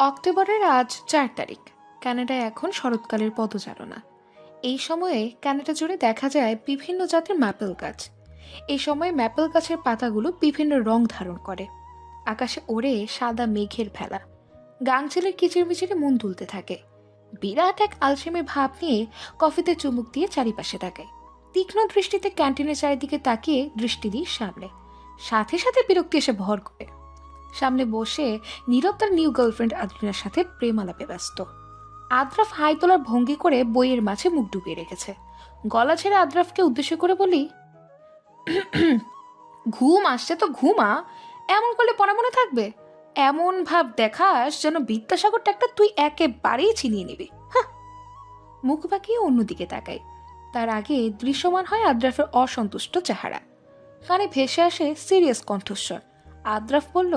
অক্টোবরের আজ 4 তারিখ। কানাডায় এখন শরৎকালের পদচারণা। এই সময়ে কানাডা জুড়ে দেখা যায় বিভিন্ন জাতের ম্যাপেল গাছ। এই সময় ম্যাপেল গাছের পাতাগুলো বিভিন্ন রং ধারণ করে। আকাশে ওড়ে সাদা মেঘের ভেলা। গাংচিলের কিচিরমিচিরে মন তুলতে থাকে। বিরাট এক আলসেমি ভাব নিয়ে কফিতে চুমুক দিয়ে চারিপাশে তাকায়। তীক্ষ্ণ দৃষ্টিতে ক্যান্টিনের চারিদিকে তাকিয়ে দৃষ্টি দিই সামনে। সাথে সাথে বিরক্তি এসে ভর করে। সামনে বসে নীরব তার নিউ গার্লফ্রেন্ড আদ্রিনার সাথে প্রেম আলাপে ব্যস্ত। আদ্রাফ হাই তোলার ভঙ্গি করে বইয়ের মাঝে মুখ ডুবিয়ে রেখেছে। গলা ছেড়ে আদ্রাফকে উদ্দেশ্য করে বলি, ঘুম আসছে তো ঘুমা, এমন করলে পড়া মনে থাকবে? এমন ভাব দেখাস যেন বিদ্যাসাগরটা একটা তুই একেবারেই ছিনিয়ে নিবি। মুখ বাঁকিয়ে অন্যদিকে তাকাই। তার আগে দৃশ্যমান হয় আদ্রাফের অসন্তুষ্ট চেহারা। কানে ভেসে আসে সিরিয়াস কণ্ঠস্বর। আদ্রাফ বলল,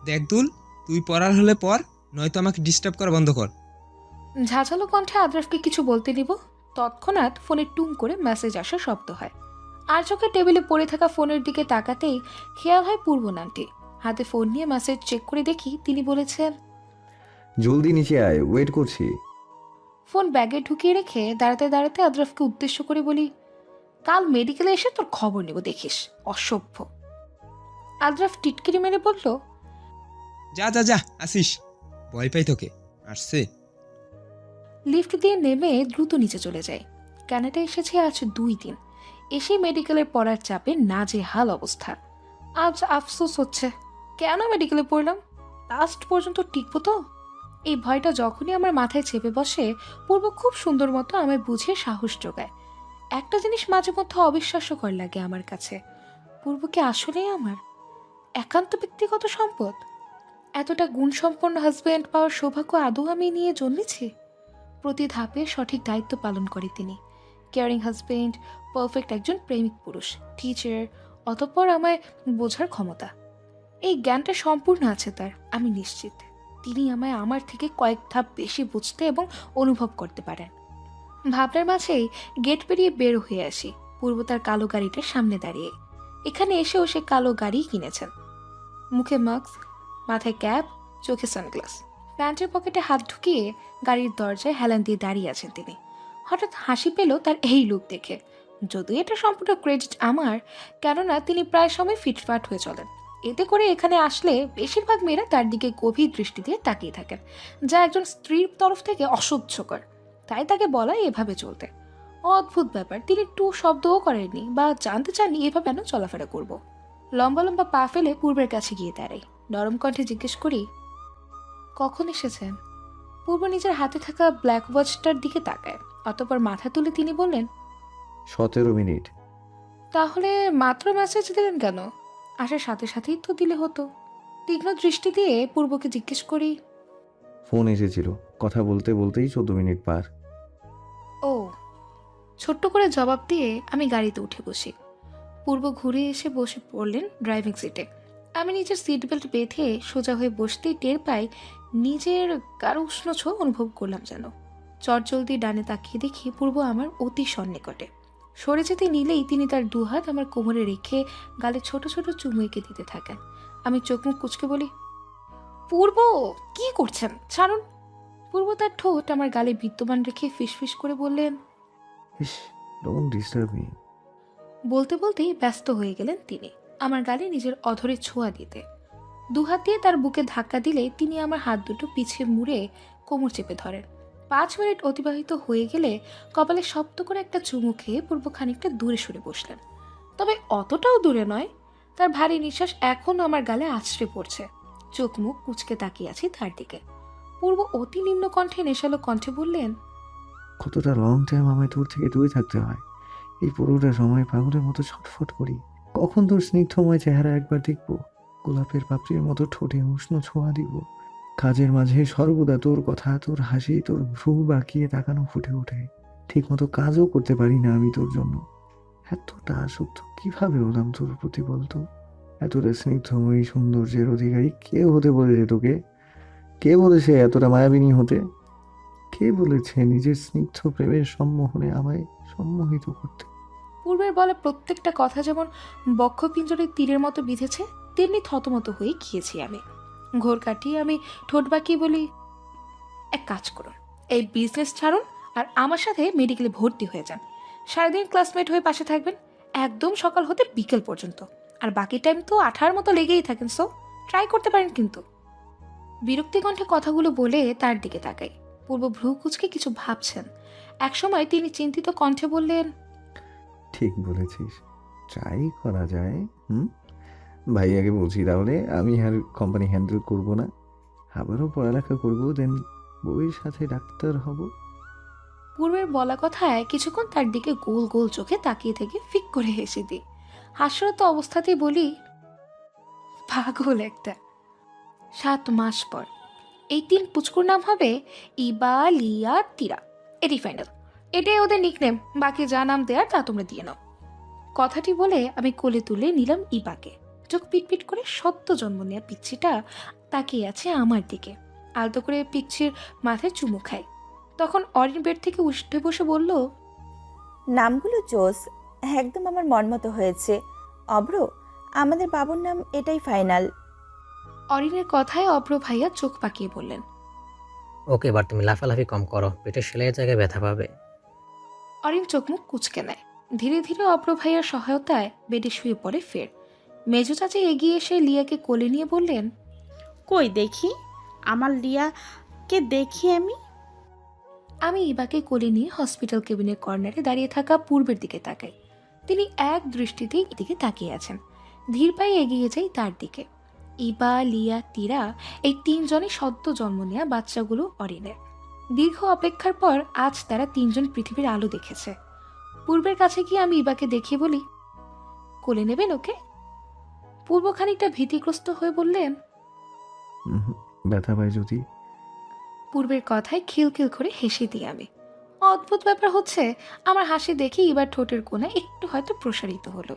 দেখ দুল, তুই পড়ার হলে পড়, নয়তো আমাকে ডিস্টার্ব করা বন্ধ কর। ঝাঁঝালো কণ্ঠে আদ্রাফকে কিছু বলতে নিব, তৎক্ষণাৎ ফোনে টুং করে মেসেজ আসার শব্দ হয়। আর চোখে টেবিলে পড়ে থাকা ফোনের দিকে তাকাতেই খেয়াল হয় পূর্ব নামটি। হাতে ফোন নিয়ে মেসেজ চেক করে দেখি তিনি বলেছেন, জলদি নিচে আয়, ওয়েট করছি। ফোন ব্যাগে ঢুকিয়ে রেখে দাঁড়াতে দাঁড়াতে আদ্রাফকে উদ্দেশ্য করে বলি, কাল মেডিকেলে এসে তোর খবর নেব দেখিস, অসভ্য। আদ্রাফ টিটকিরি মেরে বলল, যা যা যা আসিস, ভয় পাই তোকে। আসছে। লিফট দিয়ে নেমে দ্রুত নিচে চলে যায়। কানাডা এসেছে আজ 2 দিন। এসে মেডিকেলে পড়ার চাপে নাজেহাল অবস্থা। আজ আফসোস হচ্ছে, কেন মেডিকেলে পড়লাম? লাস্ট পর্যন্ত টিকবো তো? এই ভয়টা যখনই আমার মাথায় চেপে বসে, পূর্ব খুব সুন্দর মতো আমায় বুঝিয়ে সাহস যোগায়। একটা জিনিস মাঝে মধ্যে অবিশ্বাস্যকর লাগে আমার কাছে, পূর্বকে আসলেই আমার একান্ত ব্যক্তিগত সম্পদ। এতটা গুণসম্পন্ন হাজব্যান্ড পাওয়ার সৌভাগ্য আদৌ আমি নিয়ে জন্মেছি? প্রতি ধাপে সঠিক দায়িত্ব পালন করে তিনি। কেয়ারিং হাজবেন্ড, পারফেক্ট একজন প্রেমিক পুরুষ, টিচার, অতঃপর আমায় বোঝার ক্ষমতা। এই জ্ঞানটা সম্পূর্ণ আছে তার, আমি নিশ্চিত। তিনি আমায় আমার থেকে কয়েক ধাপ বেশি বুঝতে এবং অনুভব করতে পারেন। ভাবনার মাঝেই গেট পেরিয়ে বের হয়ে আসি। পূর্ব তার কালো গাড়িটার সামনে দাঁড়িয়ে। এখানে এসেও সে কালো গাড়ি কিনেছেন। মুখে মাস্ক, মাথায় ক্যাপ, চোখে সানগ্লাস। প্যান্টের পকেটে হাত ঢুকিয়ে গাড়ির দরজায় হেলান দিয়ে দাঁড়িয়ে আছেন তিনি। হঠাৎ হাসি পেল তার এই লুক দেখে। যদিও এটা সম্পূর্ণ ক্রেডিট আমার, কেননা তিনি প্রায় সময় ফিটফাট হয়ে চলেন। এতে করে এখানে আসলে বেশিরভাগ মেয়েরা তার দিকে গভীর দৃষ্টি দিয়ে তাকিয়ে থাকেন, যা একজন স্ত্রীর তরফ থেকে অসহ্যকর। তাই তাকে বলা এভাবে চলতে। অদ্ভুত ব্যাপার, তিনি টু শব্দও করেননি বা জানতে চাননি এভাবে কেন চলাফেরা করব। লম্বা লম্বা পা ফেলে পূর্বের কাছে গিয়ে দাঁড়াই। নরম কণ্ঠে জিজ্ঞেস করি, কখন এসেছেন? পূর্ব নিজের হাতে থাকা ব্ল্যাক ওয়াচটার দিকে তাকায়। অতঃপর মাথা তুলে তিনি বললেন, 17 মিনিট। তাহলে মাত্র মেসেজ দিলেন কেন? আসার সাথে সাথেই তো দিলে হতো। তীক্ষ্ণ দৃষ্টি দিয়ে পূর্বকে জিজ্ঞেস করি, ফোন এসেছিল, কথা বলতে বলতেই 14 মিনিট পার। ও। ছোট্ট করে জবাব দিয়ে আমি গাড়িতে উঠে বসি। পূর্ব ঘুরে এসে বসে পড়লেন ড্রাইভিং সিটে। আমি নিজের সিট বেল্ট বেঁধে সোজা হয়ে বসতেই টের পাই নিজের গাঢ় উষ্ণ ছোঁয়া অনুভব করলাম যেন। চটজলদি ডানে তাকিয়ে দেখি পূর্ব আমার অতি সন্নিকটে। সরে যেতে নিলেই তিনি তার দুহাত আমার কোমরে রেখে গালে ছোট ছোট চুমু এঁকে দিতে থাকেন। আমি চোখ মুখ কুচকে বলি, পূর্ব কি করছেন, ছাড়ুন। পূর্ব তার ঠোঁট আমার গালে বিদ্যমান রেখে ফিসফিস করে বললেন, ইস, ডোন্ট ডিস্টার্ব মি। বলতে বলতেই ব্যস্ত হয়ে গেলেন তিনি আমার গালে নিজের অধরে ছোঁয়া দিতে। দুহাত দিয়ে তার বুকে ধাক্কা দিলে তিনি আমার হাত দুটো পিছিয়ে মুড়ে কোমর চেপে ধরেন। 5 মিনিট অতিবাহিত হয়ে গেলে কপালে শব্দ করে একটা চুমু খেয়ে পূর্ব খানিকটা দূরে সরে বসলেন। তবে অতটাও দূরে নয়। তার ভারী নিঃশ্বাস এখনো আমার গালে আছড়ে পড়ছে। চোখ মুখ কুচকে তাকিয়ে আছি তার দিকে। পূর্ব অতি নিম্ন কণ্ঠে নেশালো কণ্ঠে বললেন, কতটা লং টাইম আমায় তোর থেকে দূরে থাকতে হয়। এই পুরোটা সময় পাগলের মতো ছটফট করি, কখন তোর স্নিগ্ধময় চেহারা একবার দেখবো, গোলাপের পাপড়ির মতো ঠোঁটে উষ্ণ ছোঁয়া দিব। কাজের মাঝে সর্বদা তোর কথা, তোর হাসি, তোর ভ্রু বাঁকিয়ে তাকানো ফুটে ওঠে। ঠিক মতো কাজও করতে পারি না আমি তোর জন্য। এতটা আসক্ত কিভাবে হলাম তোর প্রতি বলতো? এতটা স্নিগ্ধময়ী সৌন্দর্যের অধিকারী কে হতে বলেছে তোকে? কে বলেছে এতটা মায়াবিনী হতে? কে বলেছে নিজের স্নিগ্ধ প্রেমের সম্মোহনে আমায় সম্মোহিত করতে? পূর্বের বলা প্রত্যেকটা কথা যেমন বক্ষপিঞ্জরের তীরের মতো বিঁধেছে, তেমনি থতমত হয়ে গিয়েছি আমি। ঘোর কাটিয়ে আমি ঠোঁট বাঁকিয়ে বলি, এক কাজ করুন, এই বিজনেস ছাড়ুন আর আমার সাথে মেডিকেলে ভর্তি হয়ে যান। সারাদিন ক্লাসমেট হয়ে পাশে থাকবেন, একদম সকাল হতে বিকেল পর্যন্ত। আর বাকি টাইম তো আঠার মতো লেগেই থাকেন, সো ট্রাই করতে পারেন কিন্তু। বিরক্তি কণ্ঠে কথাগুলো বলে তার দিকে তাকাই। পূর্ব ভ্রু কুচকে কিছু ভাবছেন। একসময় তিনি চিন্তিত কণ্ঠে বললেন, ঠিক বলেছিস, ট্রাই করা যায়। ভাইয়াকে বলছি তাহলে, আমি আর কোম্পানি হ্যান্ডেল করব না, আবারও পড়ালেখা করব, দেন বউয়ের সাথে ডাক্তার হব। পূর্বের বলা কথায় কিছুক্ষণ তার দিকে গোল গোল চোখে তাকিয়ে থেকে ফিক করে হেসে দিই। হাস্যরত অবস্থাতেই বলি, পাগল একটা। 7 মাস পর এই 3 পুচকুর নাম হবে ইবা, লিয়া, তিরা। এটাই ফাইনাল, এটাই ওদের নিকনেম। বাকি যা নাম দেয়ার তা তোমরা দিয়ে নাও। কথাটি বলে আমি কোলে তুলে নিলাম ইবাকে। চোখ পিটপিট করে সদ্য জন্ম নেওয়া পিচ্ছিটা তাকিয়ে আছে আমার দিকে। আলতো করে পিচ্ছির মাথায় চুমু খায়। তখন অরিন বেড থেকে উঠে বসে বলল, নামগুলো জোস, একদম আমার মন মতো হয়েছে। অব্র, আমাদের বাবুর নাম এটাই ফাইনাল। অরিনের কথায় অব্র ভাইয়া চোখ পাকিয়ে বললেন, ওকে, এবার তুমি লাফালাফি কম করো, পেটের সেলাইয়ের জায়গায় ব্যথা পাবে। অরিন চোখ মুখ কুচকে নেয়। ধীরে ধীরে অব্র ভাইয়ার সহায়তায় বেডে শুয়ে পড়ে ফের। মেজো চাচা এগিয়ে এসে লিয়াকে কোলে নিয়ে বললেন, কই দেখি, আমার লিয়াকে দেখি আমি। আমি ইবাকে কোলে নিয়ে হসপিটাল কেবিনের কর্নারে দাঁড়িয়ে থাকা পূর্বের দিকে তাকাই। তিনি এক দৃষ্টিতেই এদিকে তাকিয়ে আছেন। ধীর পায়ে এগিয়ে যাই তার দিকে। ইবা, লিয়া, তিরা, এই 3 জনই সদ্য জন্ম নেওয়া বাচ্চাগুলো অরিনের। দীর্ঘ অপেক্ষার পর আজ তারা 3 জন পৃথিবীর আলো দেখেছে। পূর্বের কাছে গিয়ে আমি ইবাকে দেখিয়ে বলি, কোলে নেবেন ওকে? পূর্ব খানিকটা ভীতিগ্রস্ত হয়ে বললেন, ব্যথা পাই যদি। পূর্বের কথায় খিলখিল করে হেসে দিই আমি। অদ্ভুত ব্যাপার হচ্ছে, আমার হাসি দেখে এবার ঠোঁটের কোণে একটু হয়তো প্রসারিত হলো।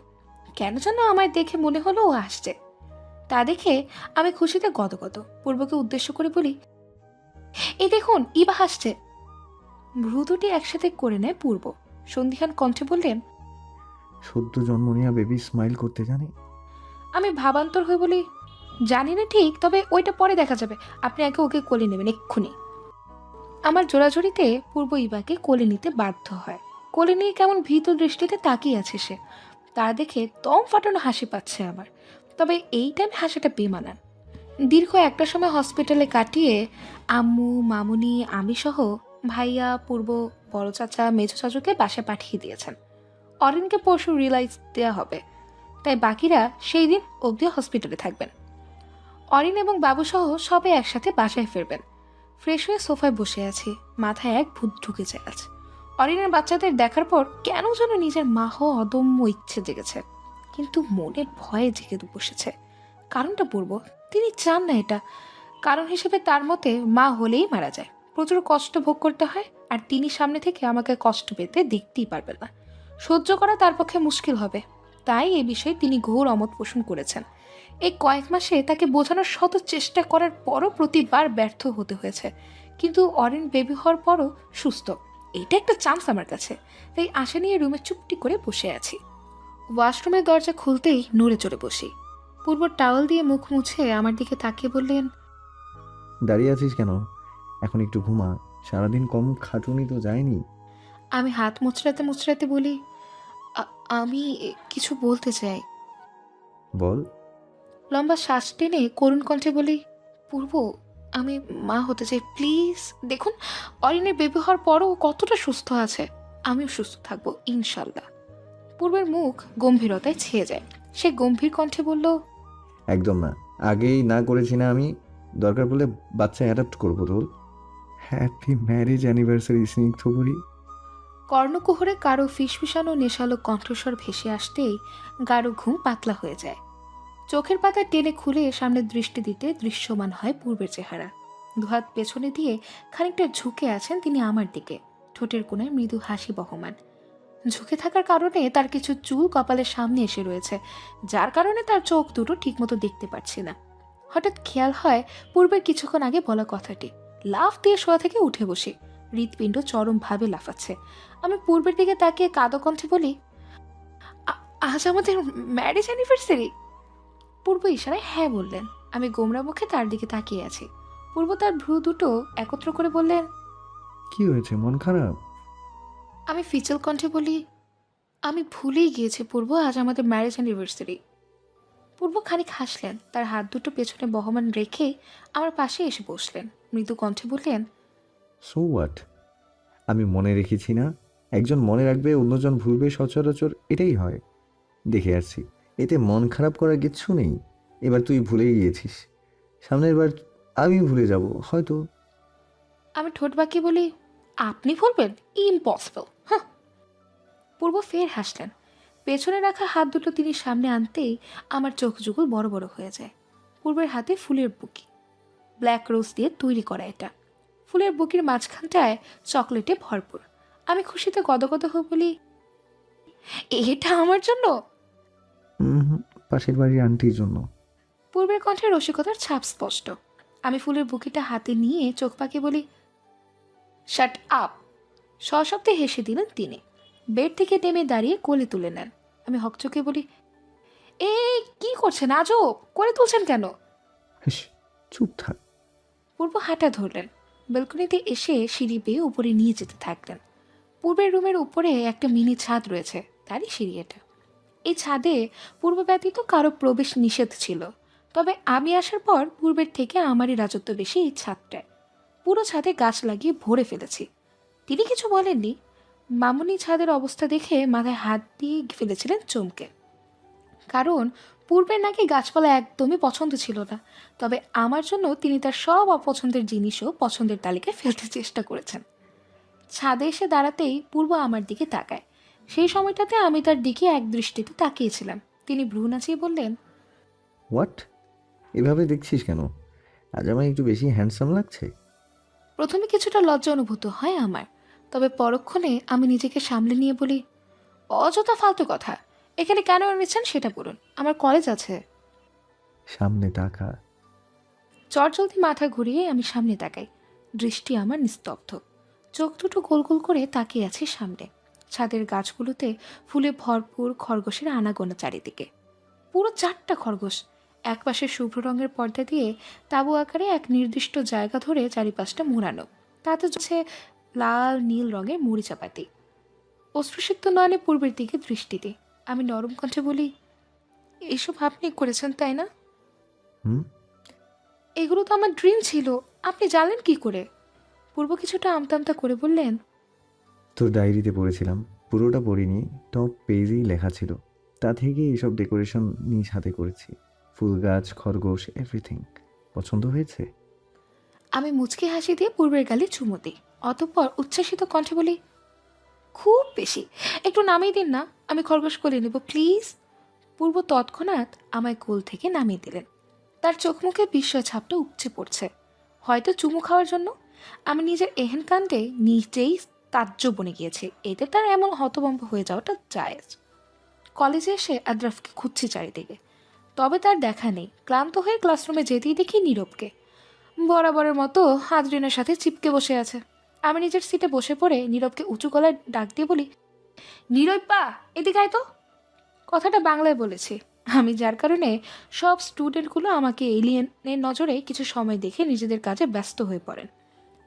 কেন যেন আমার দেখে মনে হলো ও হাসছে। তা দেখে আমি খুশিতে গদগদ। পূর্বকে উদ্দেশ্য করে বলি, এই দেখুন ইবা হাসছে। ভ্রু দুটি একসাথে করে নেয় পূর্ব। সন্ধিহান কণ্ঠে বললেন, সদ্য জন্ম নেওয়া বেবি স্মাইল করতে জানে? আমি ভাবান্তর হয়ে বলি, জানি না ঠিক, তবে ওইটা পরে দেখা যাবে। আপনি আগে ওকে কোলে নেবেন এক্ষুনি। আমার জোড়াজড়িতে পূর্ব ইবাকে কোলে নিতে বাধ্য হয়। কোলে নিয়ে কেমন ভীত দৃষ্টিতে তাকিয়ে আছে সে। তা দেখে দম ফাটানো হাসি পাচ্ছে আমার। তবে এই টাইম হাসিটা বেমানান। দীর্ঘ একটা সময় হসপিটালে কাটিয়ে আম্মু, মামুনি, আমি সহ ভাইয়া, পূর্ব, বড় চাচা, মেজো চাচুকে বাসায় পাঠিয়ে দিয়েছেন। অরিনকে পরশু রিলাইজ দেওয়া হবে, তাই বাকিরা সেই দিন অবধি হসপিটালে থাকবেন। অরিন এবং বাবু সহ সবাই একসাথে বাসায় ফিরবেন। ফ্রেশ হয়ে সোফায় বসে আছি, মাথায় এক ভূত ঢুকে যায় আজ। অরিনের বাচ্চাদের দেখার পর কেন যেন নিজের মা হওয়া অদম্য ইচ্ছে জেগেছে, কিন্তু মনে ভয়ে জেগে বসেছে। কারণটা পূর্ব, তিনি চান না এটা। কারণ হিসেবে তার মতে মা হলেই মারা যায়, প্রচুর কষ্ট ভোগ করতে হয়, আর তিনি সামনে থেকে আমাকে কষ্ট পেতে দেখতেই পারবেন না। সহ্য করা তার পক্ষে মুশকিল হবে। তাই এ বিষয়ে তিনি ঘোর অমত পোষণ করেছেন। এই কয়েক মাসে তাকে বোঝানোর শত চেষ্টা করার পরও প্রতিবার ব্যর্থ হতে হয়েছে। কিন্তু অরিন বেবি হওয়ার পরও সুস্থ, এটা একটা চান্স আমার কাছে। তাই আশা নিয়ে রুমে চুপটি করে বসে আছি। ওয়াশরুমের দরজা খুলতেই নড়ে চড়ে বসি। পূর্ব টাওয়াল দিয়ে মুখ মুছে আমার দিকে তাকিয়ে বললেন, দাঁড়িয়ে আছিস কেন? এখন একটু ঘুমা, সারাদিন কম খাটুনি তো যায়নি। আমি হাত মুচড়াতে মুচড়াতে বলি, আমি কিছু বলতে চাই। বল। লম্বা শ্বাস টেনে করুণ কণ্ঠে বলি, পূর্ব, আমি মা হতে চাই প্লিজ। দেখুন, অরিনের বেবি হওয়ার পরও কতটা সুস্থ আছে, আমিও সুস্থ থাকবো ইনশাল্লাহ। পূর্বের মুখ গম্ভীরতায় ছেয়ে যায়। সে গম্ভীর কণ্ঠে বলল, একদম না, আগেই না করেছি না আমি? দরকার পড়লে বাচ্চা অ্যাডাপ্ট করবো তোর। হ্যাপি ম্যারেজ অ্যানিভার্সারি স্নিগ্ধ করি। কর্ণকুহরে কারো ফিসফিসানো নেশালো কণ্ঠস্বর ভেসে আসতেই গাঢ় ঘুম পাতলা হয়ে যায়। চোখের পাতা টেনে খুলে সামনে দৃষ্টি দিতে দৃশ্যমান হয় পূর্বের চেহারা। দুহাত পেছনে দিয়ে খানিকটা ঝুঁকে আছেন তিনি আমার দিকে, ঠোঁটের কোণায় মৃদু হাসি বহমান। ঝুঁকে থাকার কারণে তার কিছু চুল কপালের সামনে এসে রয়েছে, যার কারণে তার চোখ দুটো ঠিকমতো দেখতে পাচ্ছি না। হঠাৎ খেয়াল হয় পূর্বের কিছুক্ষণ আগে বলা কথাটি। লাফ দিয়ে শোয়া থেকে উঠে বসি। হৃৎপিণ্ড চরমভাবে লাফাচ্ছে। আমি পূর্বের দিকে তাকিয়ে কাঁদো কণ্ঠে বলি, আজ আমাদের ম্যারেজ অ্যানিভার্সারি। পূর্ব ইশারায় হ্যাঁ বললেন। আমি গোমরা মুখে তার দিকে তাকিয়ে আছি। পূর্ব তার ভ্রু দুটো একত্র করে বললেন, কি হয়েছে, মন খারাপ? আমি ফিচল কণ্ঠে বলি, আমি ভুলেই গিয়েছি পূর্ব, আজ আমাদের ম্যারেজ অ্যানিভার্সারি। পূর্ব খানিক হাসলেন, তার হাত দুটো পেছনে বহমান রেখে আমার পাশে এসে বসলেন। মৃদু কণ্ঠে বললেন, সো হোয়াট? আমি মনে রেখেছি না, একজন মনে রাখবে অন্যজন ভুলবে, সচরাচর এটাই হয়। দেখে আসছি, এতে মন খারাপ করার কিচ্ছু নেই। এবার তুই ভুলেই গিয়েছিস, সামনের বার আমি ভুলে যাব হয়তো। আমি ঠোঁট বাঁকিয়ে বলি, আপনি ভুলবেন? ইম্পসিবল। হ্যাঁ। পূর্ব ফের হাসলেন। পেছনে রাখা হাত দুটো তিনি সামনে আনতেই আমার চোখ যুগল বড় বড় হয়ে যায়। পূর্বের হাতে ফুলের বুকি, ব্ল্যাক রোজ দিয়ে তৈরি করা এটা। ফুলের বুকির মাঝখানটায় চকলেটে ভরপুর। আমি খুশিতে গদগদ হয়ে বলি, এটা আমার জন্য? পাশের বাড়ির আন্টির জন্য। পূর্বের কণ্ঠে রসিকতার ছাপ স্পষ্ট। আমি ফুলের বুকিটা হাতে নিয়ে চোখ পাকিয়ে বলি, শাট আপ। সশব্দে হেসে দিলেন তিনি। বেড থেকে নেমে দাঁড়িয়ে কোলে তুলে নেন। আমি হকচকে বলি, এই কি করছেন আজব, কোলে তুলছেন কেন? হেস, চুপ থাক। পূর্ব হাঁটা ধরলেন। ব্যালকনিতে এসে সিঁড়ি বেয়ে উপরে নিয়ে যেতে থাকলেন। পূর্বের রুমের উপরে একটা মিনি ছাদ রয়েছে, তারই সিঁড়ি এটা। এই ছাদে পূর্ব ব্যতীত কারো প্রবেশ নিষেধ ছিল, তবে আমি আসার পর পূর্বের থেকে আমারই রাজত্ব বেশি এই ছাদটায়। পুরো ছাদে গাছ লাগিয়ে ভরে ফেলেছি। তিনি কিছু বলেননি। মামুনি ছাদের অবস্থা দেখে মাথায় হাত দিয়ে ফেলেছিলেন চমকে, কারণ পূর্বের নাকি গাছপালা একদমই পছন্দ ছিল না। তবে আমার জন্য তিনি তার সব অপছন্দের জিনিসও পছন্দের তালিকায় ফেলতে চেষ্টা করেছেন। ছাদে এসে দাঁড়াতেই পূর্ব আমার দিকে তাকায়। সেই সময়টাতে আমি তার দিকে এক দৃষ্টিতে তাকিয়েছিলাম। তিনি ভ্রু নাচিয়ে বললেন, হোয়াট? এভাবে দেখছিস কেন? আজ আমায় একটু বেশি হ্যান্ডসাম লাগছে? প্রথমে কিছুটা লজ্জা অনুভূত হয় আমার, তবে পরক্ষণে আমি নিজেকে সামলে নিয়ে বলি, অযথা ফালতু কথা। এখানে কেন এনেছেন সেটা বলুন, আমার কলেজ আছে। সামনে তাকা। চটজলদি মাথা ঘুরিয়ে আমি সামনে তাকাই। দৃষ্টি আমার নিস্তব্ধ। চোখ দুটো গোল গোল করে তাকিয়ে আছে সামনে। ছাদের গাছগুলোতে ফুলে ভরপুর, খরগোশের আনাগোনা চারিদিকে। পুরো 4টা খরগোশ একপাশে শুভ্র রঙের পর্দা দিয়ে তাঁবু আকারে এক নির্দিষ্ট জায়গা ধরে চারিপাশটা মোড়ানো। তাতে হচ্ছে লাল নীল রঙের মরিচাপাতি। অশ্রুসিক্ত নয়নে পূর্বের দিকে দৃষ্টি দিই। আমি নরম কণ্ঠে বলি, এসব আপনি করেছেন তাই না? হুম। এগুলো তো আমার ড্রিম ছিল, আপনি জানলেন কি করে? পূর্ব কিছুটা আমতামতা করে বললেন, তোর ডায়েরিতে পড়েছিলাম, পুরোটা পড়িনি, টপ পেজেই লেখা ছিল। তা থেকে এইসব ডেকোরেশন নিজ হাতে করেছি, ফুল গাছ, খরগোশ, এভরিথিং। পছন্দ হয়েছে? আমি মুচকি হাসি দিয়ে পূর্বের গালে চুমু দিই। অতঃপর উচ্ছ্বাসিত কণ্ঠে বলি, খুব বেশি, একটু নামিয়ে দিন না, আমি খরগোশ কোলে নেব প্লিজ। পূর্ব তৎক্ষণাৎ আমায় কোল থেকে নামিয়ে দিলেন। তার চোখ মুখে বিস্ময় ছাপটা উপচে পড়ছে, হয়তো চুমু খাওয়ার জন্য। আমি নিজের এহেন কাণ্ডে নিজেই তাজ্জব বনে গিয়েছি। এতে তার এমন হতভম্ব হয়ে যাওয়াটা জায়েজ। কলেজে এসে আদ্রাফকে খুঁজছি চারিদিকে, তবে তার দেখা নেই। ক্লান্ত হয়ে ক্লাসরুমে যেতেই দেখি নীরবকে বরাবরের মতো আদ্রিনের সাথে চিপকে বসে আছে। আমি নিজের সিটে বসে পড়ে নীরবকে উঁচু গলায় ডাক দিয়ে বলি, নীরব পা, এদিকে আয় তো। কথাটা বাংলায় বলেছি আমি, যার কারণে সব স্টুডেন্টগুলো আমাকে এলিয়েনের নজরে কিছু সময় দেখে নিজেদের কাজে ব্যস্ত হয়ে পড়েন।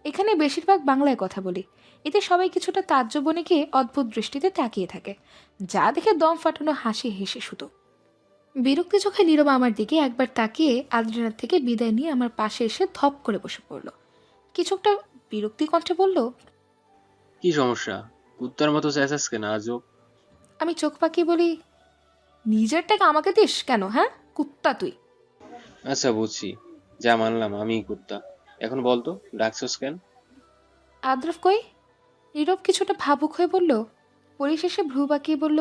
এখানে বেশিরভাগ বাংলায় কথা বলি, এতে সবাই কিছুটা তাজ্জব বনে গিয়ে অদ্ভুত দৃষ্টিতে তাকিয়ে থাকে, যা দেখে দম ফাটানো হাসি হেসে শুধু। বিরক্তি চোখে নীরব আমার দিকে একবার তাকিয়ে আদ্রিনার থেকে বিদায় নিয়ে আমার পাশে এসে ধপ করে বসে পড়ল। কিছু একটা বিরক্তি কণ্ঠে বলল, কি সমস্যা? কুত্তার মতো চেঁচাস কেন আজব? আমি চোখ পাকিয়ে বলি, নিজেরটাকে আমাকে দিস কেন? হ্যাঁ, কুত্তা তুই। আচ্ছা বুঝছি, যা মানলাম আমিই কুত্তা। এখন বলতো ডাকছস কেন? আদ্রফ কই? নীরব কিছুটা ভাবুক হয়ে বলল। পরিশেষে ভ্রু বাঁকিয়ে বলল,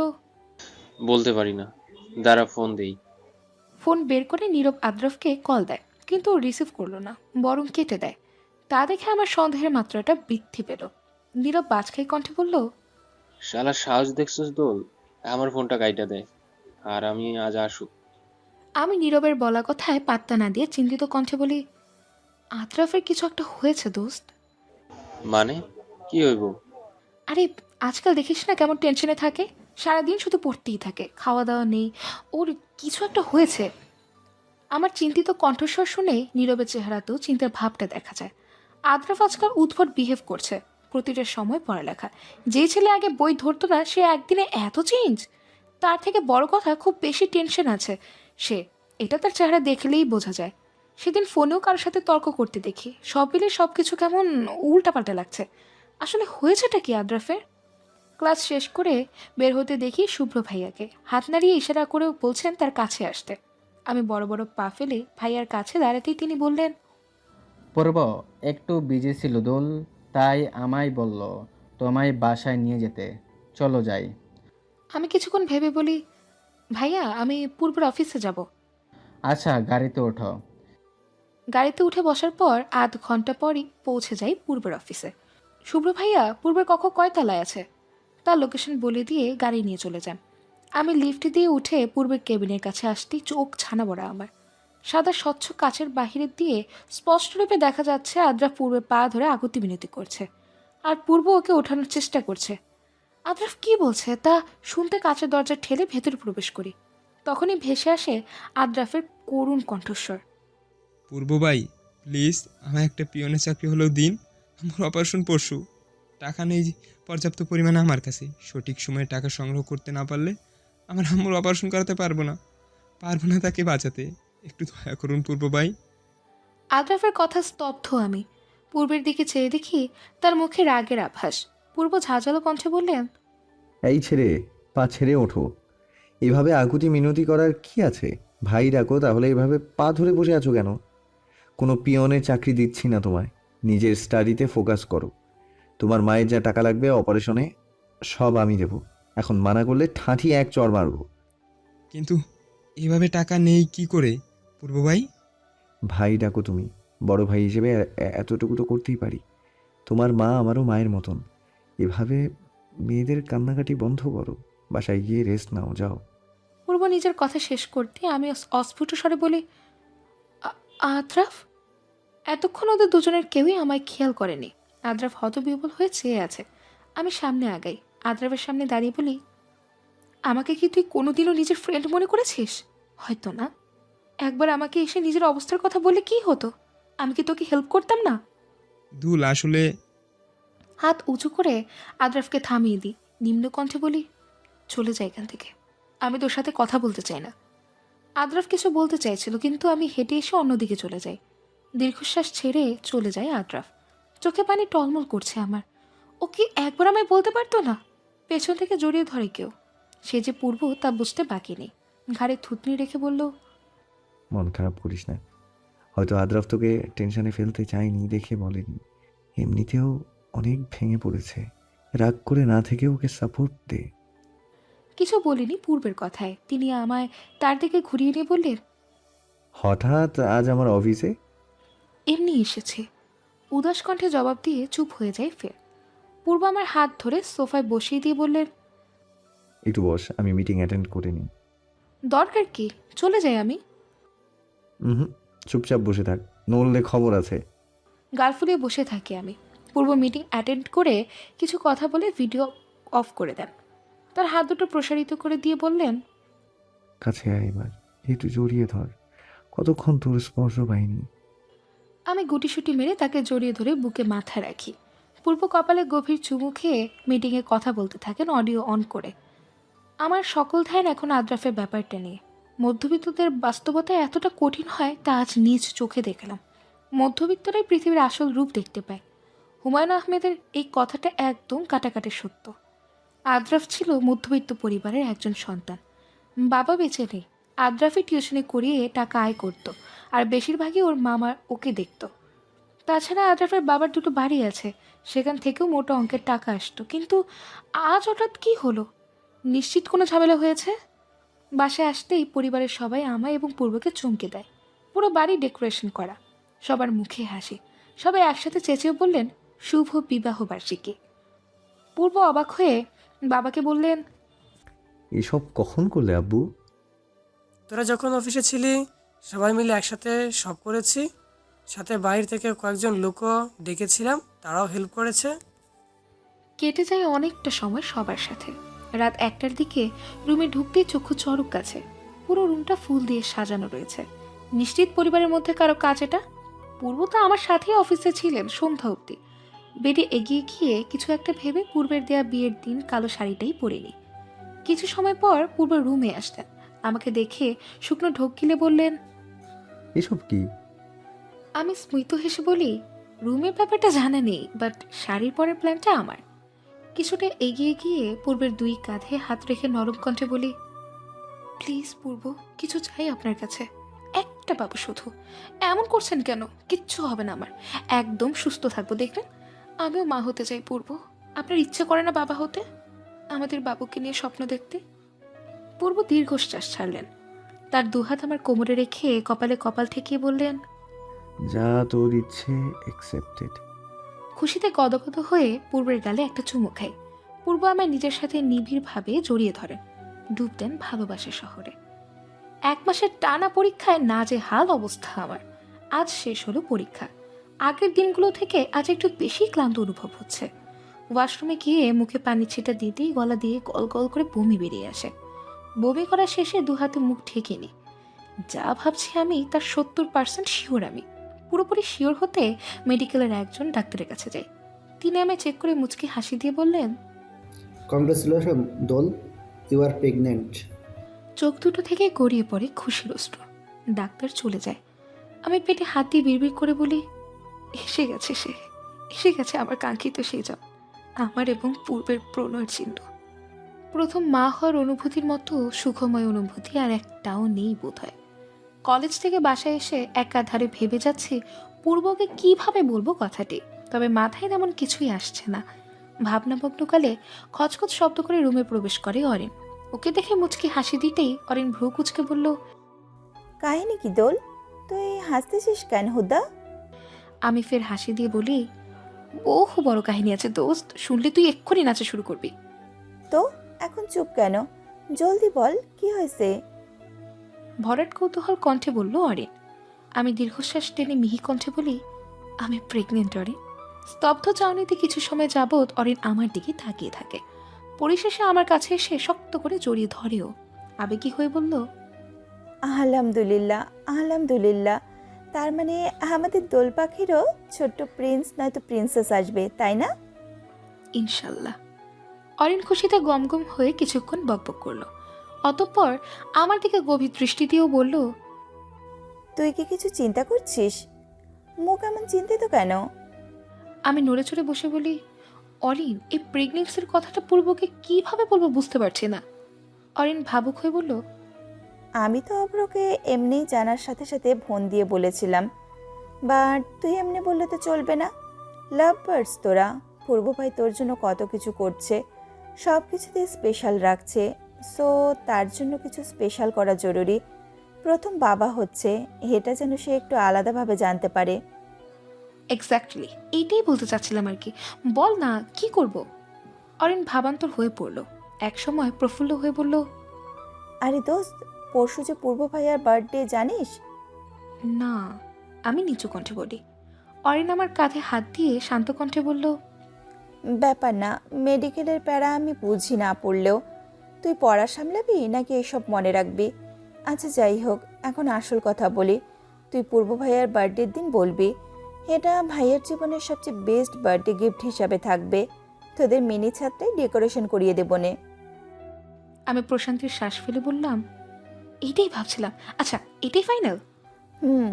বলতে পারি না, দাঁড়া ফোন দেই। ফোন বের করে নীরব আদ্রফকে কল দেয়, কিন্তু রিসিভ করলো না, বরং কেটে দেয়। তা দেখে আমার সন্দেহের মাত্রাটা বৃদ্ধি পেল। নীরব বাজখাই কণ্ঠে বলল, শালা সাহস দেখছস দোল, আমার ফোনটা কাইটা দেয়, আর আমি আজ আসুক। আমি নীরবের বলা কথায় পাত্তা না দিয়ে চিন্তিত কণ্ঠে বলি, আদ্রফের কিছু একটা হয়েছে দোস্ত। মানে কি হইব? আরে আজকাল দেখিস না কেমন টেনশনে থাকে, সারাদিন শুধু পড়তেই থাকে, খাওয়া দাওয়া নেই, ওর কিছু একটা হয়েছে। আমার চিন্তিত কণ্ঠস্বর শুনে নীরবের চেহারাতেও চিন্তার ভাবটা দেখা যায়। আদ্রাফ আজকাল উদ্ভট বিহেভ করছে, প্রতিটা সময় পড়ালেখা। যে ছেলে আগে বই ধরতো না সে একদিনে এত চেঞ্জ। তার থেকে বড় কথা খুব বেশি টেনশন আছে সে, এটা তার চেহারা দেখলেই বোঝা যায়। সেদিন ফোনেও কারোর সাথে তর্ক করতে দেখি, সব মিলে সব কিছু কেমন উল্টাপাল্টা লাগছে। আসলে হয়েছেটা কি আদ্রাফের? ক্লাস শেষ করে বের হতে দেখি শুভ্র ভাইয়াকে হাত নাড়িয়ে ইশারা করে বলছেন তার কাছে আসতে। আমি বড় বড় পা ফেলে ভাইয়ার কাছে দাঁড়াতেই তিনি বললেন, পূর্ব একটু বিজি ছিল দোল, তাই আমায় বলল তোমায় বাসায় নিয়ে যেতে। চলো যাই। আমি কিছুক্ষণ ভেবে বলি, ভাইয়া আমি পূর্বের অফিসে যাব। আচ্ছা, গাড়িতে ওঠো। গাড়িতে উঠে বসার পর আধ ঘন্টা পরই পৌঁছে যাই পূর্বের অফিসে। শুভ্র ভাইয়া পূর্বের কক্ষ কয়তলায় আছে তার লোকেশন বলে দিয়ে গাড়ি নিয়ে চলে যান। আমি লিফট দিয়ে উঠে পূর্বের কেবিনের কাছে আসতেই চোখ ছানা বড়া আমার। সাদা স্বচ্ছ কাচের বাহিরের দিয়ে স্পষ্টরূপে দেখা যাচ্ছে আদ্রাফ পূর্বের পা ধরে আগতি বিনতি করছে, আর পূর্ব ওকে ওঠানোর চেষ্টা করছে। আদ্রাফ কি বলছে তা শুনতে কাচের দরজা ঠেলে ভেতরে প্রবেশ করি। তখনই ভেসে আসে আদ্রাফের করুণ কণ্ঠস্বর। পূর্ব ভাই, প্লিজ আমার একটা পিয়নের চাকরি হলেও দিন। আমার অপারেশন পরশু। টাকা নেই পর্যাপ্ত পরিমাণে আমার কাছে। সঠিক সময়ে টাকা সংগ্রহ করতে না পারলে আমার আম্মুর অপারেশন করাতে পারবো না তাকে বাঁচাতে। একটু দয়া করুন পূর্ব ভাই। আদ্রাফের কথা স্তব্ধ আমি। পূর্বের দিকে চেয়ে দেখি তার মুখে রাগের আভাস। পূর্ব ঝাঁঝালো কণ্ঠে বললেন, এই ছেড়ে, পা ছেড়ে ওঠো। এভাবে আকুতি মিনতি করার কি আছে? ভাই ডাকো, তাহলে এভাবে পা ধরে বসে আছো কেন? কোনো পিয়নের চাকরি দিচ্ছি না তোমায়। নিজের স্টাডিতে ফোকাস করো। তোমার মায়ের যা টাকা লাগবে অপারেশনে সব আমি দেব। এখন মানা করলে ঠাঁঠি এক চড় মারবো। কিন্তু এভাবে টাকা নেই কি করে পূর্ব ভাই? ভাই ডাকো তুমি। বড় ভাই হিসেবে এতটুকু তো করতেই পারি। তোমার মা আমারও মায়ের মতন। এভাবে মেয়েদের কান্নাকাটি বন্ধ করো। বাসায় গিয়ে রেস্ট নাও, যাও। পূর্ব নিজের কথা শেষ করতে আমি অস্ফুট স্বরে বলি, আদ্রাফ। এতক্ষণ ওদের দুজনের কেউই আমায় খেয়াল করেনি। আদ্রাফ হতবিহ্বল হয়ে চেয়ে আছে। আমি সামনে আগাই, আদ্রাফের সামনে দাঁড়িয়ে বলি, আমাকে কি তুই কোনোদিনও নিজের ফ্রেন্ড মনে করেছিস? হয়তো না। একবার আমাকে এসে নিজের অবস্থার কথা বললে কি হতো? আমি কি তোকে হেল্প করতাম না? দুল আসলে হাত উঁচু করে আদ্রাফকে থামিয়ে দিই, নিম্ন কণ্ঠে বলি, চলে যাই এখান থেকে। আমি তোর সাথে কথা বলতে চাই না। আদ্রাফ কিছু বলতে চাইছিল, কিন্তু আমি হেঁটে এসে অন্যদিকে চলে যাই। দীর্ঘশ্বাস ছেড়ে চলে যায় আদ্রাফ। চোখে পানি টলমল করছে আমার। ও কি একবার আমায় বলতে পারতো না? পেছন থেকে জড়িয়ে ধরে কেউ। সে যে পূর্ব তা বুঝতে বাকি নেই। ঘাড়ে থুতনি রেখে বলল, মন খারাপ করিস না। হয়তো আদ্রাফ তোকে টেনশনে ফেলতে চায়নি দেখে বলেনি। এমনিতেও অনেক ভেঙে পড়েছে। রাগ করে না থেকে ওকে সাপোর্ট দে। কিছু বলিনি পূর্বের কথায়। তিনি আমায় তার দিকে ঘুরিয়ে নিয়ে বললেন, হঠাৎ আজ আমার অফিসে? এমনি এসেছে। উদাস কণ্ঠে জবাব দিয়ে চুপ হয়ে যায় ফের। পূর্ব আমার হাত ধরে সোফায় বসিয়ে দিয়ে বললেন, একটু বস, আমি মিটিং অ্যাটেন্ড করে নিই। দরকার কি? চলে যাই আমি। হুম, চুপচাপ বসে থাক, নড়লে খবর আছে। গাল ফুলিয়ে বসে থাকি আমি। পূর্ব মিটিং অ্যাটেন্ড করে কিছু কথা বলে ভিডিও অফ করে দেন। তার হাত দুটো প্রসারিত করে দিয়ে বললেন, কাছে আয় এবার, একটু জড়িয়ে ধর। কতক্ষণ তোর স্পর্শ পাইনি। আমি গুটিসুটি মেরে তাকে জড়িয়ে ধরে বুকে মাথা রাখি। পূর্ব কপালে গভীর চুমু খেয়ে মিটিংয়ে কথা বলতে থাকেন অডিও অন করে। আমার সকল ধ্যান এখন আদ্রাফের ব্যাপারটা নিয়ে। মধ্যবিত্তদের বাস্তবতা এতটা কঠিন হয় তা আজ নিজ চোখে দেখলাম। মধ্যবিত্তরাই পৃথিবীর আসল রূপ দেখতে পায়। হুমায়ুন আহমেদের এই কথাটা একদম কাটাকাটি সত্য। আদ্রাফ ছিল মধ্যবিত্ত পরিবারের একজন সন্তান। বাবা বেঁচে নেই। আদ্রাফই টিউশনি করিয়ে টাকা আয় করত, আর বেশিরভাগই ওর মামা ওকে দেখত। তাছাড়া আদ্রাফের বাবার দুটো বাড়ি আছে, সেখান থেকেও মোটা অঙ্কের টাকা আসতো। কিন্তু আজ হঠাৎ কি হলো? নিশ্চিত কোনো ঝামেলা হয়েছে। বাসায় আসতেই পরিবারের সবাই আমায় এবং পূর্বকে চমকে দেয়। পুরো বাড়ি ডেকোরেশন করা, সবার মুখে হাসি। সবাই একসাথে চেঁচিয়ে বললেন, শুভ বিবাহ বার্ষিকী। পূর্ব অবাক হয়ে বাবাকে বললেন, এসব কখন করলে আব্বু? তোরা যখন অফিসে ছিলি সবাই মিলে একসাথে সব করেছি, সাথে বাইরে থেকে কয়েকজন লোকও ডেকেছিলাম, তারাও হেল্প করেছে। কেটে যায় অনেকটা সময় সবার সাথে। রাত 1টার দিকে রুমে ঢুকতেই চক্ষু চড়ক কাছে। পুরো রুমটা ফুল দিয়ে সাজানো রয়েছে। নিশ্চিত পরিবারের মধ্যে কারো কাজ এটা। পূর্ব তো আমার সাথেই অফিসে ছিলেন সন্ধ্যা অবধি। বেডে এগিয়ে গিয়ে কিছু একটা ভেবে পূর্বের দেয়া বিয়ের দিন কালো শাড়িটাই পরিনি। কিছু সময় পর পূর্ব রুমে আসলেন। আমাকে দেখে শুকনো ঢোক গিলে বললেন, এসব কি? আমি স্মিত হেসে বলি, রুমের ব্যাপারটা জানা নেই, বাট শাড়ির পরের প্ল্যানটা আমার। কিছুটা এগিয়ে গিয়ে পূর্বের দুই কাঁধে হাত রেখে নরম কণ্ঠে বলি, প্লিজ পূর্ব, কিছু চাই আপনার কাছে, একটা বাবু শুধু। এমন করছেন কেন? কিচ্ছু হবে না আমার, একদম সুস্থ থাকবো দেখবেন। আমিও মা হতে চাই পূর্ব। আপনার ইচ্ছে করে না বাবা হতে, আমাদের বাবুকে নিয়ে স্বপ্ন দেখতে? পূর্ব দীর্ঘশ্বাস ছাড়লেন। তার দুহাত আমার কোমরে রেখে কপালে কপাল ঠেকিয়ে বললেন, যা তোর ইচ্ছে, অ্যাকসেপ্টেড। খুশিতে গদগদ হয়ে পূর্বের গালে একটা চুমু খাই। পূর্ব আমায় নিজের সাথে নিবিড়ভাবে জড়িয়ে ধরেন, ডুব দেন ভালোবাসা শহরে। 1 মাসের টানা পরীক্ষায় নাজেহাল অবস্থা আমার। আজ শেষ হলো পরীক্ষা। আগের দিনগুলো থেকে আজ একটু বেশি ক্লান্ত অনুভব হচ্ছে। ওয়াশরুমে গিয়ে মুখে পানি ছিটা দিতেই গলা দিয়ে গল গল করে বমি বেরিয়ে আসে। বমি করা শেষে দুহাতে মুখ ঢেকে নিই। যা ভাবছি আমি তার 70% শিওর। আমি পুরোপুরি শিওর হতে মেডিকেলের একজন ডাক্তারের কাছে যাই। তিনি আমায় চেক করে মুচকি হাসি দিয়ে বললেন, congratulation Dol, you are pregnant. চোখ দুটো থেকে গড়িয়ে পড়ে খুশির অশ্রু। ডাক্তার চলে যায়। আমি পেটে হাত দিয়ে বিড়বিড় করে বলি, এসে গেছে সে, এসে গেছে আমার কাঙ্ক্ষিত সেই জন, আমার এবং পূর্বের প্রণয়ের চিহ্ন। প্রথম মা হওয়ার অনুভূতির মতো সুখময় অনুভূতি আর একটাও নেই বোধহয়। কলেজ থেকে বাসায় এসে একাধারে ভেবে যাচ্ছি পূর্বকে কিভাবে বলবো কথাটি, তবে মাথায় তেমন কিছুই আসছে না। ভাবনামগ্নকালে খচখচ শব্দ করে রুমে প্রবেশ করে অরিন। ওকে দেখে মুচকি হাসি দিতেই অরিন ভ্রু কুচকে বলল, কাহিনী কি দোল? তুই হাসতেছিস কেন হুদা? আমি ফের হাসি দিয়ে বলি, বহু বড় কাহিনী আছে দোস্ত, শুনলে তুই এক্ষুনি নাচা শুরু করবি। তো এখন চুপ কেন? জলদি বল, কি হয়েছে? ভরাট কৌতূহল কণ্ঠে বলল অরিন। আমি দীর্ঘশ্বাস টেনে মিহি কণ্ঠে বলি, আমি প্রেগনেন্ট অরিন। স্তব্ধ চাউনিতে কিছু সময় যাবৎ অরিন আমার দিকে তাকিয়ে থাকে। পরিশেষে আমার কাছে এসে শক্ত করে জড়িয়ে ধরেও আবেগী হয়ে বলল, আলহামদুলিল্লাহ, আলহামদুলিল্লাহ। তার মানে আমাদের দোল পাখিরও ছোট্ট প্রিন্স নয়তো প্রিন্সেস আসবে, তাই না? ইনশাল্লাহ। অরিন খুশিতে গমগম হয়ে কিছুক্ষণ বকবক করলো। অতঃপর আমার দিকে গভীর দৃষ্টি দিয়েও বলল, তুই কি কিছু চিন্তা করছিস? মুখ এমন চিন্তিত কেন? আমি নড়ে চড়ে বসে বলি, অরিন, এই প্রেগনেন্সির কথাটা পূর্বকে কিভাবে বলবো বুঝতে পারছি না। অরিন ভাবুক হয়ে বলল, আমি তো অব্রকে এমনিই জানার সাথে সাথে ফোন দিয়ে বলেছিলাম, বাট তুই এমনি বললে তো চলবে না। লাভ বার্ডস তোরা, পূর্ব ভাই তোর জন্য কত কিছু করছে, সব কিছুতেই স্পেশাল রাখছে। সো তার জন্য কিছু স্পেশাল করা জরুরি। প্রথম বাবা হচ্ছে, এটা যেন সে একটু আলাদাভাবে জানতে পারে। এক্স্যাক্টলি এইটাই বলতে চাচ্ছিলাম আর কি। বল না, কি করব? অরিন ভাবান্তর হয়ে পড়ল। এক সময় প্রফুল্ল হয়ে বলল, আরে দোস্ত, পরশু যে পূর্ব ভাইয়ার বার্থডে, জানিস? না। আমি নিচু কণ্ঠে বলি। অরিন আমার কাঁধে হাত দিয়ে শান্ত কণ্ঠে বলল, ব্যাপার না, মেডিকেলের প্যারা আমি বুঝি না পড়লেও তুই পড়া সামলাবি নাকি এসব মনে রাখবি? আচ্ছা যাই হোক, এখন আসল কথা বলি। তুই পূর্ব ভাইয়ার বার্থডের দিন বলবি, এটা ভাইয়ের জীবনের সবচেয়ে বেস্ট বার্থডে গিফট হিসাবে থাকবে। তোদের মিনি ছাদটাই ডেকোরেশন করিয়ে দেবো নে। আমি প্রশান্তির শ্বাস ফেলে বললাম, এটাই ভাবছিলাম। আচ্ছা, এটাই ফাইনাল? হুম।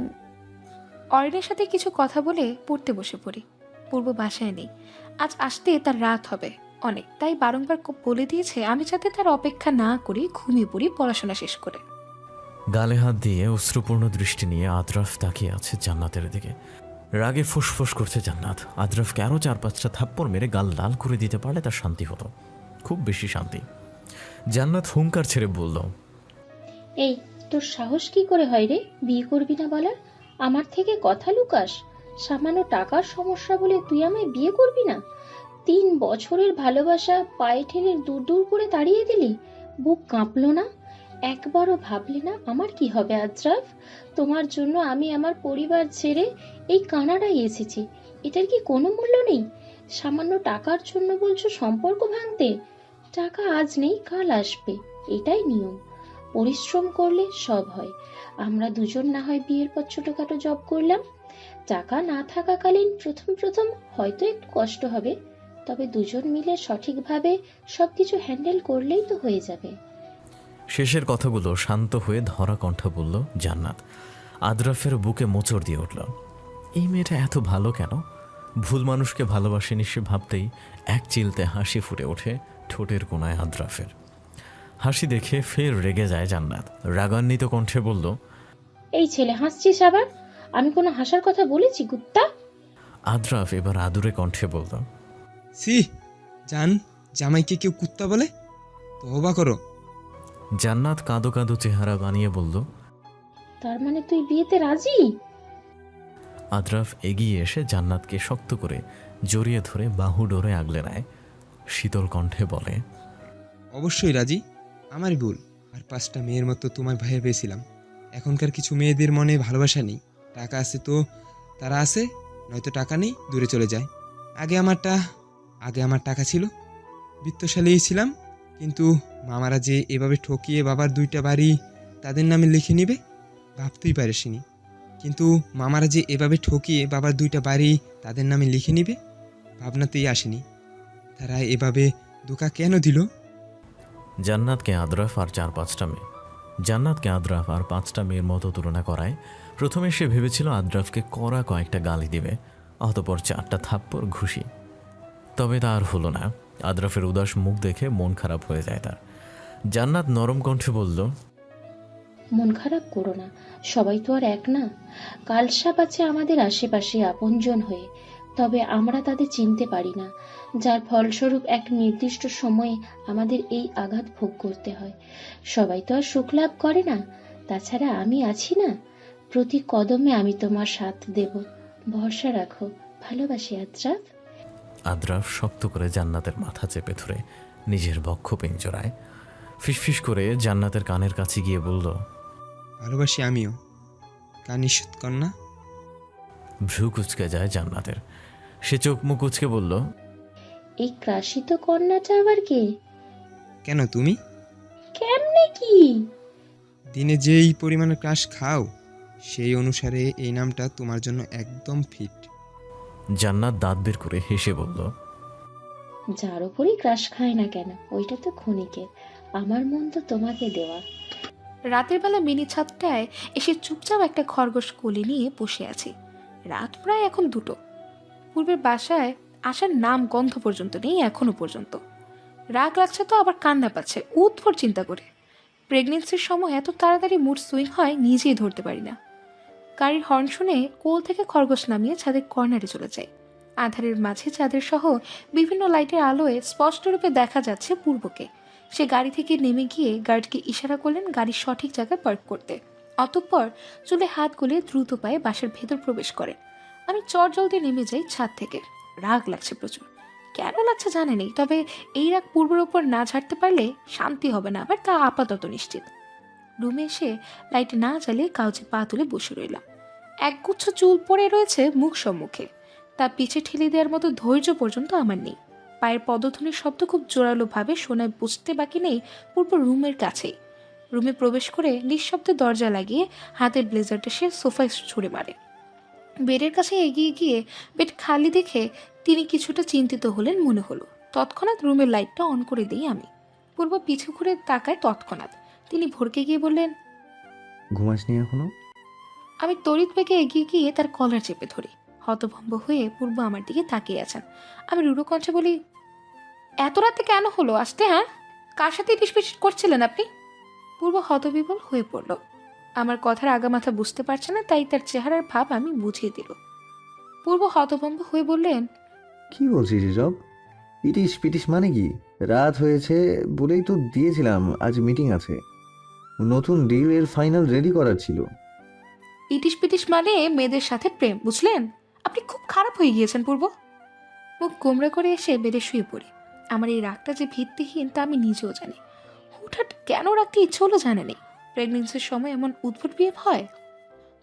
অরিনের সাথে কিছু কথা বলে পড়তে বসে পড়ি। পূর্ব বাসায় নেই, আজ আসতে তার রাত হবে অনেক, তাই বারংবার বলে দিয়েছে আমি যাতে তার অপেক্ষা না করি ঘুমিয়ে পড়ি পড়াশোনা শেষ করে। গালে হাত দিয়ে অশ্রুপূর্ণ দৃষ্টি নিয়ে আদ্রাফ তাকিয়ে আছে জান্নাতের দিকে। রাগে ফুসফুস করছে জান্নাত। আদ্রাফকে আরও 4-5টা থাপ্পড় মেরে গাল লাল করে দিতে পারলে তার শান্তি হতো, খুব বেশি শান্তি। জান্নাত হুঙ্কার ছেড়ে বলল, এই তোর সাহস কি করে হয় রে বিয়ে করবি না বলার? আমার থেকে কথা লুকাস? সামান্য টাকার সমস্যা বলে তুই আমায় বিয়ে করবি না? 3 বছরের ভালোবাসা পায়ে ঠেলে দূর দূর করে তাড়িয়ে দিলি। বুক কাঁপলো না? একবারও ভাবলে না আমার কি হবে আদ্রাফ? তোমার জন্য আমি আমার পরিবার ছেড়ে এই কানাডায় এসেছি, এটার কি কোনো মূল্য নেই? সামান্য টাকার জন্য বলছো সম্পর্ক ভাঙতে? টাকা আজ নেই কাল আসবে, এটাই নিয়ম। পরিশ্রম করলে সব হয়। আমরা দুজন না হয় বিয়ের পর ছোটখাটো জব করলাম, টাকা না থাকাকালীন প্রথম প্রথম হয়তো একটু কষ্ট হবে, তবে দুজন মিলে সঠিকভাবে সবকিছু হ্যান্ডেল করলেই তো হয়ে যাবে। শেষের কথাগুলো শান্ত হয়ে ধরা কণ্ঠ বলল জান্নাত। আদ্রাফের বুকে মোচড় দিয়ে উঠল। এই মেয়েটা এত ভালো কেন? ভুল মানুষকে ভালোবাসেনি সে ভাবতেই এক চিলতে হাসি ফুটে ওঠে ঠোঁটের কোণায় আদ্রাফের। হাসি দেখে ফের রেগে যায় জান্নাত। রাগান্বিত কণ্ঠে বলল, এই ছেলে হাসছিস আবার? আমি কোনো হাসার কথা বলেছি কুত্তা? আদ্রাফ এবার আদুরে কণ্ঠে বলল, সি জান, জামাইকে কেউ কুত্তা বলে? তওবা করো। জান্নাত কাঁদো কাঁদো চেহারা বানিয়ে বলল, তার মানে তুই বিয়েতে রাজি? আদ্রাফ এগিয়ে এসে জান্নাতকে শক্ত করে জড়িয়ে ধরে বাহু ডোরে আগলে নেয়। শীতল কণ্ঠে বলে, অবশ্যই রাজি, আমারই ভুল। আর 5টা মেয়ের মতো তোমার ভাইয়া পেয়েছিলাম। এখনকার কিছু মেয়েদের মনে ভালোবাসা নেই। টাকা আছে তো তারা আছে, নয়তো টাকা নেই দূরে চলে যায়। আগে আমার টাকা ছিল, বিত্তশালী ছিলাম, কিন্তু মামারা যে এভাবে ঠকিয়ে বাবার 2টা বাড়ি তাদের নামে লিখে নেবে ভাবতেই পারিসনি। কিন্তু মামারা যে এভাবে ঠকিয়ে বাবার 2টা বাড়ি তাদের নামে লিখে নেবে ভাবনাতেই আসেনি। তারা এভাবে ধোঁকা কেন দিল? জান্নাতকে আদ্রাফ আর 4-5টা মেয়ে, জান্নাতকে আদ্রাফ আর 5টা মেয়ের মতো তুলনা করায় প্রথমে সে ভেবেছিল আদ্রাফকে কড়া কয়েকটা গালি দিবে, অতপর 4টা থাপ্পড় ঘুষি। তবে তা আর হলো না। আদ্রাফের উদাস মুখ দেখে মন খারাপ হয়ে যায় তার। জান্নাত নরম কণ্ঠে বলল, মন খারাপ করো না, সবাই তো আর এক না। কালসাপ আছে আমাদের আশেপাশে আপনজন হয়ে, তবে আমরা তাদের চিনতে পারি না, যার ফলস্বরূপ এক নির্দিষ্ট সময়ে আমাদের এই আঘাত ভোগ করতে হয়। সবাই তো আর সুখ লাভ করে না। তাছাড়া আমি আছি না, প্রতি কদমে আমি তোমার সাথ দেব, ভরসা রাখো। ভালোবাসি আদ্রাফ। আদ্রাফ শক্ত করে জান্নাতের মাথা চেপে ধরে নিজের বক্ষ পিঞ্জরায় ফিসফিস করে জান্নাতের কানের কাছে গিয়ে বলল, ভালোবাসি আমিও, কান নিষেধ কর না। ভ্রু কুচকে যায় জান্নাতের। সে চোখ মুখ কুচকে বলল, এই ক্রাশিত কন্যাটা আবার কে? কেন তুমি কেমনে কি? দিনে যেই পরিমাণে ক্রাশ খাও সেই অনুসারে এই নামটা তোমার জন্য একদম ফিট। জান্নাত দাঁত বের করে হেসে বলল, যার উপরই ক্রাশ খায় না কেন, ওইটা তো ক্ষণিকের, আমার মন তো তোমাকে দেওয়া। রাতের বেলা মিনি ছাদটায় এসে চুপচাপ একটা খরগোশ কোলে নিয়ে বসে আছি। রাত প্রায় এখন 2টো। পূর্বের বাসায় আসার নাম গন্ধ পর্যন্ত নেই এখনো পর্যন্ত। রাগ লাগছে তো আবার কান্না পাচ্ছে উৎফর চিন্তা করে। প্রেগনেন্সির সময় এত তাড়াতাড়ি মুড সুইং হয় নিজেই ধরতে পারি না। গাড়ির হর্ন শুনে কোল থেকে খরগোশ নামিয়ে ছাদের কর্নারে চলে যায়। আধারের মাঝে চাঁদের সহ বিভিন্ন লাইটের আলোয় স্পষ্টরূপে দেখা যাচ্ছে পূর্বকে। সে গাড়ি থেকে নেমে গিয়ে গার্ডকে ইশারা করলেন গাড়ির সঠিক জায়গায় পার্ক করতে। অতঃপর চুলে হাত গলিয়ে দ্রুত পায়ে বাসার ভেতর প্রবেশ করেন। আমি চটজলদি নেমে যাই ছাদ থেকে। রাগ লাগছে প্রচুর, কেন লাগছে জানে নেই, তবে এই রাগ পূর্বের ওপর না ঝাড়তে পারলে শান্তি হবে না আবার, তা আপাতত নিশ্চিত। রুমে এসে লাইট না জ্বালিয়ে কাউচে পা তুলে বসে রইলাম। একগুচ্ছ চুল পড়ে রয়েছে মুখ সম্মুখে, তা পিছে ঠেলে দেওয়ার মতো ধৈর্য পর্যন্ত আমার নেই। পায়ের পদধ্বনির শব্দ খুব জোরালোভাবে শোনায়, বুঝতে বাকি নেই পূর্ব রুমের কাছেই। রুমে প্রবেশ করে নিঃশব্দে দরজা লাগিয়ে হাতের ব্লেজারটা সে সোফায় ছুঁড়ে মারে। বেডের কাছে এগিয়ে গিয়ে বেড খালি দেখে তিনি কিছুটা চিন্তিত হলেন মনে হলো। তৎক্ষণাৎ রুমের লাইটটা অন করে দিই আমি। পূর্ব পিছু ঘুরে তাকায় তৎক্ষণাৎ। তিনি ভরকে গিয়ে বললেন, ঘুমাসনি এখনো? আমি তড়িৎ বেগে এগিয়ে গিয়ে তার কলার চেপে ধরি। হতভম্ব হয়ে পূর্ব আমার দিকে তাকিয়ে আছেন। আমি রুড়ো কণ্ঠে বলি, এত রাতে কেন হলো আসতে? হ্যাঁ, কার সাথে পিসপিস করছিলেন আপনি? পূর্ব হতবিবল হয়ে পড়ল। আমার কথার আগামাথা বুঝতে পারছে না, তাই তার চেহারার ভাব আমি বুঝিয়ে দিল। পূর্ব হতভম্ব হয়ে বললেন, কি বলছিস এসব? পিটিস পিটিস মানে কি? রাত হয়েছে বলেই তো দিয়েছিলাম আজ মিটিং আছে, নতুন ডিল এর ফাইনাল রেডি করার ছিল। ইটিস পিটিস মানে মেয়েদের সাথে প্রেম, বুঝলেন? আপনি খুব খারাপ হয়ে গিয়েছেন পূর্ব। মুখ গোমরা করে এসে বেডে শুয়ে পড়ি। আমার এই রাগটা যে ভিত্তিহীন তা আমি নিজেও জানি। হুটহাট কেন রাখতে ইচ্ছে হলো জানে নেই। প্রেগনেন্সির সময় এমন উদ্ভট বিয়ে হয়?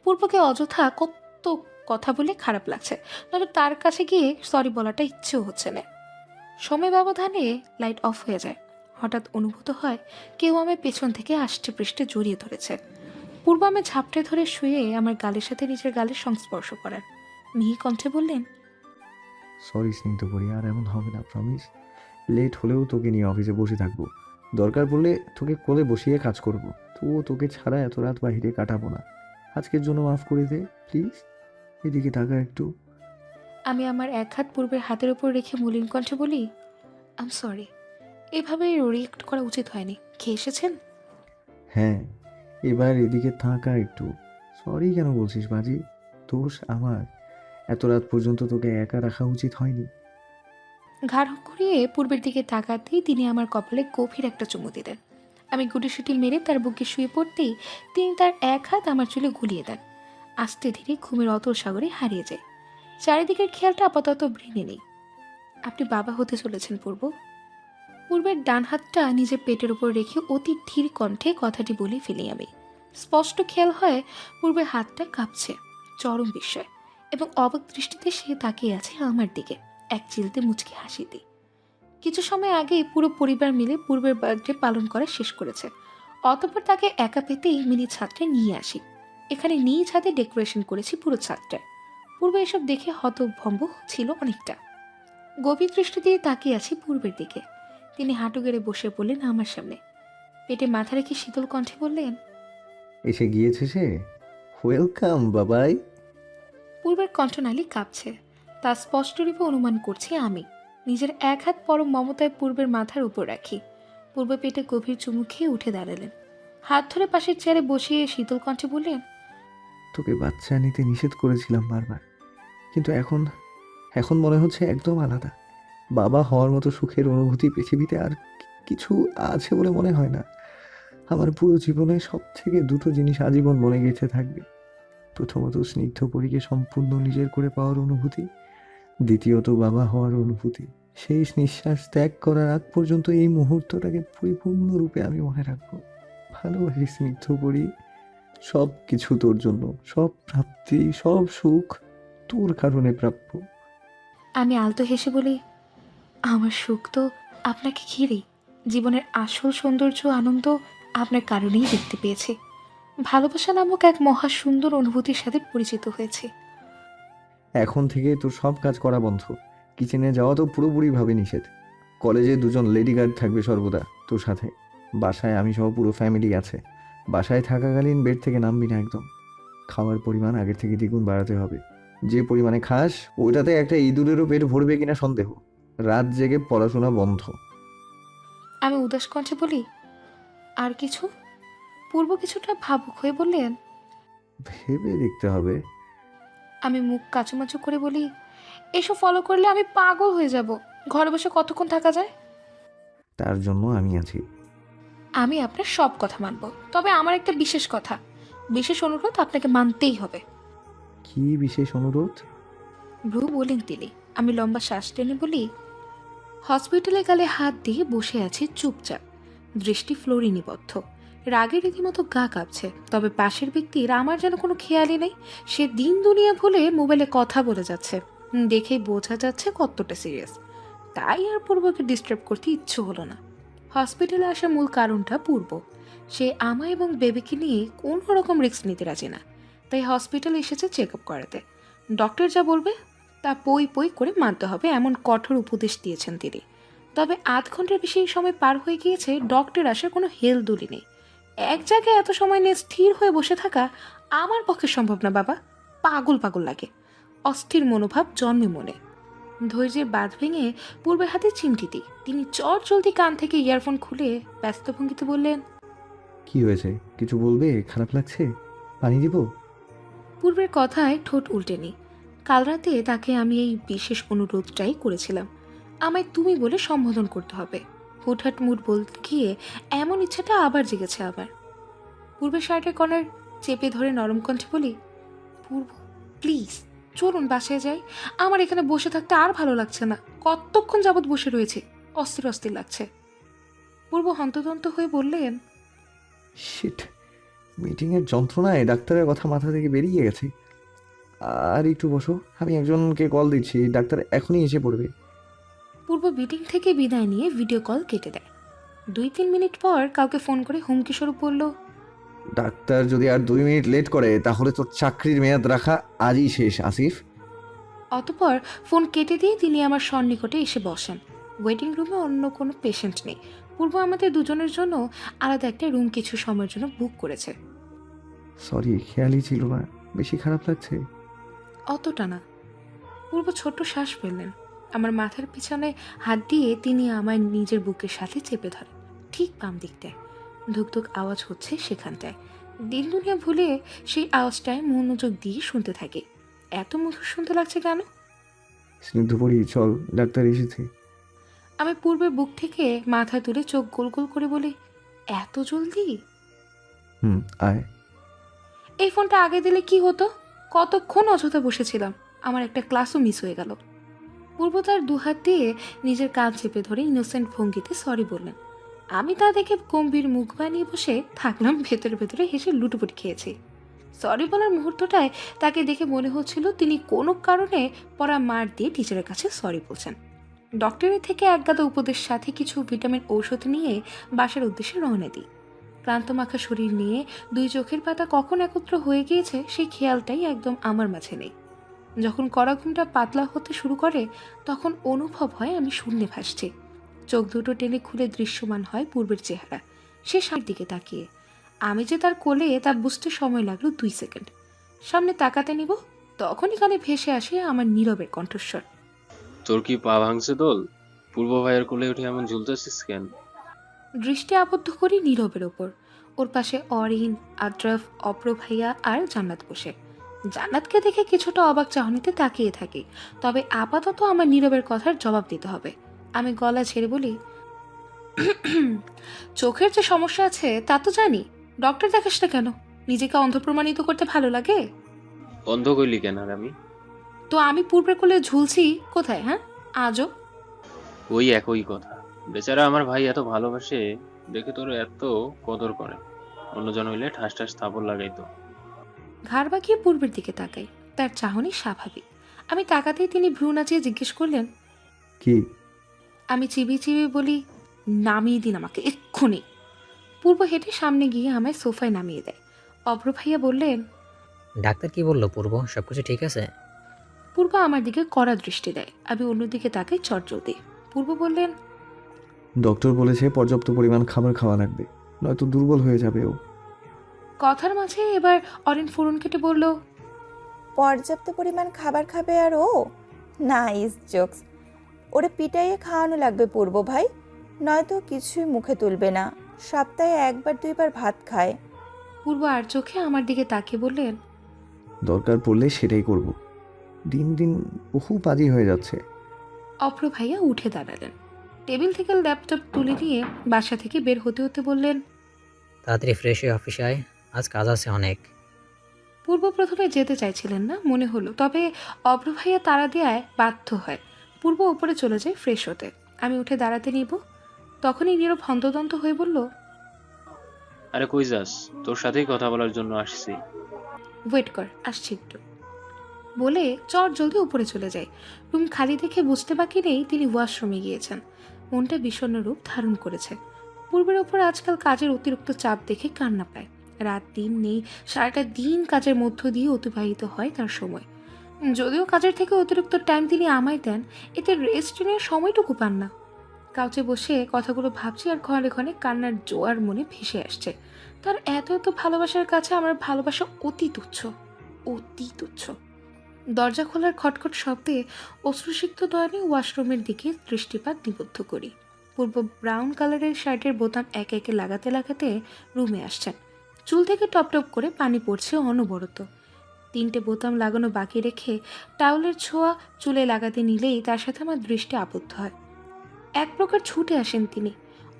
পূর্বকে অযথা কত কথা বলে খারাপ লাগছে, তবে তার কাছে গিয়ে সরি বলাটা ইচ্ছেও হচ্ছে না। সময় ব্যবধানে লাইট অফ হয়ে যায়। হঠাৎ অনুভূত হয় কেউ আমার পেছন থেকে আষ্টে পৃষ্ঠে জড়িয়ে ধরেছে। পূর্ব আমি ঝাপটে ধরে শুয়ে আমার গালের সাথে নিজের গালের সংস্পর্শ করার মিহি কণ্ঠে বললেন, সরি স্নিগ্ধ করি, আর এমন হবে না, প্রমিস। লেট হলেও তোকে নিয়ে অফিসে বসে থাকবো, দরকার পড়লে তোকে কোলে বসিয়ে কাজ করব। তোকে ছাড়া এত রাত বাইরে কাটাবো না। আজকের জন্য মাফ করে দে প্লিজ। এদিকে টাকা একটু। আমি আমার এক হাত পূর্বের হাতের উপর রেখে মলিন কণ্ঠে বলি, আম সরি, এভাবে রিয়েক্ট করা উচিত হয়নি। খেয়ে এসেছেন? হ্যাঁ, এবার এদিকে থাকা একটু। সরি কেন বলছিস বাজি? দোষ আমার। এত রাত পর্যন্ত তোকে একা রাখা উচিত হয়নি। ঘাড় ঘুরিয়ে পূর্বের দিকে তাকাতেই তিনি আমার কপালে গভীর একটা চুমু দিলেন। আমি গুটিসুটি মেরে তার বুকে শুয়ে পড়তেই তিনি তার এক হাত আমার চুলে গুলিয়ে দেন। আস্তে ধীরে ঘুমের অতল সাগরে হারিয়ে যায়। চারিদিকের খেয়ালটা আপাতত ব্রেনে নেই। আপনি বাবা হতে চলেছেন পূর্ব। পূর্বের ডান হাতটা নিজের পেটের উপর রেখে অতি ধীর কণ্ঠে কথাটি বলে ফেলি আমি। স্পষ্ট খেয়াল হয় পূর্বের হাতটা কাঁপছে চরম বিস্ময়, এবং অবাক দৃষ্টিতে সে তাকিয়ে আছে আমার দিকে এক চিলতে মুচকি হাসিতে। কিছু সময় আগে পুরো পরিবার মিলে পূর্বের বার্থডে পালন করা শেষ করেছে। অতঃপর তাকে একা পেতেই মিনি ছাদটা নিয়ে আসি। এখানে নিজ হাতে ডেকোরেশন করেছি পুরো ছাদটা। পূর্বে এসব দেখে হতভম্ব ছিল অনেকটা। গভীর দৃষ্টি দিয়ে তাকিয়ে আছি পূর্বের দিকে। তিনি হাঁটু গেড়ে বসে পড়লেন আমার সামনে। পেটে মাথা রেখে শীতল কণ্ঠে বললেন, এসে গিয়েছে সে। ওয়েলকাম বাবাই। পূর্বের কণ্ঠনালী কাঁপছে। তা স্পষ্ট রূপে অনুমান করছি আমি। নিজের এক হাত পরম মমতায় পূর্বের মাথার উপর রাখি। পূর্ব পেটে গভীর চুমু খেয়ে উঠে দাঁড়ালেন। হাত ধরে পাশের চেয়ারে বসিয়ে শীতল কণ্ঠে বললেন, তোকে বাচ্চা নিতে নিষেধ করেছিলাম বারবার, কিন্তু এখন মনে হচ্ছে একদম আলাদা। বাবা হওয়ার মতো সুখের অনুভূতি পৃথিবীতে আর কিছু আছে বলে মনে হয় না। আমার পুরো জীবনে সব থেকে দুটো জিনিস আজীবন মনে গেঁথে থাকবে। প্রথমত স্নিগ্ধ পরীকে সম্পূর্ণ নিজের করে পাওয়ার অনুভূতি, দ্বিতীয়ত বাবা হওয়ার অনুভূতি। শেষ নিঃশ্বাস ত্যাগ করার আগ পর্যন্ত এই মুহূর্তটাকে পরিপূর্ণরূপে আমি মনে রাখবো। ভালোবাসি স্নিগ্ধ পরী, সব কিছু তোর জন্য, সব প্রাপ্তি, সব সুখ তোর কারণে প্রাপ্য। আমি আলতো হেসে বলি, আমার সুখ তো আপনাকে ঘিরেই। জীবনের আসল সৌন্দর্য আনন্দ আপনার কারণেই দেখতে পেয়েছি। ভালোবাসা নামক এক মহা সুন্দর অনুভূতির সাথে পরিচিত হয়েছে। এখন থেকে তোর সব কাজ করা বন্ধ। কিচেনে যাওয়া তো পুরোপুরিভাবে নিষেধ। কলেজে দুজন লেডি গার্ড থাকবে সর্বদা তোর সাথে। বাসায় আমি সহ পুরো ফ্যামিলি আছে। বাসায় থাকাকালীন বেড থেকে নামবি না একদম। খাওয়ার পরিমাণ আগের থেকে দ্বিগুণ বাড়াতে হবে। যে পরিমাণে খাস ওইটাতে একটা ইঁদুরেরও পেট ভরবে কিনা সন্দেহ। রাত জেগে পড়াশোনা বন্ধ। আমি উদাস কণ্ঠে বলি, আর কিছু? পূর্ব কিছুটা ভাবুক হয়ে বললেন, ভেবে দেখতে হবে। আমি মুখ কাচুমাচু করে বলি, এসব ফলো করলে আমি পাগল হয়ে যাব। ঘরে বসে কতক্ষণ থাকা যায়? তার জন্য আমি আছি। আমি আপনার সব কথা মানব, তবে আমার একটা বিশেষ কথা, বিশেষ অনুরোধ আপনাকে মানতেই হবে। কি বিশেষ অনুরোধ? ভ্রু বলেন তিনি। আমি লম্বা শ্বাস টেনে বলি, হসপিটালে গেলে হাত দিয়ে বসে আছি চুপচাপ, দৃষ্টি ফ্লোরে নিবদ্ধ। রাগে রীতিমতো গা কাঁপছে, তবে পাশের ব্যক্তির আমার যেন কোনো খেয়ালই নেই। সে দিন দুনিয়া ভুলে মোবাইলে কথা বলে যাচ্ছে। দেখেই বোঝা যাচ্ছে কতটা সিরিয়াস। তাই আর পূর্বকে ডিস্টার্ব করতে ইচ্ছে হলো না। হসপিটালে আসার মূল কারণটা পূর্ব। সে আমায় এবং বেবিকে নিয়ে কোনো রকম রিস্ক নিতে রাজি না। তাই হসপিটালে এসেছে চেক আপ করাতে। ডক্টর যা বলবে তা পই পই করে মানতে হবে, এমন কঠোর উপদেশ দিয়েছেন তিনি। তবে আধ ঘন্টার বেশি সময় পার হয়ে গিয়েছে, ডক্টর আসার কোনো হেলদুলি নেই। এক জায়গায় এত সময় নিয়ে স্থির হয়ে বসে থাকা আমার পক্ষে সম্ভব না বাবা। পাগল পাগল লাগে। অস্থির মনোভাব জন্মে মনে। ধৈর্যের বাঁধ ভেঙে পূর্বের হাতে চিমটি দিই। তিনি চট জলদি কান থেকে ইয়ারফোন খুলে ব্যস্ত ভঙ্গিতে বললেন, কি হয়েছে? কিছু বলবে? খারাপ লাগছে? পানি দিব? পূর্বের কথায় ঠোঁট উল্টেনি। কাল রাতে তাকে আমি এই বিশেষ অনুরোধটাই করেছিলাম। আমায় তুমি বলে সম্বোধন করতে হবে। হুটহাট মুড বলতে গিয়ে এমন ইচ্ছাটা আবার জেগেছে আমার। পূর্বের শার্টের কর্নার চেপে ধরে নরম কণ্ঠে বলি, পূর্ব প্লিজ চলুন বাসায় যাই। আমার এখানে বসে থাকতে আর ভালো লাগছে না। কতক্ষণ যাবৎ বসে রয়েছে, অস্থির অস্থির লাগছে। পূর্ব হন্তদন্ত হয়ে বললেন, শিট, মিটিংয়ের যন্ত্রণায় ডাক্তারের কথা মাথা থেকে বেরিয়ে গেছে। আর একটু বসো, আমি একজনকে কল দিচ্ছি, ডাক্তার এখনই এসে পড়বে। পূর্ব মিটিং থেকে বিদায় নিয়ে ভিডিও কল কেটে দেয়। 2-3 মিনিট পর কাউকে ফোন করে হুমকি স্বরূপ বলল, ডাক্তার যদি আর 2 মিনিট লেট করে তাহলে তোর চাকরির মেয়াদ রাখা আজই শেষ আসিফ। অতঃপর ফোন কেটে দিয়ে তিনি আমার সন্নিকটে এসে বসেন। ওয়েটিং রুমে অন্য কোনো পেশেন্ট নেই। পূর্ব আমাদের দুজনের জন্য আলাদা একটা রুম কিছু সময়ের জন্য বুক করেছে। সরি, খেয়ালই ছিল না। বেশি খারাপ লাগছে? অতটা না। পূর্ব ছোট্ট শ্বাস ফেললেন। আমার মাথার পিছনে হাত দিয়ে তিনি আমায় নিজের বুকের সাথে চেপে ধরেন, ঠিক বাম দিকটায়। ধুকধুক আওয়াজ হচ্ছে সেখানটায়। দিন দুনিয়া ভুলে সেই আওয়াজটায় মনোযোগ দিয়ে শুনতে থাকি। এত মধুর শুনতে লাগছে কেন? স্নিগ্ধপরি, চল, ডাক্তার এসেছে। আমি পূর্বের বুক থেকে মাথা তুলে চোখ গোল গোল করে বলি, এত জলদি? আয়। এই ফোনটা আগে দিলে কি হতো? কতক্ষণ অযথা বসেছিলাম, আমার একটা ক্লাসও মিস হয়ে গেল। পূর্ব তার দুহাত দিয়ে নিজের কান চেপে ধরে ইনোসেন্ট ভঙ্গিতে সরি বললেন। আমি তা দেখে গম্ভীর মুখ বানিয়ে বসে থাকলাম, ভেতরে ভেতরে হেসে লুটোপুটি খেয়েছি। সরি বলার মুহূর্তটায় তাকে দেখে মনে হচ্ছিল তিনি কোনো কারণে পড়া মার দিয়ে টিচারের কাছে সরি বলছেন। ডক্টরের থেকে একগাদা উপদেশ সাথে কিছু ভিটামিন ঔষধ নিয়ে বাসার উদ্দেশ্যে রওনা দিই। ক্লান্ত মাখা শরীর নিয়ে 2 চোখের পাতা কখন একত্র হয়ে গিয়েছে সেই খেয়ালটাই একদম আমার মাঝে নেই। যখন কড়া ঘুমটা পাতলা হতে শুরু করে তখন অনুভব হয় আমি শূন্যে ভাসছি। চোখ দুটো টেনে খুলে দৃশ্যমান হয় পূর্বের চেহারা, সে সামনের দিকে তাকিয়ে। আমি যে তার কোলে তা বুঝতে সময় লাগলো 2 সেকেন্ড। সামনে তাকাতে নিব, তখনই কানে ভেসে আসে আমার নীরবের কণ্ঠস্বর। তোর কি পা ভাঙছে দোল? পূর্ব ভাইয়ের কোলে উঠে এমন ঝুলতেছিস কেন? দৃষ্টি আবদ্ধ করি নীরবের ওপর। ওর পাশে অরিন, আদ্রাফ, অপ্র ভাইয়া আর জান্নাত বসে। জান্নাতকে দেখে কিছুটা অবাক চাহনিতে তাকিয়ে থাকি, তবে আপাতত আমার নীরবের কথার জবাব দিতে হবে। আমি গলা ছেড়ে বলি, চোখের যে সমস্যা আছে তা তো জানি, ডক্টর দেখাস না কেন? নিজেকে অন্ধ প্রমাণিত করতে ভালো লাগে? অন্ধ কইলি কেন আর আমি? তো আমি পূর্বের কোলে ঝুলছি কোথায়? হ্যাঁ, আজও ওই একই কথা। বেচারা আমার ভাই এত ভালোবাসে দেখে তোর এত কদর করে। অন্যজন হইলে ঠাস ঠাস থাপড় লাগাইতো। ঘাড় বাঁকিয়ে পূর্বের দিকে তাকাই, তার চাহনি স্বাভাবিক। আমি তাকাতেই তিনি ভ্রু নাচিয়ে জিজ্ঞেস করলেন, কি? আমি চিবিয়ে চিবিয়ে বলি, নামিয়ে দিন আমাকে এক্ষুনি। পূর্ব হেঁটে সামনে গিয়ে আমায় সোফায় নামিয়ে দেয়। অভ্র ভাইয়া বললেন, ডাক্তার কি বললো পূর্ব, সবকিছু ঠিক আছে? পূর্ব আমার দিকে কড়া দৃষ্টি দেয়। আমি অন্যদিকে তাকাই চটজলদি। পূর্ব বললেন, ডক্টর বলেছে পর্যাপ্ত পরিমাণ খাবার খাওয়া লাগবে, নয়তো দুর্বল হয়ে যাবে ও। কথার মাঝে এবার অরিন ফোরন কেটে বলল, পর্যাপ্ত পরিমাণ খাবার খাবে আর ও? Nice jokes. ওরে পিটাইয়ে খাওয়ানো লাগবে পূর্ব ভাই, নয়তো কিছুই মুখে তুলবে না। সপ্তাহে 1-2 বার ভাত খায়। পূর্ব আর চোখে আমার দিকে তাকিয়ে বললেন, দরকার পড়লে সেটাই করব। দিন দিন বহু পাজি হয়ে যাচ্ছে। অপ্র ভাইয়া উঠে দাঁড়ালেন। টেবিল থেকে ল্যাপটপ তুলে নিয়ে বাসা থেকে বের হতে হতে বললেন, তাড়াতাড়ি ফ্রেশ হয়ে অফিসে আয়, আজ কাজ আছে অনেক। পূর্ব প্রথমে যেতে চাইছিলেন না মনে হলো, তবে অভ্র ভাইয়া তাড়া দেওয়ায় বাধ্য হয়। পূর্ব ওপরে চলে যায় ফ্রেশ হতে। আমি উঠে দাঁড়াতে নিব, তখনই নীরব হন্তদন্ত হয়ে বলল, আরে কই যাস? তোর সাথেই কথা বলার জন্য আসছি। ওয়েট কর, আসছি একটু বলে চট জলদি উপরে চলে যায়। রুম খালি দেখে বুঝতে বাকি নেই তিনি ওয়াশরুমে গিয়েছেন। মনটা বিষণ্ণ রূপ ধারণ করেছে। পূর্বের ওপর আজকাল কাজের অতিরিক্ত চাপ দেখে কান্না পায়। রাত দিন নেই, সারাটা দিন কাজের মধ্য দিয়ে অতিবাহিত হয় তার সময়। যদিও কাজের থেকে অতিরিক্ত টাইম তিনি আমায় দেন, এতে রেস্ট নেওয়ার সময়টুকু পান না। কাউচে বসে কথাগুলো ভাবছি আর ক্ষণে ক্ষণে কান্নার জোয়ার মনে ভেসে আসছে। তার এত এত ভালোবাসার কাছে আমার ভালোবাসা অতি তুচ্ছ, অতি তুচ্ছ। দরজা খোলার খটখট শব্দে অশ্রুসিক্ত নয়নে ওয়াশরুমের দিকে দৃষ্টিপাত নিবদ্ধ করি। পূর্ব ব্রাউন কালারের শার্টের বোতাম একে একে লাগাতে লাগাতে রুমে আসছেন। চুল থেকে টপ টপ করে পানি পড়ছে অনবরত। 3টে বোতাম লাগানো বাকি রেখে টাওয়েলের ছোঁয়া চুলে লাগাতে নিলেই তার সাথে আমার দৃষ্টি আবদ্ধ হয়। এক প্রকার ছুটে আসেন তিনি।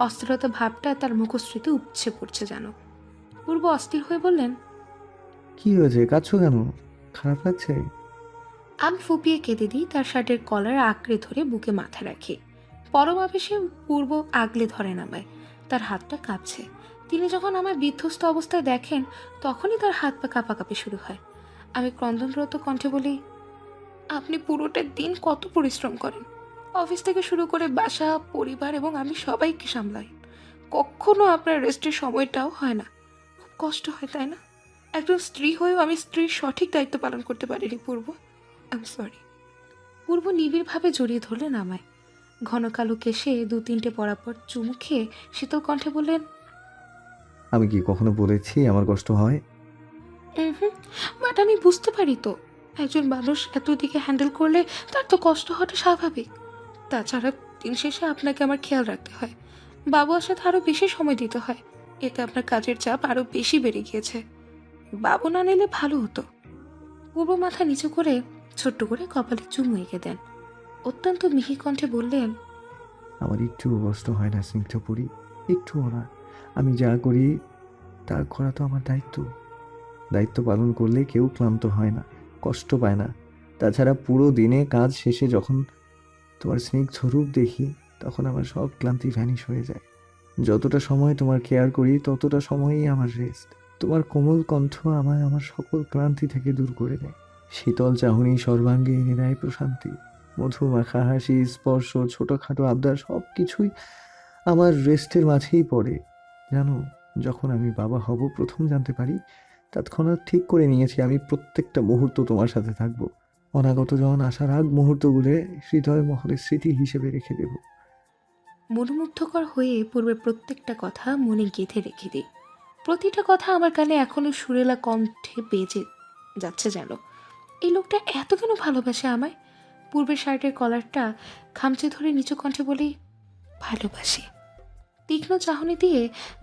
অস্থিরতা ভাবটা তার মুখশ্রীতে উপচে পড়ছে যেন। পূর্ব অস্থির হয়ে বললেন, কি হয়েছে, কাঁদছো কেন? খারাপ লাগছে? আমি ফুপিয়ে কেঁদে দিই, তার শার্টের কলার আঁকড়ে ধরে বুকে মাথা রাখি। পরম আবেশে পূর্ব আগলে ধরেন আমায়। তার হাতটা কাঁপছে। তিনি যখন আমায় বিধ্বস্ত অবস্থায় দেখেন তখনই তার হাত পা কাঁপাকাঁপি শুরু হয়। আমি ক্রন্দনরত কণ্ঠে বলি, আপনি পুরোটা দিন কত পরিশ্রম করেন। অফিস থেকে শুরু করে বাসা, পরিবার এবং আমি সবাইকে সামলাই। কখনো আপনার রেস্টের সময়টাও হয় না। খুব কষ্ট হয়, তাই না? একজন স্ত্রী হয়েও আমি স্ত্রীর সঠিক দায়িত্ব পালন করতে পারিনি পূর্ব। I am sorry. পূর্ব নিবিড়ভাবে জড়িয়ে ধরলেন আমায়। ঘন কালো কেশে 2-3টে পরাপর চুমু খেয়ে শীতল কণ্ঠে বললেন, আমি কি কখনো বলেছি আমার কষ্ট হয়? হুম, বাট আমি বুঝতে পারি তো, একজন মানুষ এত দিকে হ্যান্ডেল করলে তার তো কষ্ট হওয়াটা স্বাভাবিক। তাছাড়া দিন শেষে আপনাকে আমার খেয়াল রাখতে হয়, বাবুর সাথে আরও বেশি সময় দিতে হয়। এতে আপনার কাজের চাপ আরও বেশি বেড়ে গিয়েছে। বাবু না নিলে ভালো হতো। পূর্ব মাথা নিচু করে ছোট্ট করে কপালে চুমু এঁকে দেন। অত্যন্ত মিহি কণ্ঠে বললেন, আমার একটুও কষ্ট হয় না স্নিগ্ধপুরী, একটুও না। আমি যা করি তা করা তো আমার দায়িত্ব। দায়িত্ব পালন করলে কেউ ক্লান্ত হয় না, কষ্ট পায় না। তাছাড়া পুরো দিনে কাজ শেষে যখন তোমার স্নিগ্ধ রূপ দেখি, তখন আমার সব ক্লান্তি ভ্যানিশ হয়ে যায়। যতটা সময় তোমার কেয়ার করি ততটা সময়ই আমার রেস্ট। তোমার কোমল কণ্ঠ আমায় আমার সকল ক্লান্তি থেকে দূর করে দেয়। শীতল চাহনি সর্বাঙ্গে এনে দেয় প্রশান্তি। মধু মাখা হাসি, স্পর্শ, ছোটোখাটো আবদার সব কিছুই আমার রেস্টের মাঝেই পড়ে। জানো, যখন আমি বাবা হব প্রথম জানতে পারি, তৎক্ষণাৎ ঠিক করে নিয়েছি আমি প্রত্যেকটা মুহূর্ত তোমার সাথে থাকবো। অনাগত যখন আসার আগ মুহূর্তগুলো হৃদয় মহলের স্মৃতি হিসেবে রেখে দেব। মনোমুগ্ধকর হয়ে পূর্বের প্রত্যেকটা কথা মনে গেঁথে রেখে দিই। প্রতিটা কথা আমার কানে এখনো সুরেলা কণ্ঠে বেজে যাচ্ছে যেন। এই লোকটা এত কেন ভালোবাসে আমায়? পূর্বের শার্টের কলারটা খামচে ধরে নিচু কণ্ঠে বলি, ভালোবাসি। তীক্ষ্ণ চাহনি দিয়ে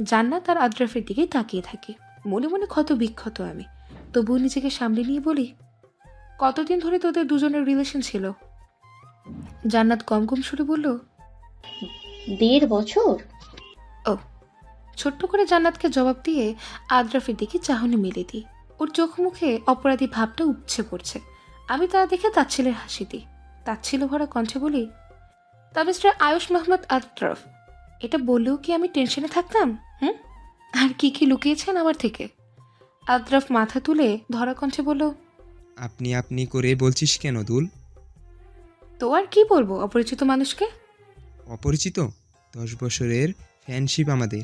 জান্নাত আর আদ্রাফের দিকে তাকিয়ে থাকি। মনে মনে ক্ষত বিক্ষত আমি, তবুও নিজেকে সামলে নিয়ে বলি, কতদিন ধরে তোদের দুজনের রিলেশন ছিল? জান্নাত কম কম সুরে বলল, 1.5 বছর। ও। ছোট্ট করে জান্নাতকে জবাব দিয়ে আদ্রাফের দিকে চাহনি মেলে দিই। ওর চোখ মুখে অপরাধী ভাবটা উপছে পড়ছে। আমি তা দেখে তাচ্ছিলের হাসি দিই। তাচ্ছিল ভরা কণ্ঠে বলি, তা মিস্টার আয়ুষ মোহাম্মদ আদ্রাফ, এটা বললেও কি আমি টেনশনে থাকতাম? আর কি কি লুকিয়েছেন আমার থেকে? আদ্রাফ মাথা তুলে ধরা কণ্ঠে বলল, আপনি আপনি করে বলছিস কেন দুল? তো আর কি বলবো অপরিচিত মানুষকে? অপরিচিত? 10 বছরের ফ্যানশিপ আমাদের।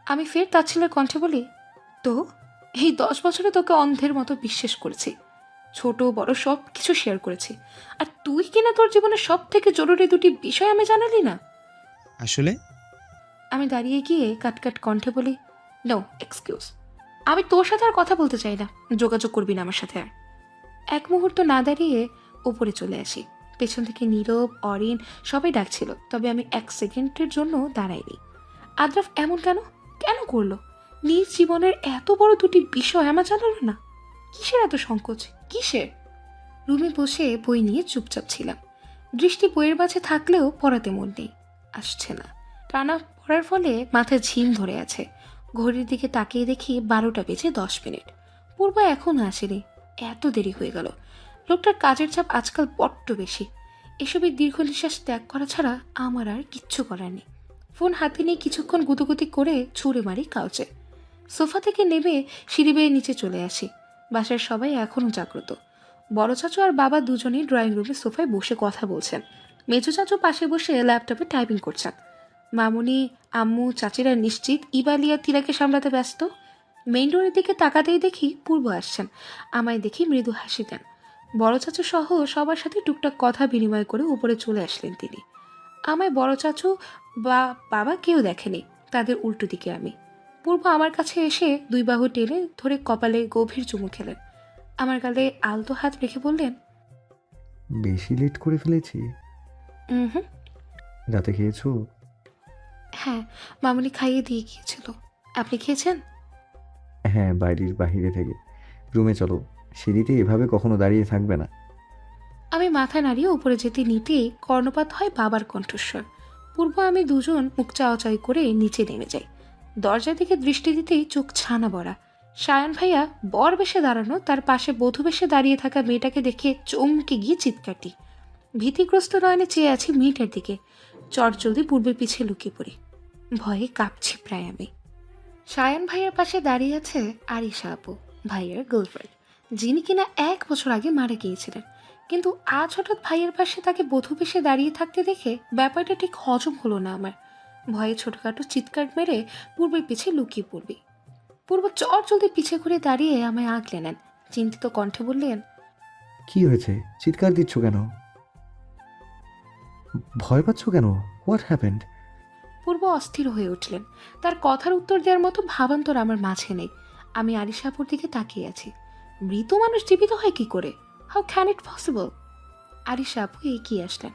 আমি ফের তাচ্ছিলের কণ্ঠে বলি, তো এই 10 বছরে তোকে অন্ধের মতো বিশ্বাস করেছি, ছোট বড় সব কিছু শেয়ার করেছি, আর তুই কিনা তোর জীবনের সব থেকে জরুরি 2টি বিষয় আমি জানালি না? আসলে আমি দাঁড়িয়ে গিয়ে কাটকাট কণ্ঠে বলি, নো এক্সকিউজ, আমি তোর সাথে আর কথা বলতে চাই না, যোগাযোগ করবি না আমার সাথে আর। এক মুহূর্ত না দাঁড়িয়ে উপরে চলে আসি। পেছন থেকে নীরব, অরিন সবাই ডাকছিল, তবে আমি 1 সেকেন্ডের জন্য দাঁড়াইনি। আদ্রাফ এমন কেন কেন করলো? নিজ জীবনের এত বড় 2টি বিষয় আমার জানালো না। কিসের এত সংকোচ, কিসের? রুমে বসে বই নিয়ে চুপচাপ ছিলাম। দৃষ্টি বইয়ের মাঝে থাকলেও পড়াতে মন নেই, আসছে না। টানা পড়ার ফলে মাথায় ঝিম ধরে আছে। ঘড়ির দিকে তাকিয়ে দেখি 12টা বেজে 10 মিনিট। পূর্ব এখনও আসেনি, এত দেরি হয়ে গেল। লোকটার কাজের চাপ আজকাল বড্ড বেশি। এসবের দীর্ঘ নিঃশ্বাস ত্যাগ করা ছাড়া আমার আর কিচ্ছু করার নেই। ফোন হাতে নিয়ে কিছুক্ষণ গুতোগুতি করে ছুঁড়ে মারি কাউচে। সোফা থেকে নেমে সিঁড়ি বেয়ে নিচে চলে আসি। বাসার সবাই এখনও জাগ্রত। বড় চাচু আর বাবা দুজনেই ড্রয়িং রুমে সোফায় বসে কথা বলছেন। মেজো চাচু পাশে বসে ল্যাপটপে টাইপিং করছেন। মামুনি, আম্মু, চাচিরা নিশ্চিত ইবালিয়া তিরাকে সামলাতে ব্যস্ত। মেইন ডোরের দিকে তাকাতেই দেখি পূর্ব আসছেন। আমায় দেখি মৃদু হাসি দেন। বড় চাচু সহ সবার সাথে টুকটাক কথা বিনিময় করে উপরে চলে আসলেন তিনি। আমায় বড় চাচু বা বাবা কেউ দেখেনি, তাদের উল্টো দিকে আমি। পূর্ব আমার কাছে এসে 2 বাহু টেনে ধরে কপালে গভীর চুমু খেলেন। আমার গালে আলতো হাত রেখে বললেন, বেশি লেট করে ফেলেছি? হুম। রাতে খেয়েছো? হ্যাঁ, মামুনি খাইয়ে দিয়ে গিয়েছিল। আপনি খেয়েছেন? হ্যাঁ, বাহিরে থেকে। রুমে চলো, সিঁড়িতে এভাবে কখনো দাঁড়িয়ে থাকবে না। আমি মাথা নাড়িয়ে উপরে যেতে নিতেই কর্ণপাত হয় বাবার কণ্ঠস্বর। পূর্ব আমি দুজন মুখ চাওয়াচাই করে নিচে নেমে যাই। দরজার দিকে দৃষ্টি দিতেই চোখ ছানা বড়া। সায়ন ভাইয়া বর বেশে দাঁড়ানো, তার পাশে বধূ বেশে দাঁড়িয়ে থাকা মেয়েটাকে দেখে চমকে গিয়ে চিৎকারটি। ভীতিগ্রস্ত নয়নে চেয়ে আছি মেয়েটার দিকে। চটজলদি পূর্বের পিছিয়ে লুকিয়ে পড়ি। ভয়ে কাঁপছি প্রায় আমি। সায়ন ভাইয়ের পাশে দাঁড়িয়ে আছে আরিশা আপু, ভাইয়ের গার্লফ্রেন্ড, যিনি কিনা 1 বছর আগে মারা গিয়েছিলেন। কিন্তু আজ হঠাৎ ভাইয়ের পাশে তাকে বধূ বেশে দাঁড়িয়ে থাকতে দেখে ব্যাপারটা ঠিক হজম হলো না আমার। ভয়ে ছোটখাটো চিৎকার মেরে পূর্বের পিছে লুকিয়ে পড়বি। পূর্ব চট জলদি পিছে ঘুরে দাঁড়িয়ে আমায় আগলে নেন, চিন্তিত কণ্ঠে বললেন, কি হয়েছে? চিৎকার দিচ্ছ কেন? ভয় পাচ্ছ কেন? What happened? পূর্ব অস্থির হয়ে উঠলেন। তার কথার উত্তর দেওয়ার মতো ভাবান্তর আমার মাঝে নেই। আমি আরিশা আপুর দিকে তাকিয়ে আছি। মৃত মানুষ জীবিত হয় কি করে? How can it possible? Arisha আপু এগিয়ে আসলেন।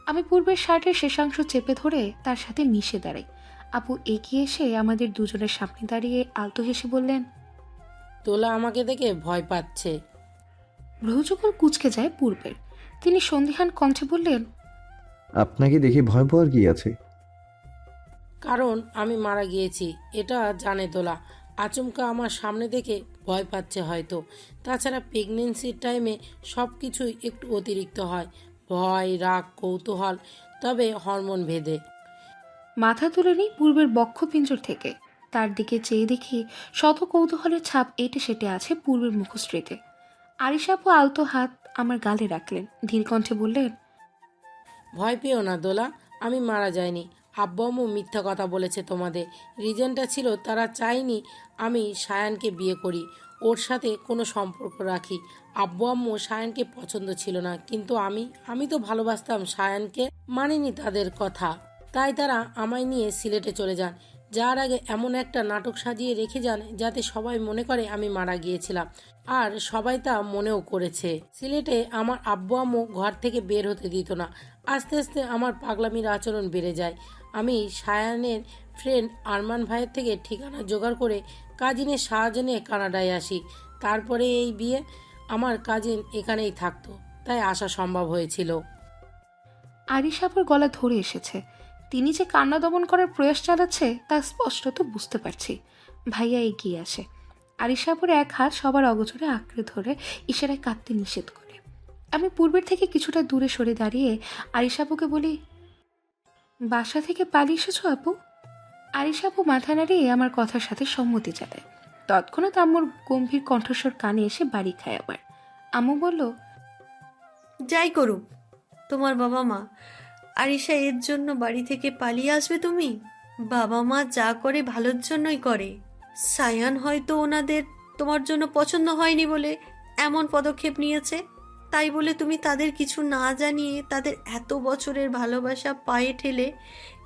আমি পূর্বের শার্টের শেষাংশ চেপে ধরে তার সাথে মিশে দাঁড়াই। আপু এগিয়ে এসে আমাদের দুজনের সামনে দাঁড়িয়ে আলতো হেসে বললেন, তোলা আমাকে দেখে ভয় পাচ্ছে। ভ্রুযুগল কুঁচকে যায় পূর্বের। তিনি সন্দিহান কণ্ঠে বললেন, আপনাকে দেখে ভয় পাওয়ার কি আছে? কারণ আমি মারা গিয়েছি এটা জানে তোলা। আচমকা আমার সামনে দেখে ভয় পাচ্ছে হয়তো। তাছাড়া প্রেগনেন্সির টাইমে সব কিছুই একটু অতিরিক্ত হয়, ভয়, রাগ, কৌতূহল, তবে হরমোন ভেদে। মাথা তুলে নিই পূর্বের বক্ষপিঞ্জর থেকে। তার দিকে চেয়ে দেখি শত কৌতূহলের ছাপ এটে সেটে আছে পূর্বের মুখশ্রীতে। আরিশা আপু আলতো হাত আমার গালে রাখলেন, ধীর কণ্ঠে বললেন, ভয় পেও না দোলা, আমি মারা যাইনি। আব্বু আম্মু মিথ্যা কথা বলেছে তোমাদের। রিজনটা ছিল তারা চায়নি আমি সায়ানকে বিয়ে করি, ওর সাথে কোনো সম্পর্ক রাখি। আব্বু আম্মু সায়ানকে পছন্দ ছিল না, কিন্তু আমি তো ভালোবাসতাম সায়ানকে, মানিনি তাদের কথা। তাই তারা আমায় নিয়ে সিলেটে চলে যান। যার আগে এমন একটা নাটক সাজিয়ে রেখে যান যাতে সবাই মনে করে আমি মারা গিয়েছিলাম, আর সবাই তা মনেও করেছে। সিলেটে আমার আব্বু আম্মু ঘর থেকে বের হতে দিত না। আস্তে আস্তে আমার পাগলামির আচরণ বেড়ে যায়। আমি সায়ানের ফ্রেন্ড আরমান ভাইয়ের থেকে ঠিকানা জোগাড় করে কাজিনের সাহায্য নিয়ে কানাডায় আসি। তারপরে এই বিয়ে। আমার কাজিন এখানেই থাকতো, তাই আসা সম্ভব হয়েছিল। আরিশা আপুর গলা ধরে এসেছে। তিনি যে কান্না দমন করার প্রয়াস চালাচ্ছে তা স্পষ্টত বুঝতে পারছি। ভাইয়া এগিয়ে আসে। আরিশা আপুর এক হাত সবার অগোচরে আঁকড়ে ধরে ইশারায় কাঁদতে নিষেধ করে। আমি পূর্বের থেকে কিছুটা দূরে সরে দাঁড়িয়ে আরিশা আপুকে বলি, বাসা থেকে পালিয়ে এসেছো আপু? আরিশা আপু মাথা নাড়িয়ে আমার কথার সাথে সম্মতি জানায়। তৎক্ষণাৎ আম্মুর গম্ভীর কণ্ঠস্বর কানে এসে বাড়ি খায় আবার। আম্মু বলল, যাই করুক তোমার বাবা মা, আরিশা এর জন্য বাড়ি থেকে পালিয়ে আসবে তুমি? বাবা মা যা করে ভালোর জন্যই করে। সায়ান হয়তো ওনাদের তোমার জন্য পছন্দ হয়নি বলে এমন পদক্ষেপ নিয়েছে, তাই বলে তুমি তাদের কিছু না জানিয়ে তাদের এত বছরের ভালোবাসা পায়ে ঠেলে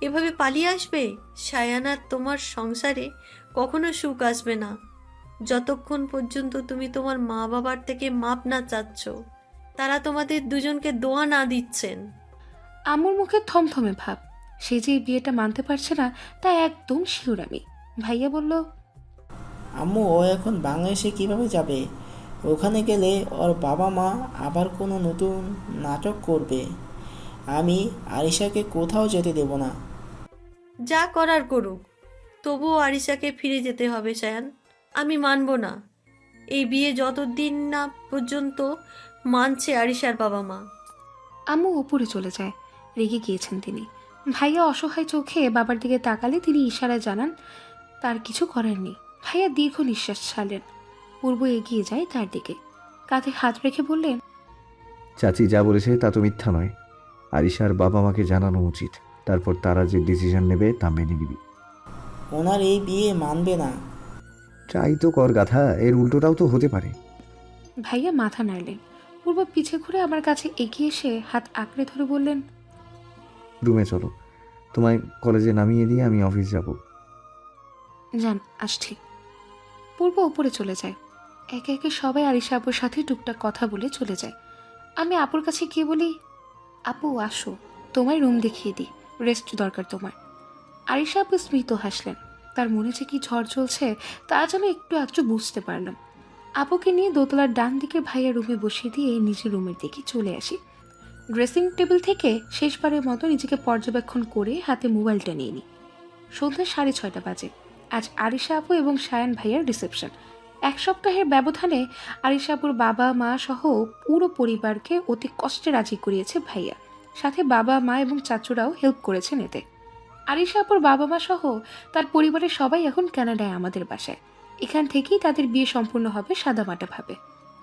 এভাবে পালিয়ে আসবে? সায়ান আর তোমার সংসারে কখনো সুখ আসবে না যতক্ষণ পর্যন্ত তুমি তোমার মা বাবার থেকে মাপ না চাচ্ছ, তারা তোমাদের দুজনকে দোয়া না দিচ্ছেন। আম্মুর মুখে থমথমে ভাব। সে যে এই বিয়েটা মানতে পারছে না তা একদম শিওর আমি। ভাইয়া বলল, আম্মু ও এখন বাংলাদেশে কিভাবে যাবে? ওখানে গেলে ওর বাবা মা আবার কোনো নতুন নাটক করবে। আমি আরিশাকে কোথাও যেতে দেব না। যা করার করুক, তবুও আরিশাকে ফিরে যেতে হবে সায়ান। আমি মানব না এই বিয়ে যতদিন না পর্যন্ত মানছে আরিশার বাবা মা। আম্মু উপরে চলে যায়। রেগে গিয়েছেন তিনি। ভাইয়া অসহায় চোখে বাবার দিকে তাকালে তিনি ইশারায় জানান তার কিছু করার নেই। ভাইয়া দীর্ঘ নিঃশ্বাস ছাড়লেন। পূর্ব এগিয়ে যায় তার দিকে, কাঁধে হাত রেখে বললেন, চাচি যা বলেছে তা তো মিথ্যা নয়। আরিশার বাবা মাকে জানানো উচিত, তারপর তারা যে ডিসিশন নেবে তা মেনে নিবি। ওনার এই বিয়ে মানবে না। ট্রাই তো কর গাধা, এর উল্টোটাও তো হতে পারে। ভাইয়া মাথা নাড়লেন। পূর্ব পিছে ঘুরে আমার কাছে এগিয়ে এসে হাত আঁকড়ে ধরে বললেন, রুমে চলো, তোমায় কলেজে নামিয়ে দিয়ে আমি অফিস যাব। যান, আসছি। পূর্ব উপরে চলে যায়। একে একে সবাই আরিশা আপুর সাথে টুকটাক কথা বলে চলে যায়। আমি আপুর কাছে গিয়ে বলি, আপু আসো, তোমায় রুম দেখিয়ে দিই, রেস্ট দরকার তোমার। আরিশা আপু স্মিত হাসলেন। তার মনে যে কি ঝড় চলছে তা যেন একটু একটু বুঝতে পারলাম। আপুকে নিয়ে দোতলার ডান দিকের ভাইয়া রুমে বসিয়ে দিয়ে নিজের রুমের দিকে চলে আসি। ড্রেসিং টেবিল থেকে শেষবারের মতো নিজেকে পর্যবেক্ষণ করে হাতে মোবাইলটা নিয়ে নিই। সন্ধ্যা 6:30 বাজে। আজ আরিশা আপু এবং সায়ান ভাইয়ার রিসেপশন। এক সপ্তাহের ব্যবধানে আরিশা আপুর বাবা মা সহ পুরো পরিবারকে অতি কষ্টে রাজি করিয়েছে ভাইয়া। সাথে বাবা মা এবং চাচুরাও হেল্প করেছেন এতে। আরিশা আপুর বাবা মা সহ তার পরিবারের সবাই এখন কানাডায় আমাদের বাসায়। এখান থেকেই তাদের বিয়ে সম্পূর্ণ হবে সাদামাটাভাবে।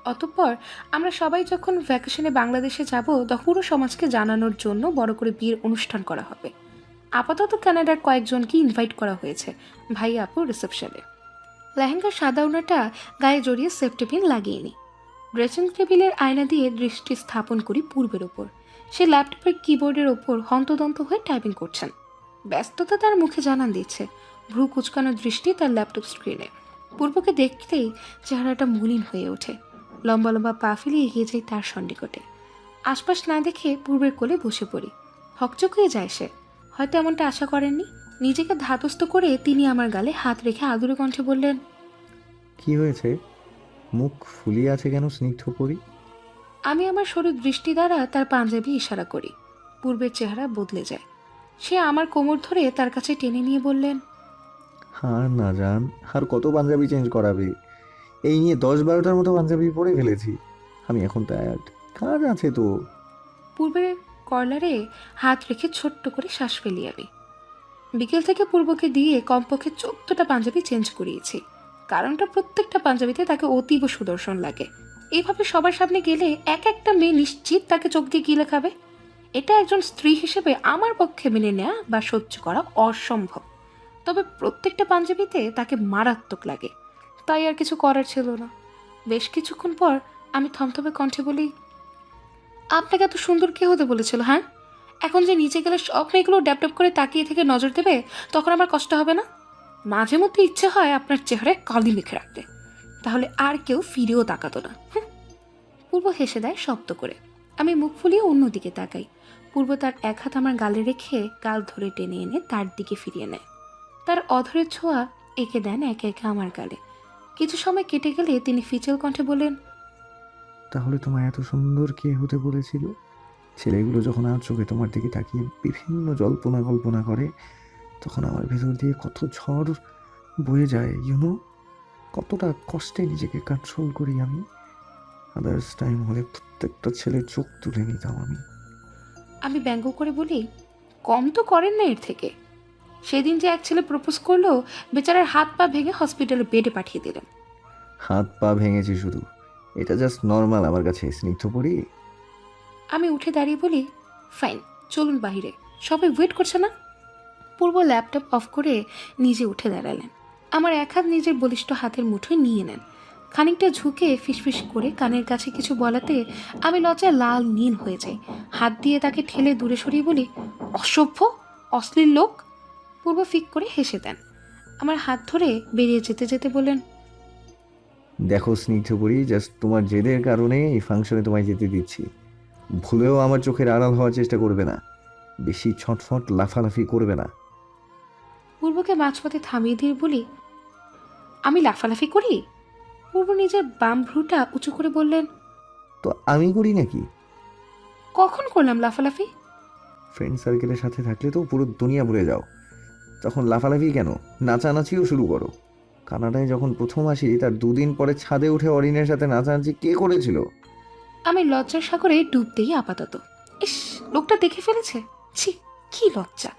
অতঃপর আমরা সবাই যখন ভ্যাকেশনে বাংলাদেশে যাব তখন পুরো সমাজকে জানানোর জন্য বড় করে বিয়ের অনুষ্ঠান করা হবে। আপাতত কানাডার কয়েকজনকে ইনভাইট করা হয়েছে ভাইয়া আপুর রিসেপশনে। লেহেঙ্গার সাদা ওড়নাটা গায়ে জড়িয়ে সেফটি পিন লাগিয়ে নি। ড্রেসিং টেবিলের আয়না দিয়ে দৃষ্টি স্থাপন করি পূর্বের ওপর। সে ল্যাপটপের কিবোর্ডের ওপর হন্তদন্ত হয়ে টাইপিং করছেন। ব্যস্ততা তার মুখে জানান দিচ্ছে, ভ্রু কুচকানোর দৃষ্টি তার ল্যাপটপ স্ক্রিনে। পূর্বকে দেখতেই চেহারাটা মলিন হয়ে ওঠে। লম্বা লম্বা পা ফেলে এগিয়ে যাই তার সন্নিকটে। আশপাশ না দেখে পূর্বের কোলে বসে পড়ি। হকচকিয়ে যায় সে, হয়তো এমনটা আশা করেননি। নিজেকে ধাতস্থ করে তিনি আমার গালে হাত রেখে আদুরে কণ্ঠে বললেন, কি হয়েছে? মুখ ফুলিয়ে আছে কেন স্নিগ্ধ পরি? আমি আমার সরু দৃষ্টি দ্বারা তার পাঞ্জাবি ইশারা করি। পূর্বের চেহারা বদলে যায়। সে আমার কোমর ধরে তার কাছে টেনে নিয়ে বললেন, আর না জান, আর কত পাঞ্জাবি চেঞ্জ করাবে? এই নিয়ে 10-12টার মতো পাঞ্জাবি পরে ফেলেছি। আমি এখন টায়ার্ড, কাজ আছে তো। পূর্বের কর্নারে হাত রেখে ছোট্ট করে শ্বাস ফেলি আমি। বিকেল থেকে পূর্বকে দিয়ে কমপক্ষে 14টা পাঞ্জাবি চেঞ্জ করিয়েছি। কারণটা প্রত্যেকটা পাঞ্জাবিতে তাকে অতীব সুদর্শন লাগে। এইভাবে সবার সামনে গেলে এক একটা মেয়ে নিশ্চিত তাকে চোখ দিয়ে গিলে খাবে। এটা একজন স্ত্রী হিসেবে আমার পক্ষে মেনে নেওয়া বা সহ্য করা অসম্ভব। তবে প্রত্যেকটা পাঞ্জাবিতে তাকে মারাত্মক লাগে, তাই আর কিছু করার ছিল না। বেশ কিছুক্ষণ পর আমি থমথমে কণ্ঠে বলি, আপনাকে এত সুন্দর কে হতে বলেছিল? হ্যাঁ, এখন যে নিচে গেলে সব মেয়েগুলো ড্যাপড্যাপ করে তাকিয়ে থেকে নজর দেবে, তখন আমার কষ্ট হবে না? মাঝে মধ্যে ইচ্ছে হয় আপনার চেহারায় কালি মেখে রাখতে, তাহলে আর কেউ ফিরেও তাকাতো না। পূর্ব হেসে দেয় শব্দ করে। আমি মুখ ফুলিয়ে অন্যদিকে তাকাই। পূর্ব তার এক হাত আমার গালে রেখে গাল ধরে টেনে এনে তার দিকে ফিরিয়ে নেয়। তার অধরের ছোঁয়া এঁকে দেন একে একে আমার গালে। কিছু সময় কেটে গেলে তিনি ফিচেল কণ্ঠে বলেন, তাহলে তোমায় এত সুন্দর কে হতে বলেছিল? ছেলেগুলো যখন আর চোখে তোমার দিকে তাকিয়ে বিভিন্ন জল্পনা কল্পনা করে, তখন আমার ভেতর দিয়ে কত ঝড় বয়ে যায়, কতটা কষ্টে নিজেকে কন্ট্রোল করি আমি। আদার্স টাইম হলে প্রত্যেকটা ছেলের চোখ তুলে নিতাম আমি। আমি ব্যঙ্গ করে বলি, কম তো করেন না এর থেকে। সেদিন যে এক ছেলে প্রপোজ করলো, বেচারার হাত পা ভেঙে হসপিটালে বেডে পাঠিয়ে দিলেন। হাত পা ভেঙেছি শুধু, এটা জাস্ট নর্মাল আমার কাছে স্নিগ্ধ পড়ি। আমি উঠে দাঁড়িয়ে বলি, ফাইন, চলুন বাহিরে, সবাই ওয়েট করছে না? পূর্ব ল্যাপটপ অফ করে নিজে উঠে দাঁড়ালেন। আমার এক হাত নিজের বলিষ্ঠ হাতের মুঠোয় নিয়ে নেন। খানিকটা ঝুঁকে ফিসফিস করে কানের কাছে কিছু বলাতে আমি লজ্জায় লাল নীল হয়ে যাই। হাত দিয়ে তাকে ঠেলে দূরে সরিয়ে বলি, অসভ্য, অশ্লীল লোক। পূর্ব ফিক করে হেসে দেন। আমার হাত ধরে বেরিয়ে যেতে যেতে বললেন, দেখো স্নিগ্ধ পড়ি, জাস্ট তোমার জেদের কারণে এই ফাংশনে তোমায় যেতে দিচ্ছি। ভুলেও আমার চোখের আড়াল হওয়ার চেষ্টা করবে না, বেশি ছটফট লাফালাফি করবে না। পূর্বকে মাঝপথে থামিয়ে দিয়ে বলি, আমি লাফালাফি করি? পূর্ব নিজের বাম ভ্রুটা উঁচু করে বললেন, তো আমি করি নাকি? কখন করলাম লাফালাফি? ফ্রেন্ড সার্কেলের সাথে থাকলে তো পুরো দুনিয়া ভুলে যাও, তখন লাফালাফি কেন, নাচানাচিও শুরু করো। কানাডায় যখন প্রথম আসি তার 2 দিন পরে ছাদে উঠে অরিনের সাথে নাচানাচি কে করেছিল? আমি লজ্জার সাগরে ডুব দিই আপাতত। ইস, লোকটা দেখে ফেলেছে। ছি, কি লজ্জা।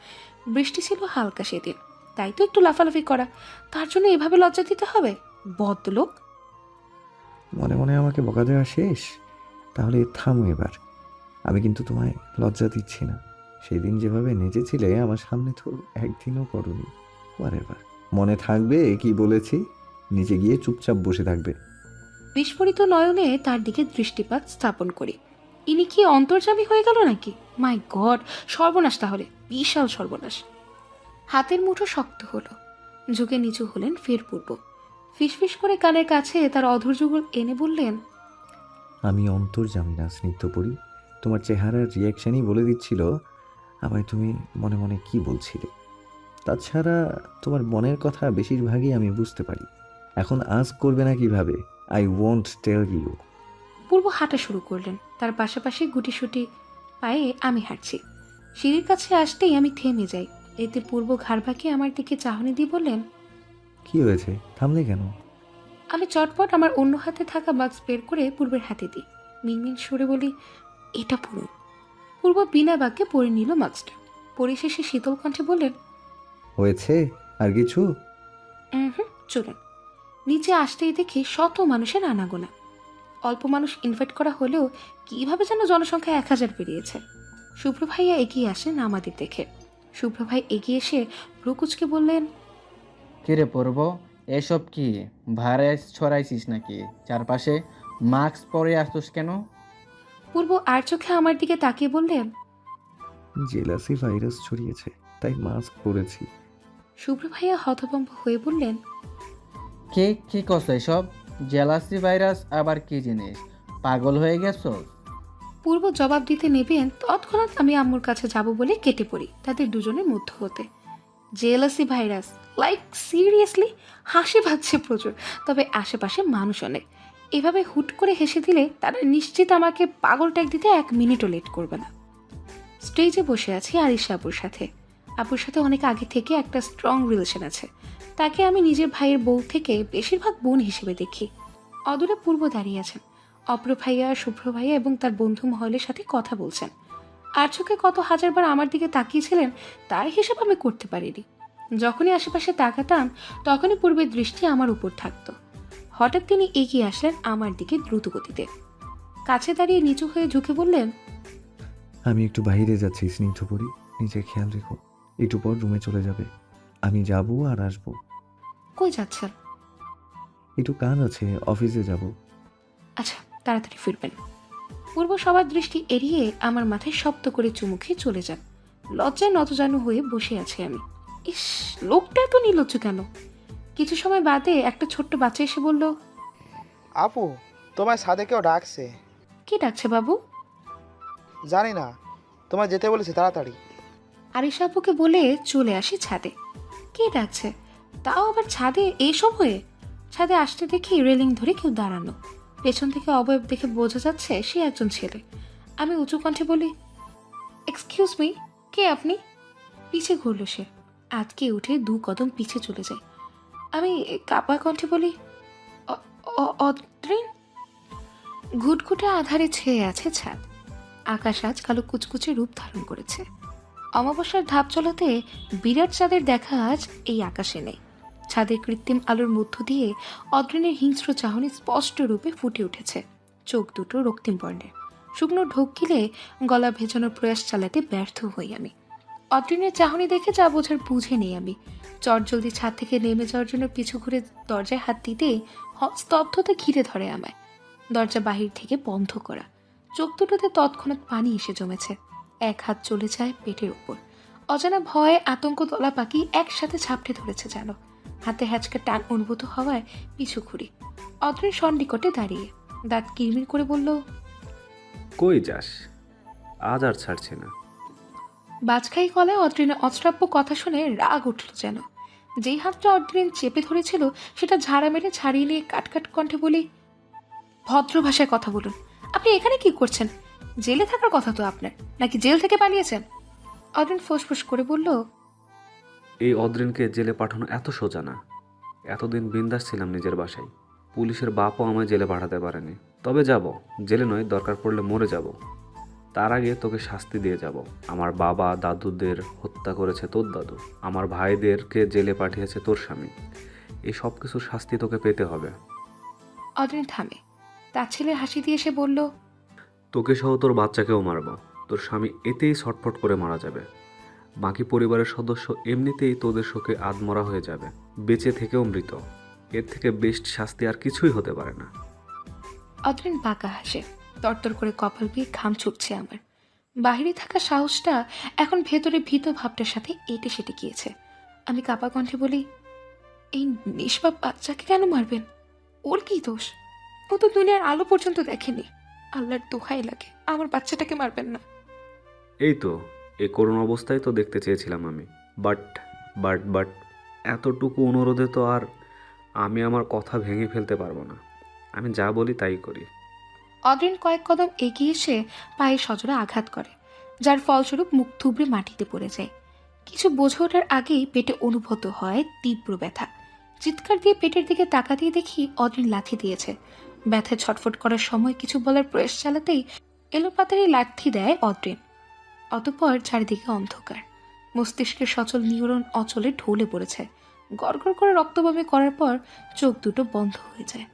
বৃষ্টি ছিল হালকা সেদিন, তাই তো একটু লাফালাফি করা, তার জন্য এভাবে লজ্জা দিতে হবে? বদলোক। মনে মনে আমাকে বকা দেওয়া শেষ? তাহলে থামো এবার। আমি কিন্তু তোমায় লজ্জা দিচ্ছি না। সেই দিন যেভাবে নেচেছিলে আমার সামনে তো একদিনও করনি। এবার মনে থাকবে কি বলেছি? নিচে গিয়ে চুপচাপ বসে থাকবে। বিস্ফোরিত নয়নে তার দিকে দৃষ্টিপাত স্থাপন করি। ইনি কি অন্তর্যামী হয়ে গেল নাকি? মাই গড, সর্বনাশ, তাহলে বিশাল সর্বনাশ। হাতের মুঠো শক্ত হলো। ঝুঁকে নিচু হলেন ফের পূর্ব। ফিসফিস করে কানের কাছে তার অধৈর্য এনে বললেন, আমি অন্তর্যামী না স্নিগ্ধ পড়ি। তোমার চেহারার রিয়াকশানই বলে দিচ্ছিল আমায় তুমি মনে মনে কি বলছিলে। তাছাড়া তোমার মনের কথা বেশিরভাগই আমি বুঝতে পারি। এখন আজ করবে না কিভাবে? I won't tell you. পূর্ব হাঁটা শুরু করলেন। তার পাশাপাশি গুটিসুটি পায়ে আমি হাঁটছি। সিঁড়ির কাছে আসতেই আমি থেমে যাই। এতে পূর্ব ঘাড় বাঁকিয়ে আমার দিকে চাহনি দিয়ে বললেন, কি হয়েছে, থামলে কেন? আমি চটপট আমার অন্য হাতে থাকা বাক্স বের করে পূর্বের হাতে দিই। মিনমিন সুরে বলি, এটা পড়ুন। পূর্ব বিনা বাক্যে পড়ে নিল মাস্কটা। পরে শেষে শীতল কণ্ঠে বললেন, হয়েছে আর কিছু? চলুন। নিচে আসতেই দেখি শত মানুষের আনাগোনা। অল্প মানুষ ইনভাইট করা হলেও কিভাবে যেন জনসংখ্যা 1000 পেরিয়েছে। শুভ্র ভাইয়া এগিয়ে আসেন আমাদের দেখে। শুভ্র ভাই এগিয়ে এসে ভ্রুকুচকে বললেন, কিরে পূর্ব, এসব কি ভাইরাস ছড়াইছিস নাকি? চারপাশে মাস্ক পরে আসছিস কেন? পূর্ব আর চোখে আমার দিকে তাকিয়ে বললেন, জেলাসি ভাইরাস ছড়িয়েছে, তাই মাস্ক পরেছি। শুভ্র ভাইয়া হতভম্ব হয়ে বললেন, কে কি করছো এসব? জেলাসি ভাইরাস আবার কি জিনিস? পাগল হয়ে গেছো? পূর্ব জবাব দিতে নেবেন তৎক্ষণাৎ আমি আম্মুর কাছে যাব বলে কেটে পড়ি তাদের দুজনের মধ্যে হতে। Jealousy virus, like seriously? হাসি পাচ্ছে প্রচুর, তবে আশেপাশে মানুষ অনেক। এভাবে হুট করে হেসে দিলে তারা নিশ্চিত আমাকে পাগল ট্যাগ দিতে 1 মিনিটও লেট করবে না। স্টেজে বসে আছি আরিশা আপুর সাথে। আপুর সাথে অনেক আগে থেকে একটা স্ট্রং রিলেশন আছে। তাকে আমি নিজের ভাইয়ের বউ থেকে বেশিরভাগ বোন হিসেবে দেখি। অদূরে পূর্ব দাঁড়িয়ে আছেন, অপ্র ভাইয়া, শুভ্র ভাইয়া এবং তার বন্ধু মহলের সাথে কথা বলছেন। আর চোখে কত হাজারবার আমার দিকে তাকিয়েছিলেন তার হিসাব আমি করতে পারিনি। যখনই আশেপাশে তাকাতাম তখনই পূর্বের দৃষ্টি আমার উপর থাকতো। হঠাৎ তিনি এগিয়ে আসলেন আমার দিকে দ্রুত গতিতে। কাছে দাঁড়িয়ে নিচু হয়ে ঝুঁকে বললেন, আমি একটু বাইরে যাচ্ছি স্নিগ্ধপরি, নিজের খেয়াল রেখো। একটু পর রুমে চলে যাবে, আমি যাব আর আসবো। কই যাচ্ছেন? একটু কাজ আছে, অফিসে যাব। আচ্ছা, তাড়াতাড়ি ফিরবেন। পূর্ব সবার দৃষ্টি এড়িয়ে আমার মাথায় শব্দ করে চুমু খেয়ে চলে যান। লজ্জায় নতজানু হয়ে বসে আছি আমি। ইস, লোকটা এত নির্লজ্জ কেন? কিছু সময় বাদে একটা ছোট্ট বাচ্চা এসে বলল, আপু, তোমায় ছাদে কেউ ডাকছে। কি ডাকছে বাবু? জানি না, তোমায় যেতে বলেছে, তাড়াতাড়ি। আরিশা আপুকে বলে চলে আসি ছাদে। কে ডাকছে? তাও আবার ছাদে এই সময়ে? ছাদে আসতে দেখি রেলিং ধরে কেউ দাঁড়ানো। পেছন থেকে অবয়ব দেখে বোঝা যাচ্ছে সে একজন ছেলে। আমি উঁচু কণ্ঠে বলি, এক্সকিউজ মি, কে আপনি? পিছে ঘুরল সে, আটকে উঠে 2 কদম পিছে চলে যায়। আমি কাপা কণ্ঠে বলি, অদ্রিন। ঘুটঘুটে আধারে ছেয়ে আছে ছাদ। আকাশ আজ কালো কুচকুচে রূপ ধারণ করেছে। অমাবস্যার ধাপ চলাতে বিরাট চাঁদের দেখা আজ এই আকাশে নেই। ছাদের কৃত্রিম আলোর মধ্য দিয়ে অদ্রিনের হিংস্র চাহনি স্পষ্ট রূপে ফুটে উঠেছে। চোখ দুটো রক্তিম বর্ণের। শুকনো ঢোক গিলে গলা ভেজানোর প্রয়াস চালাতে ব্যর্থ হই আমি। অদ্রিনের চাহনি দেখে যা বোঝার বুঝে নেই আমি। চটজলদি ছাদ থেকে নেমে যাওয়ার জন্য পিছু ঘুরে দরজায় হাত দিতেই স্তব্ধতা ঘিরে ধরে আমায়। দরজা বাহির থেকে বন্ধ করা। চোখ দুটোতে তৎক্ষণাৎ পানি এসে জমেছে। এক হাত চলে যায় পেটের উপর। অজানা ভয়ে আতঙ্ক দলা পাখি একসাথে ঝাপটে ধরেছে যেন। হাতে হ্যাচকা টান অনুভূত হওয়ায় পিছু ঘুরি। অদ্রিন সন্নিকটে দাঁড়িয়ে দাঁত কিরমির করে বলল, কই যাস? আজ আর ছাড়ছি না। বাজখাই গলায় অদ্রিনের অশ্রাব্য কথা শুনে রাগ উঠল যেন। যেই হাতটা অদ্রিন চেপে ধরেছিল সেটা ঝাড়া মেরে ছাড়িয়ে নিয়ে কাটকাট কণ্ঠে বলি, ভদ্র ভাষায় কথা বলুন। আপনি এখানে কি করছেন? জেলে থাকার কথা তো আপনার, নাকি জেল থেকে পালিয়েছেন? অদ্রিন ফোঁসফোঁস করে বলল, এই অদ্রিনকে জেলে পাঠানো এত সোজা না। এতদিন বিন্দাস ছিলাম নিজের বাসায়। পুলিশের বাপও আমায় জেলে পাঠাতে পারেনি। তবে যাব, জেলে নয়, দরকার পড়লে মরে যাব। তার আগে তোকে শাস্তি দিয়ে যাব। আমার বাবা দাদুদের হত্যা করেছে তোর দাদু, আমার ভাইদেরকে জেলে পাঠিয়েছে তোর স্বামী। এই সব কিছুর শাস্তি তোকে পেতে হবে। অদ্রিন থামে। তার ছেলের হাসি দিয়ে সে বলল, তোকে সহ তোর বাচ্চাকেও মারব। তোর স্বামী এতেই ছটফট করে মারা যাবে। বাকি পরিবারের সদস্য এমনিতেই তোদের শোকে আধমরা হয়ে যাবে, বেঁচে থেকেও মৃত। এর থেকে বেস্ট শাস্তি আর কিছুই হতে পারে না। অদ্রিন বাঁকা হাসে। তরতর করে কপাল দিয়ে ঘাম ছুটছে আমার। বাহিরে থাকা সাহসটা এখন ভেতরে ভীত ভাবটার সাথে এটে সেটে গিয়েছে। আমি কাপা কণ্ঠে বলি, এই নিষ্পাপ বাচ্চাকে কেন মারবেন? ওর কি দোষ? ও তো দুনিয়ার আলো পর্যন্ত দেখেনি। আল্লাহর দোহাই লাগে, আমার বাচ্চাটাকে মারবেন না। এই তো, এই করুণ অবস্থায় তো দেখতে চেয়েছিলাম আমি। বাট এতটুকু অনুরোধে তো আর আমি আমার কথা ভেঙে ফেলতে পারবো না। আমি যা বলি তাই করি। অদ্রিন কয়েক কদম এগিয়ে এসে পায়ে সজোরে আঘাত করে, যার ফলস্বরূপ মুখ থুবড়ে মাটিতে পড়ে যায়। কিছু বোঝে ওঠার আগেই পেটে অনুভূত হয় তীব্র ব্যথা। চিৎকার দিয়ে পেটের দিকে তাকাতেই দেখি অদ্রিন লাথি দিয়েছে। ব্যথায় ছটফট করার সময় কিছু বলার প্রয়াস চালাতেই এলোপাতাড়ি লাথি দেয় অদ্রিন। অতঃপর চারিদিকে অন্ধকার। মস্তিষ্কের সচল নিউরন অচলে ঢলে পড়েছে। গড়গড় করে রক্তবমি করার পর চোখ দুটো বন্ধ হয়ে যায়।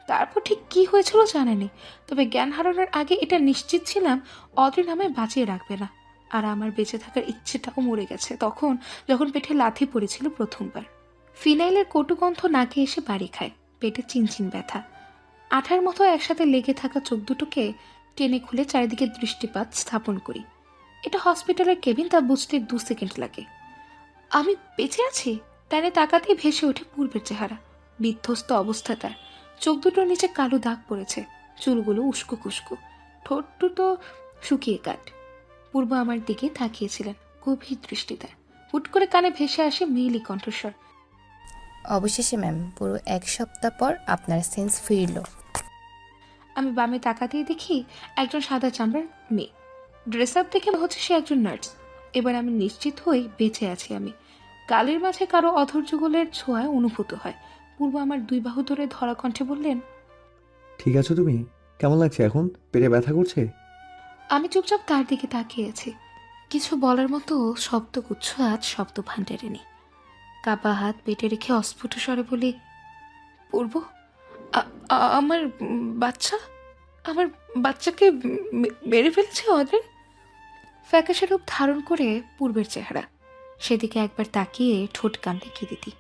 তারপর ঠিক কি হয়েছিল জানেনি, তবে জ্ঞান হারানোর আগে এটা নিশ্চিত ছিলাম অদ্রিন আমায় বাঁচিয়ে রাখবে না। আর আমার বেঁচে থাকার ইচ্ছেটাও মরে গেছে তখন, যখন পেটে লাথি পড়েছিল প্রথমবার। ফিনাইলের কটুগন্ধ নাকে এসে বাড়ি খায়, পেটে চিনচিন ব্যথা। আঠার মতো একসাথে লেগে থাকা চোখ দুটোকে টেনে খুলে চারিদিকে দৃষ্টিপাত স্থাপন করি। এটা হসপিটালের কেবিন, তা বুঝতে 2 সেকেন্ড লাগে। আমি বেঁচে আছি? ডানে তাকাতেই ভেসে ওঠে পূর্বের চেহারা। বিধ্বস্ত অবস্থা তার, চোখ দুটোর নিচে কালো দাগ পড়েছে, চুলগুলো উস্কো খুস্কো, ঠোঁট দুটো শুকিয়ে কাট। পূর্ব আমার দিকে তাকিয়েছিলেন গভীর দৃষ্টিতে। হুট করে কানে ভেসে আসে মেয়েলি কণ্ঠস্বর। অবশেষে ম্যাম, পুরো 1 সপ্তাহ পর আপনার সেন্স ফিরল। আমি বামে তাকাতেই দেখি একজন সাদা চামড়ার মেয়ে। ড্রেস আপ দেখে মনে হচ্ছে সে একজন নার্স। এবার আমি নিশ্চিত হই বেঁচে আছি আমি। গালের মাঝে কারো অধৈর্যগুলের ছোঁয়ায় অনুভূত হয়। পূর্ব আমার 2 বাহু ধরে ধরা কণ্ঠে বললেন, ঠিক আছো তুমি? কেমন লাগছে এখন? পেটে ব্যথা করছে? আমি চুপচাপ তার দিকে তাকিয়ে আছি। কিছু বলার মতো শব্দগুচ্ছ আজ শব্দ ভাণ্ডারে নেই। কাপা হাত পেটে রেখে অস্ফুট স্বরে বলি, পূর্ব, আমার বাচ্চা, আমার বাচ্চাকে মেরে ফেলেছে অদ্রিন। ফ্যাকাশে রূপ ধারণ করে পূর্বের চেহারা, সেদিকে একবার তাকিয়ে ঠোঁট কামড়ে কি দিতি।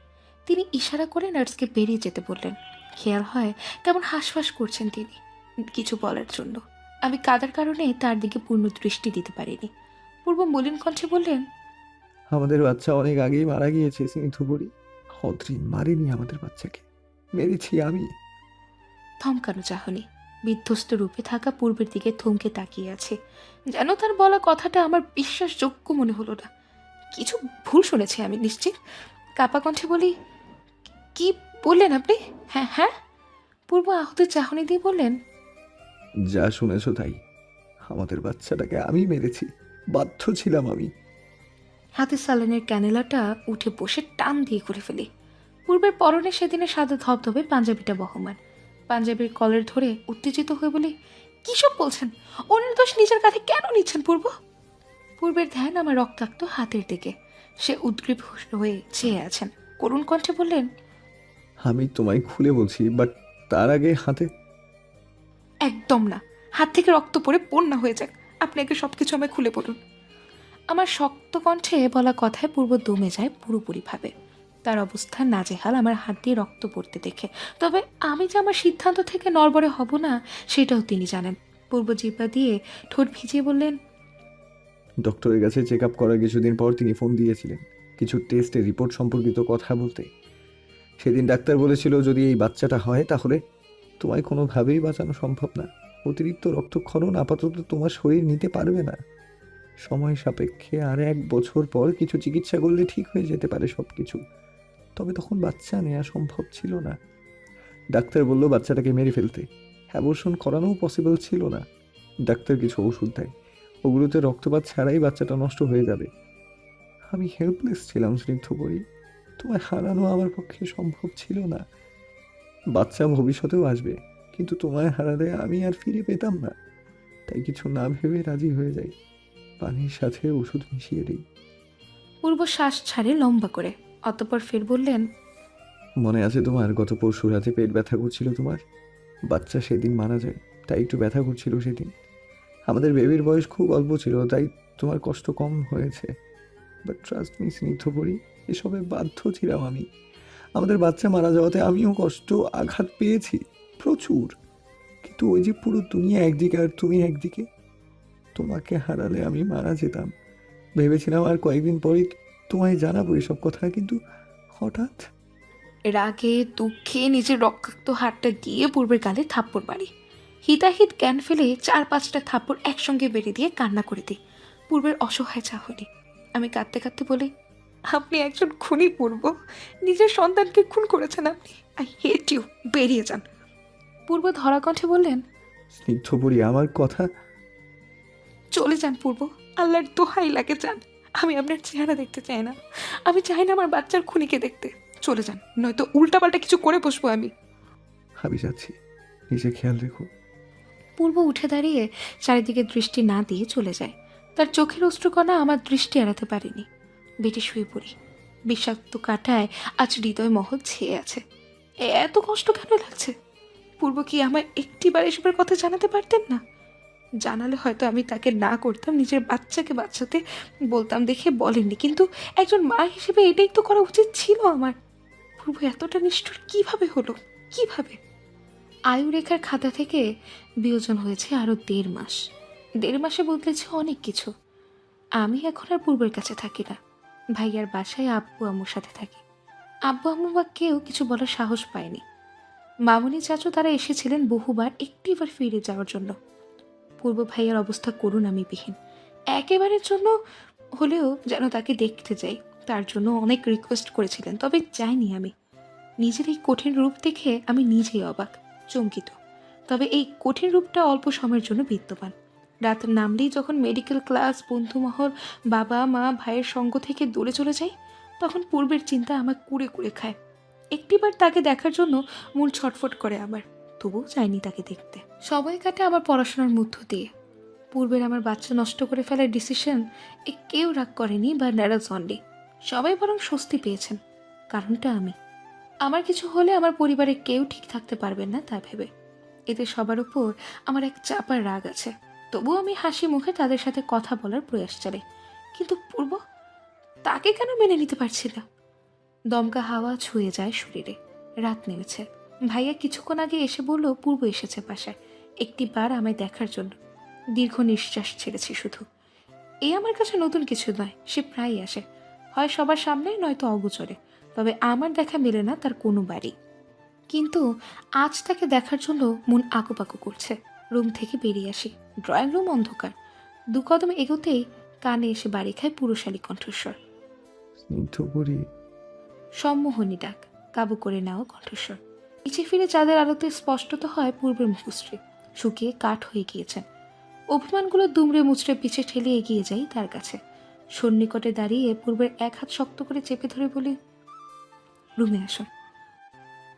তিনি ইশারা করে নার্সকে বেরিয়ে যেতে বললেন। খেয়াল হয় কেমন হাঁসফাঁস করছেন তিনি কিছু বলার জন্য। আমি কাদার কারণে তার দিকে পূর্ণ দৃষ্টি দিতে পারিনি। পূর্ব মলিন কণ্ঠে বললেন, আমাদের বাচ্চা অনেক আগেই মারা গিয়েছে স্নিগ্ধপরি। অদ্রিন মারেনি আমাদের বাচ্চাকে, মেরেছি আমি। থমকানো চাহনি, বিধ্বস্ত রূপে থাকা পূর্বের দিকে থমকে তাকিয়ে আছে। যেন তার বলা কথাটা আমার বিশ্বাসযোগ্য মনে হলো না। কিছু ভুল শুনেছি আমি নিশ্চিত। কাপা কণ্ঠে বলি, কি বললেন আপনি? হ্যাঁ হ্যাঁ। পূর্ব আহত চাহনি দিয়ে বললেন, যা শুনেছ তাই। আমাদের বাচ্চাটাকে আমি মেরেছি, বাধ্য ছিলাম আমি। হাতে সালানের ক্যানেলাটা উঠে বসে টান দিয়ে করে ফেলি। পূর্বের পরনে সেদিনে সাদা ধবধবে পাঞ্জাবিটা বহমান। পাঞ্জাবির কলার ধরে উত্তেজিত হয়ে বলি, কী সব বলছেন? অন্যের দোষ নিজের কাঁধে কেন নিচ্ছেন পূর্ব? পূর্বের ধ্যান আমার রক্তাক্ত হাতের দিকে। সে উদ্গ্রীব হয়ে চেয়ে আছেন। করুণ কণ্ঠে বললেন, আমি তোমায় খুলে বলছি, বাট তার আগে হাতে। একদম না, হাত থেকে রক্ত পড়ে বন্যা হয়ে যাক, আপনি আগে সবকিছু আমায় খুলে বলুন। আমার শক্ত কণ্ঠে বলা কথায় পূর্ব দমে যায় পুরোপুরিভাবে। তার অবস্থা নাজেহাল আমার হাত দিয়ে রক্ত পড়তে দেখে। তবে আমি যে আমার সিদ্ধান্ত থেকে নড়বড়ে হব না সেটাও তিনি জানেন। পূর্ব জিহ্বা দিয়ে ঠোঁট ভিজিয়ে বললেন, ডক্টরের কাছে চেক আপ করার কিছুদিন পর তিনি ফোন দিয়েছিলেন কিছু টেস্টের রিপোর্ট সম্পর্কিত কথা বলতে। সেদিন ডাক্তার বলেছিল যদি এই বাচ্চাটা হয় তাহলে তোমায় কোনোভাবেই বাঁচানো সম্ভব না। অতিরিক্ত রক্তক্ষরণ আপাতত তোমার শরীর নিতে পারবে না। সময় সাপেক্ষে আর 1 বছর পর কিছু চিকিৎসা করলে ঠিক হয়ে যেতে পারে সব কিছু। তবে তখন বাচ্চা নেওয়া সম্ভব ছিল না। ডাক্তার বলল বাচ্চাটাকে মেরে ফেলতে। অ্যাবর্শন করানোও পসিবল ছিল না। ডাক্তার কিছু ওষুধ দেয়, ওগুলোতে রক্তপাত ছাড়াই বাচ্চাটা নষ্ট হয়ে যাবে। আমি হেল্পলেস ছিলাম স্নিগ্ধপরি। তোমায় হারানো আমার পক্ষে সম্ভব ছিল না। বাচ্চা ভবিষ্যতেও আসবে, কিন্তু তোমায় হারালে আমি আর ফিরে পেতাম না। তাই কিছু না ভেবে রাজি হয়ে যাই, পানির সাথে ওষুধ মিশিয়ে দিই। পূর্ব শ্বাস ছাড়ে লম্বা করে, অতঃপর ফের বললেন, মনে আছে তোমার গত পরশু রাতে পেট ব্যথা করছিল তোমার? বাচ্চা সেদিন মারা যায়, তাই একটু ব্যথা করছিল সেদিন। আমাদের বেবির বয়স খুব অল্প ছিল, তাই তোমার কষ্ট কম হয়েছে। বাট ট্রাস্ট মি স্নিগ্ধপরি, এসবে বাধ্য ছিলাম আমি। আমাদের বাচ্চা মারা যাওয়াতে আমিও কষ্ট আঘাত পেয়েছি প্রচুর। কিন্তু ওই যে পুরো দুনিয়া একদিকে আর তুমি একদিকে, তোমাকে হারালে আমি মারা যেতাম। ভেবেছিলাম আর কয়েকদিন পরেই তোমায় জানাবো এসব কথা, কিন্তু হঠাৎ রাগে দুঃখে নিজের রক্তাক্ত হাতটা দিয়ে পূর্বের গালে থাপ্পড় মারি। হিতাহিত জ্ঞান ফেলে 4-5টা থাপ্পড় একসঙ্গে বেড়ে দিয়ে কান্না করে দিই। পূর্বের অসহায় চাহনি। আমি কাঁদতে কাঁদতে বলি, আপনি একজন খুনি পূর্ব, নিজের সন্তানকে খুন করেছেন আপনি। আই হেট ইউ, বেরিয়ে যান। পূর্ব ধরা কণ্ঠে বললেন, স্নিগ্ধপরি আমার কথা। চলে যান পূর্ব, আল্লাহর দোহাই লাগে যান। আমি আপনার চেহারা দেখতে চাই না। আমি চাই না আমার বাচ্চার খুনিকে দেখতে। চলে যান, নয়তো উল্টাপাল্টা কিছু করে বসবো আমি। আমি যাচ্ছি, নিজে খেয়াল রেখো। পূর্ব উঠে দাঁড়িয়ে চারিদিকে দৃষ্টি না দিয়ে চলে যায়। তার চোখের অশ্রুকণা আমার দৃষ্টি এড়াতে পারেনি। বেটে শুয়ে পড়ি। বিষাক্ত কাঁটায় আজ হৃদয় মহল ছেয়ে আছে। এত কষ্ট কেন লাগছে? পূর্ব কি আমায় একটিবার এসবের কথা জানাতে পারতেন না? জানালে হয়তো আমি তাকে না করতাম, নিজের বাচ্চাকে বাঁচাতে বলতাম দেখে বলেননি। কিন্তু একজন মা হিসেবে এটাই তো করা উচিত ছিল আমার। পূর্ব এতটা নিষ্ঠুর কিভাবে হলো? কিভাবে? আয়ুরেখার খাতা থেকে বিয়োজন হয়েছে আরো 1.5 মাস। 1.5 মাসে বদলেছে অনেক কিছু। আমি এখন আর পূর্বের কাছে থাকি না, ভাইয়ার বাসায় আব্বু আম্মুর সাথে থাকি। আব্বু আম্মু বা কেউ কিছু বলার সাহস পায়নি। মামুনি চাচু তারা এসেছিলেন বহুবার, একটিবার ফিরে যাওয়ার জন্য। পূর্ব ভাইয়ার অবস্থা করুন আমি বিহীন, একেবারের জন্য হলেও যেন তাকে দেখতে যাই, তার জন্য অনেক রিকোয়েস্ট করেছিলেন, তবে যাইনি আমি। নিজের এই কঠিন রূপ দেখে আমি নিজেই অবাক, চমকিত। তবে এই কঠিন রূপটা অল্প সময়ের জন্য বিদ্যমান। রাত নামলেই যখন মেডিকেল ক্লাস, বন্ধুমহল, বাবা মা ভাইয়ের সঙ্গ থেকে দূরে চলে যাই, তখন পূর্বের চিন্তা আমার কুড়ে কুড়ে খায়। একটিবার তাকে দেখার জন্য মন ছটফট করে আমার, তবুও যাইনি তাকে দেখতে। সময় কাটে আমার পড়াশোনার মধ্য দিয়ে। পূর্বের আমার বাচ্চা নষ্ট করে ফেলার ডিসিশন কেউ রাগ করেনি বা ন্যারাজ হননি, সবাই বরং স্বস্তি পেয়েছেন। কারণটা আমি। আমার কিছু হলে আমার পরিবারের কেউ ঠিক থাকতে পারবেন না তা ভেবে। এতে সবার উপর আমার এক চাপার রাগ আছে, তবুও আমি হাসি মুখে তাদের সাথে কথা বলার প্রয়াস চালাই। কিন্তু পূর্ব তাকে কেন মেনে নিতে পারছি না? দমকা হাওয়া ছুঁয়ে যায় শরীরে। রাত নেমেছে। ভাইয়া কিছুক্ষণ আগে এসে বলল পূর্ব এসেছে বাসায়, একটিবার আমায় দেখার জন্য। দীর্ঘ নিঃশ্বাস ছেড়েছি শুধু। এই আমার কাছে নতুন কিছু নয়, সে প্রায়ই আসে, হয় সবার সামনে নয়তো অগোচরে, তবে আমার দেখা মেলে না তার কোনো বাড়ি। কিন্তু আজ তাকে দেখার জন্য মন আকুপাকু করছে। রুম থেকে বেরিয়ে আসি, ড্রয়িং রুম অন্ধকার। 2 কদম এগোতেই কানে এসে বাড়ি খায় পুরুষালী কণ্ঠস্বর। স্নিগ্ধ পরি। সম্মোহনী ডাক, কাবু করে নেওয়া কণ্ঠস্বর। পিছিয়ে ফিরে চাঁদের আলোতে স্পষ্টত হয় পূর্বের মুখশ্রী শুকিয়ে কাঠ হয়ে গিয়েছেন। অভিমানগুলো দুমড়ে মুচড়ে পিছে ঠেলে এগিয়ে যাই তার কাছে। সন্নিকটে দাঁড়িয়ে পূর্বের এক হাত শক্ত করে চেপে ধরে বলি, রুমে আসুন।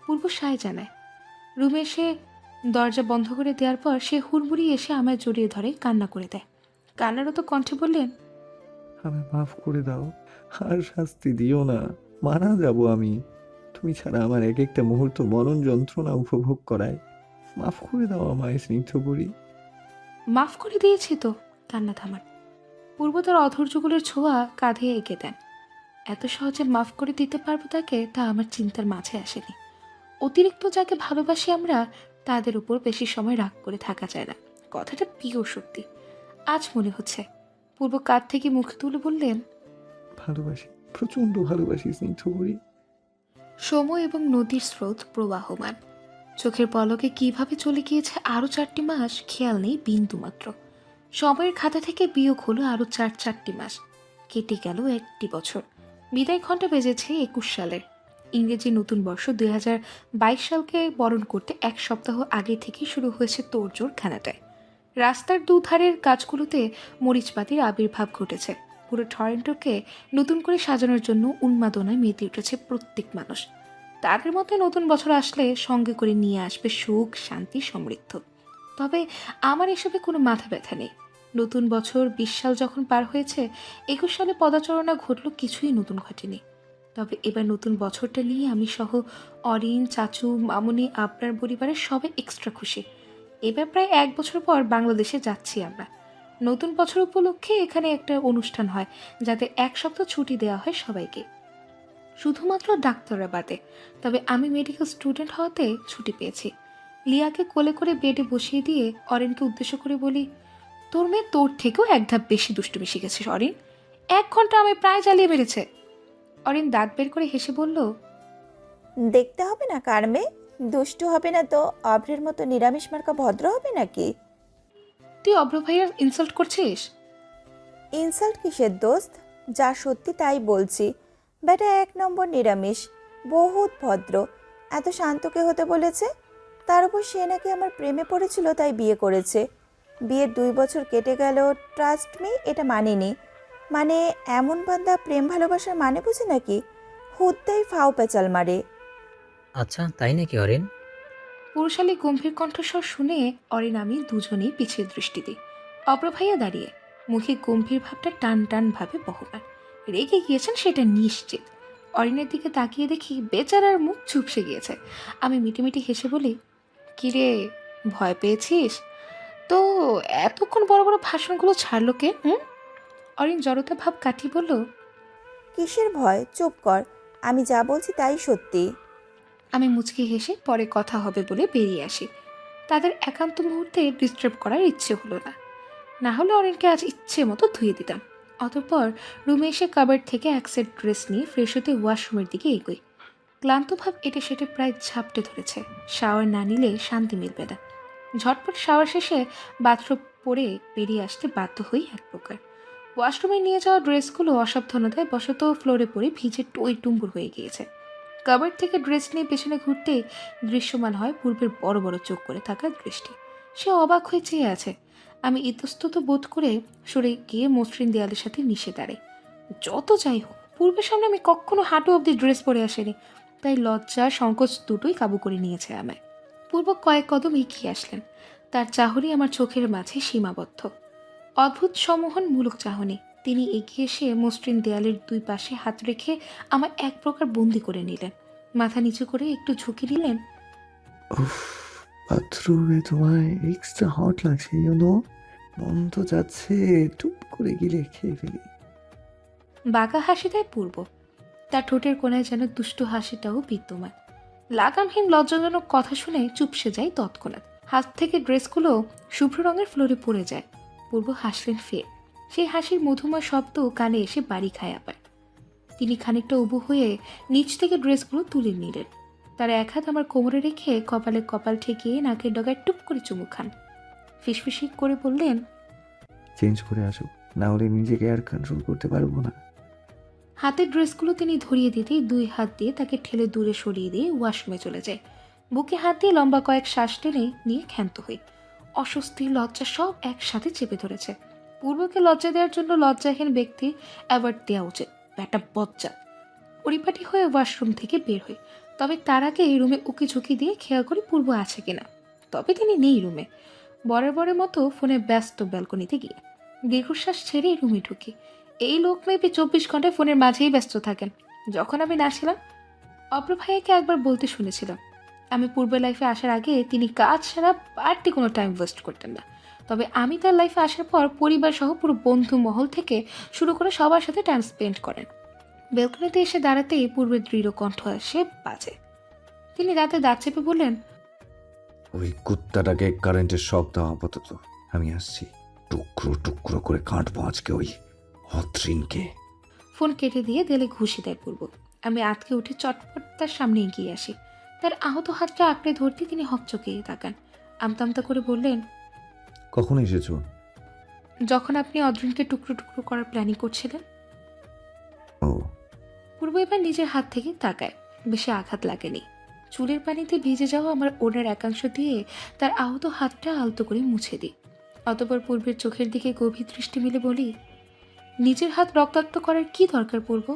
পূর্ব সায় জানায়। রুমে এসে দরজা বন্ধ করে দেওয়ার পর সে হুড়মুড়ি এসে আমায় জড়িয়ে ধরে কান্না করে দেয়। কান্নারত কণ্ঠে বললেন, আমায় মাফ করে দাও, আর শাস্তি দিও না, মারা যাব আমি। তুমি ছাড়া আমার এক একটা মুহূর্ত মরণ যন্ত্রণা উপভোগ করায়। মাফ করে দাও আমায় স্নিগ্ধ পরি। মাফ করে দিয়েছি তো, কান্না থামান। পূর্ব তার অধৈর্যগুলোর ছোঁয়া কাঁধে এঁকে দেন। এত সহজে মাফ করে দিতে পারবো তাকে তা আমার চিন্তার মাঝে আসেনি। অতিরিক্ত যাকে ভালোবাসি আমরা, তাদের উপর বেশি সময় রাগ করে থাকা যায় না, কথাটা পিওর সত্যি। আজ মনে হচ্ছে। পূর্ব কাঁধ থেকে মুখ তুলে বললেন, ভালোবাসি, প্রচন্ড ভালোবাসি স্নিগ্ধ পরি। সময় এবং নদীর স্রোত প্রবাহমান। চোখের পলকে কিভাবে চলে গিয়েছে আরো 4টি মাস খেয়াল নেই বিন্দু মাত্র। সময়ের খাতা থেকে বিয়োগ হলো আরো 4টি মাস। কেটে গেল 1টি বছর। বিদায় ঘণ্টা বেজেছে 21 সালের। ইংরেজি নতুন বর্ষ 2022 সালকে বরণ করতে 1 সপ্তাহ আগে থেকেই শুরু হয়েছে তোড়জোড় খানাটায়। রাস্তার দুধারের গাছগুলোতে মরিচপাতির আবির্ভাব ঘটেছে। পুরো টরন্টোকে নতুন করে সাজানোর জন্য উন্মাদনায় মেতে উঠেছে প্রত্যেক মানুষ। তাদের মধ্যে নতুন বছর আসলে সঙ্গে করে নিয়ে আসবে সুখ, শান্তি, সমৃদ্ধ। তবে আমার এসবে কোনো মাথা ব্যথা নেই। নতুন বছর 20 সাল যখন পার হয়েছে, 21 সালে পদাচারণা ঘটল, কিছুই নতুন ঘটেনি। তবে এবার নতুন বছরটা নিয়ে আমি সহ অরিন, চাচু, মামুনি, আপনার পরিবারের সবাই এক্সট্রা খুশি। এবার প্রায় 1 বছর পর বাংলাদেশে যাচ্ছি আমরা। নতুন বছর উপলক্ষে এখানে একটা অনুষ্ঠান হয়, যাতে 1 সপ্তাহ ছুটি দেওয়া হয় সবাইকে, শুধুমাত্র ডাক্তাররা বাদে। তবে আমি মেডিকেল স্টুডেন্ট হওয়াতে ছুটি পেয়েছি। লিয়াকে কোলে করে বেডে বসিয়ে দিয়ে অরিনকে উদ্দেশ্য করে বলি, তোর মেয়ে তোর থেকেও 1 ধাপ বেশি দুষ্টুমি শিখেছে অরিন। 1 ঘন্টা আমি প্রায় জ্বালিয়ে মেরেছে। অরিন দাঁত বের করে হেসে বলল, দেখতে হবে না কার মেয়ে দুষ্টু হবে না তো অভ্রের মতো নিরামিষ মার্কা ভদ্র হবে নাকি? তুই অভ্র ভাইয়ার ইনসাল্ট করছিস? ইনসাল্ট কিসের দোস্ত? যা সত্যি তাই বলছি। বেটা 1 নম্বর নিরামিষ, বহুত ভদ্র। এত শান্তকে হতে বলেছে। তার উপর সে নাকি আমার প্রেমে পড়েছিল তাই বিয়ে করেছে। বিয়ের 2 বছর কেটে গেল, ট্রাস্ট মি এটা মানিনি। মানে এমন বান্দা প্রেম ভালোবাসার মানে বুঝে নাকি? হুদ্দাই ফাও পেঁচাল মারে। আচ্ছা তাই নাকি অরিন? পুরুষালী গম্ভীর কণ্ঠস্বর শুনে অরিন আমি দুজনেই পিছিয়ে দৃষ্টি দিই। অভ্র ভাইয়া দাঁড়িয়ে, মুখে গম্ভীর ভাবটা টান টান ভাবে বহমান। রেগে গিয়েছেন সেটা নিশ্চিত। অরিনের দিকে তাকিয়ে দেখি বেচারার মুখ চুপসে গিয়েছে। আমি মিটিমিটি হেসে বলি, কিরে ভয় পেয়েছিস? তো এতক্ষণ বড় বড় ভাষণগুলো ছাড়লো কে? অরিন জড়তা ভাব কাটিয়ে বলল, কিসের ভয়? চুপ কর, আমি যা বলছি তাই সত্যি। আমি মুচকি হেসে পরে কথা হবে বলে বেরিয়ে আসি। তাদের একান্ত মুহূর্তে ডিস্টার্ব করার ইচ্ছে হলো না, না হলে অনেককে আজ ইচ্ছে মতো ধুয়ে দিতাম। অতঃপর রুমে এসে কাবার্ড থেকে এক সেট ড্রেস নিয়ে ফ্রেশ হতে ওয়াশরুমের দিকে এগোই। ক্লান্ত ভাব এটে সেটে প্রায় ঝাপটে ধরেছে, শাওয়ার না নিলে শান্তি মিলবে না। ঝটপট শাওয়ার শেষে বাথরুম পরে বেরিয়ে আসতে বাধ্য হই এক প্রকার। ওয়াশরুমে নিয়ে যাওয়া ড্রেসগুলো অসাবধানতায় বশত ফ্লোরে পড়ে ভিজে টই টুম্বুর হয়ে গিয়েছে। কাবার্ড থেকে ড্রেস নিয়ে পেছনে ঘুরতে দৃশ্যমান হয় পূর্বের বড় বড় চোখ করে থাকা দৃষ্টি। সে অবাক হয়ে চেয়ে আছে। আমি ইতস্তত বোধ করে সরে গিয়ে মসৃণ দেয়ালের সাথে মিশে দাঁড়াই। যত যাই হোক, পূর্বের সামনে আমি কখনো হাঁটু অবধি ড্রেস পরে আসিনি, তাই লজ্জা সংকোচ দুটোই কাবু করে নিয়েছে আমায়। পূর্ব কয়েক কদম এগিয়ে আসলেন, তার চাহনি আমার চোখের মাঝে সীমাবদ্ধ। অদ্ভুত সম্মোহনমূলক চাহনি। তিনি এগিয়ে এসে মসৃণ দেয়ালের দুই পাশে হাত রেখে আমার এক প্রকার বন্দি করে নিলেন। মাথা নিচু করে একটু ঝুঁকি নিলেন। উফ, বাথরুমে তোমায় এক্সট্রা হট লাগছে, ইউনো। মন তো যাচ্ছে টুপ করে গিলে খেয়ে ফেলি। বাঁকা হাসি দেয় পূর্ব, তার ঠোঁটের কোণায় যেন দুষ্টু হাসিটাও বিদ্যমান। লাগামহীন লজ্জাজনক কথা শুনে চুপসে যায় তৎক্ষণাৎ। হাত থেকে ড্রেসগুলো শুভ্র রঙের ফ্লোরে পড়ে যায়। পূর্ব হাসলেন ফের। সেই হাসির মধুময় শব্দ কানে এসে বাড়ি খায় আবার। তিনি খানিকটা উবু হয়ে নিচ থেকে ড্রেসগুলো তুলে নিলেন। তার এক হাত আমার কোমরে রেখে কপালে কপাল ঠেকিয়ে নাকের ডগায় টুপ করে চুমু খান। ফিসফিসি করে বললেন, চেঞ্জ করে আসো, না হলে নিজেকে আর কন্ট্রোল করতে পারবো না। হাতের ড্রেসগুলো তিনি ধরিয়ে দিতেই দুই হাত দিয়ে তাকে ঠেলে দূরে সরিয়ে দিয়ে ওয়াশরুমে চলে যায়। বুকে হাত দিয়ে লম্বা কয়েক শ্বাস টেনে নিয়ে ক্ষান্ত হই। অস্বস্তি লজ্জা সব একসাথে চেপে ধরেছে। পূর্বকে লজ্জা দেওয়ার জন্য লজ্জাহীন ব্যক্তি অ্যাওয়ার্ড দেওয়া উচিত, ব্যাটা বজ্জা। পরিপাটি হয়ে ওয়াশরুম থেকে বের হই, তবে তার আগে এই রুমে উকি ঝুঁকি দিয়ে খেয়াল করি পূর্ব আছে কিনা। তবে তিনি নেই রুমে, বরাবরের মতো ফোনে ব্যস্ত ব্যালকনিতে গিয়ে দীর্ঘশ্বাস ছেড়ে রুমে ঢুকি। এই লোক মেপে 24 ঘন্টায় ফোনের মাঝেই ব্যস্ত থাকেন। যখন আমি না ছিলাম, অপ্র ভাইয়াকে একবার বলতে শুনেছিলাম, আমি পূর্বের লাইফে আসার আগে তিনি কাজ ছাড়া বাড়তি কোনো টাইম ওয়েস্ট করতেন না। তবে আমি তার লাইফে আসার পর পরিবার সহ পুরো বন্ধু মহল থেকে শুরু করে সবার সাথে টাইম স্পেন্ড করেন। বেলকনিতে এসে দাঁড়াতেই পূর্বের দৃঢ় কণ্ঠ আসে বাজে। তিনি দাঁতে দাঁত চেপে বললেন, ওই কুত্তাটাকে কারেন্টের শক দাও আপাতত, আমি আসছি। টুকরো টুকরো করে কাটবো আজকে ওই অদ্রিনকে। ফোন কেটে দিয়ে দেলে ঘুষি দেয় পূর্ব। আমি আতকে উঠে চটপট তার সামনে এগিয়ে আসি। তার আহত হাতটা আঁকড়ে ধরতে তিনি হকচকিয়ে তাকান। আমতা করে বললেন, কখন এসেছো? যখন আপনি অদ্রিনকে টুকরো টুকরো করার প্ল্যানিং করছিলেন। ও। পূর্ব এবার নিজের হাত থেকে তাকায়। বেশি আঘাত লাগেনি। চুলের পানিতে ভিজে যাওয়া আমার ওড়নার একাংশ দিয়ে তার আহত হাতটা আলতো করে মুছে দিই। অতঃপর পূর্বের চোখের দিকে গভীর দৃষ্টি মিলে বলি, নিজের হাত রক্তাক্ত করার কি দরকার পূর্ব?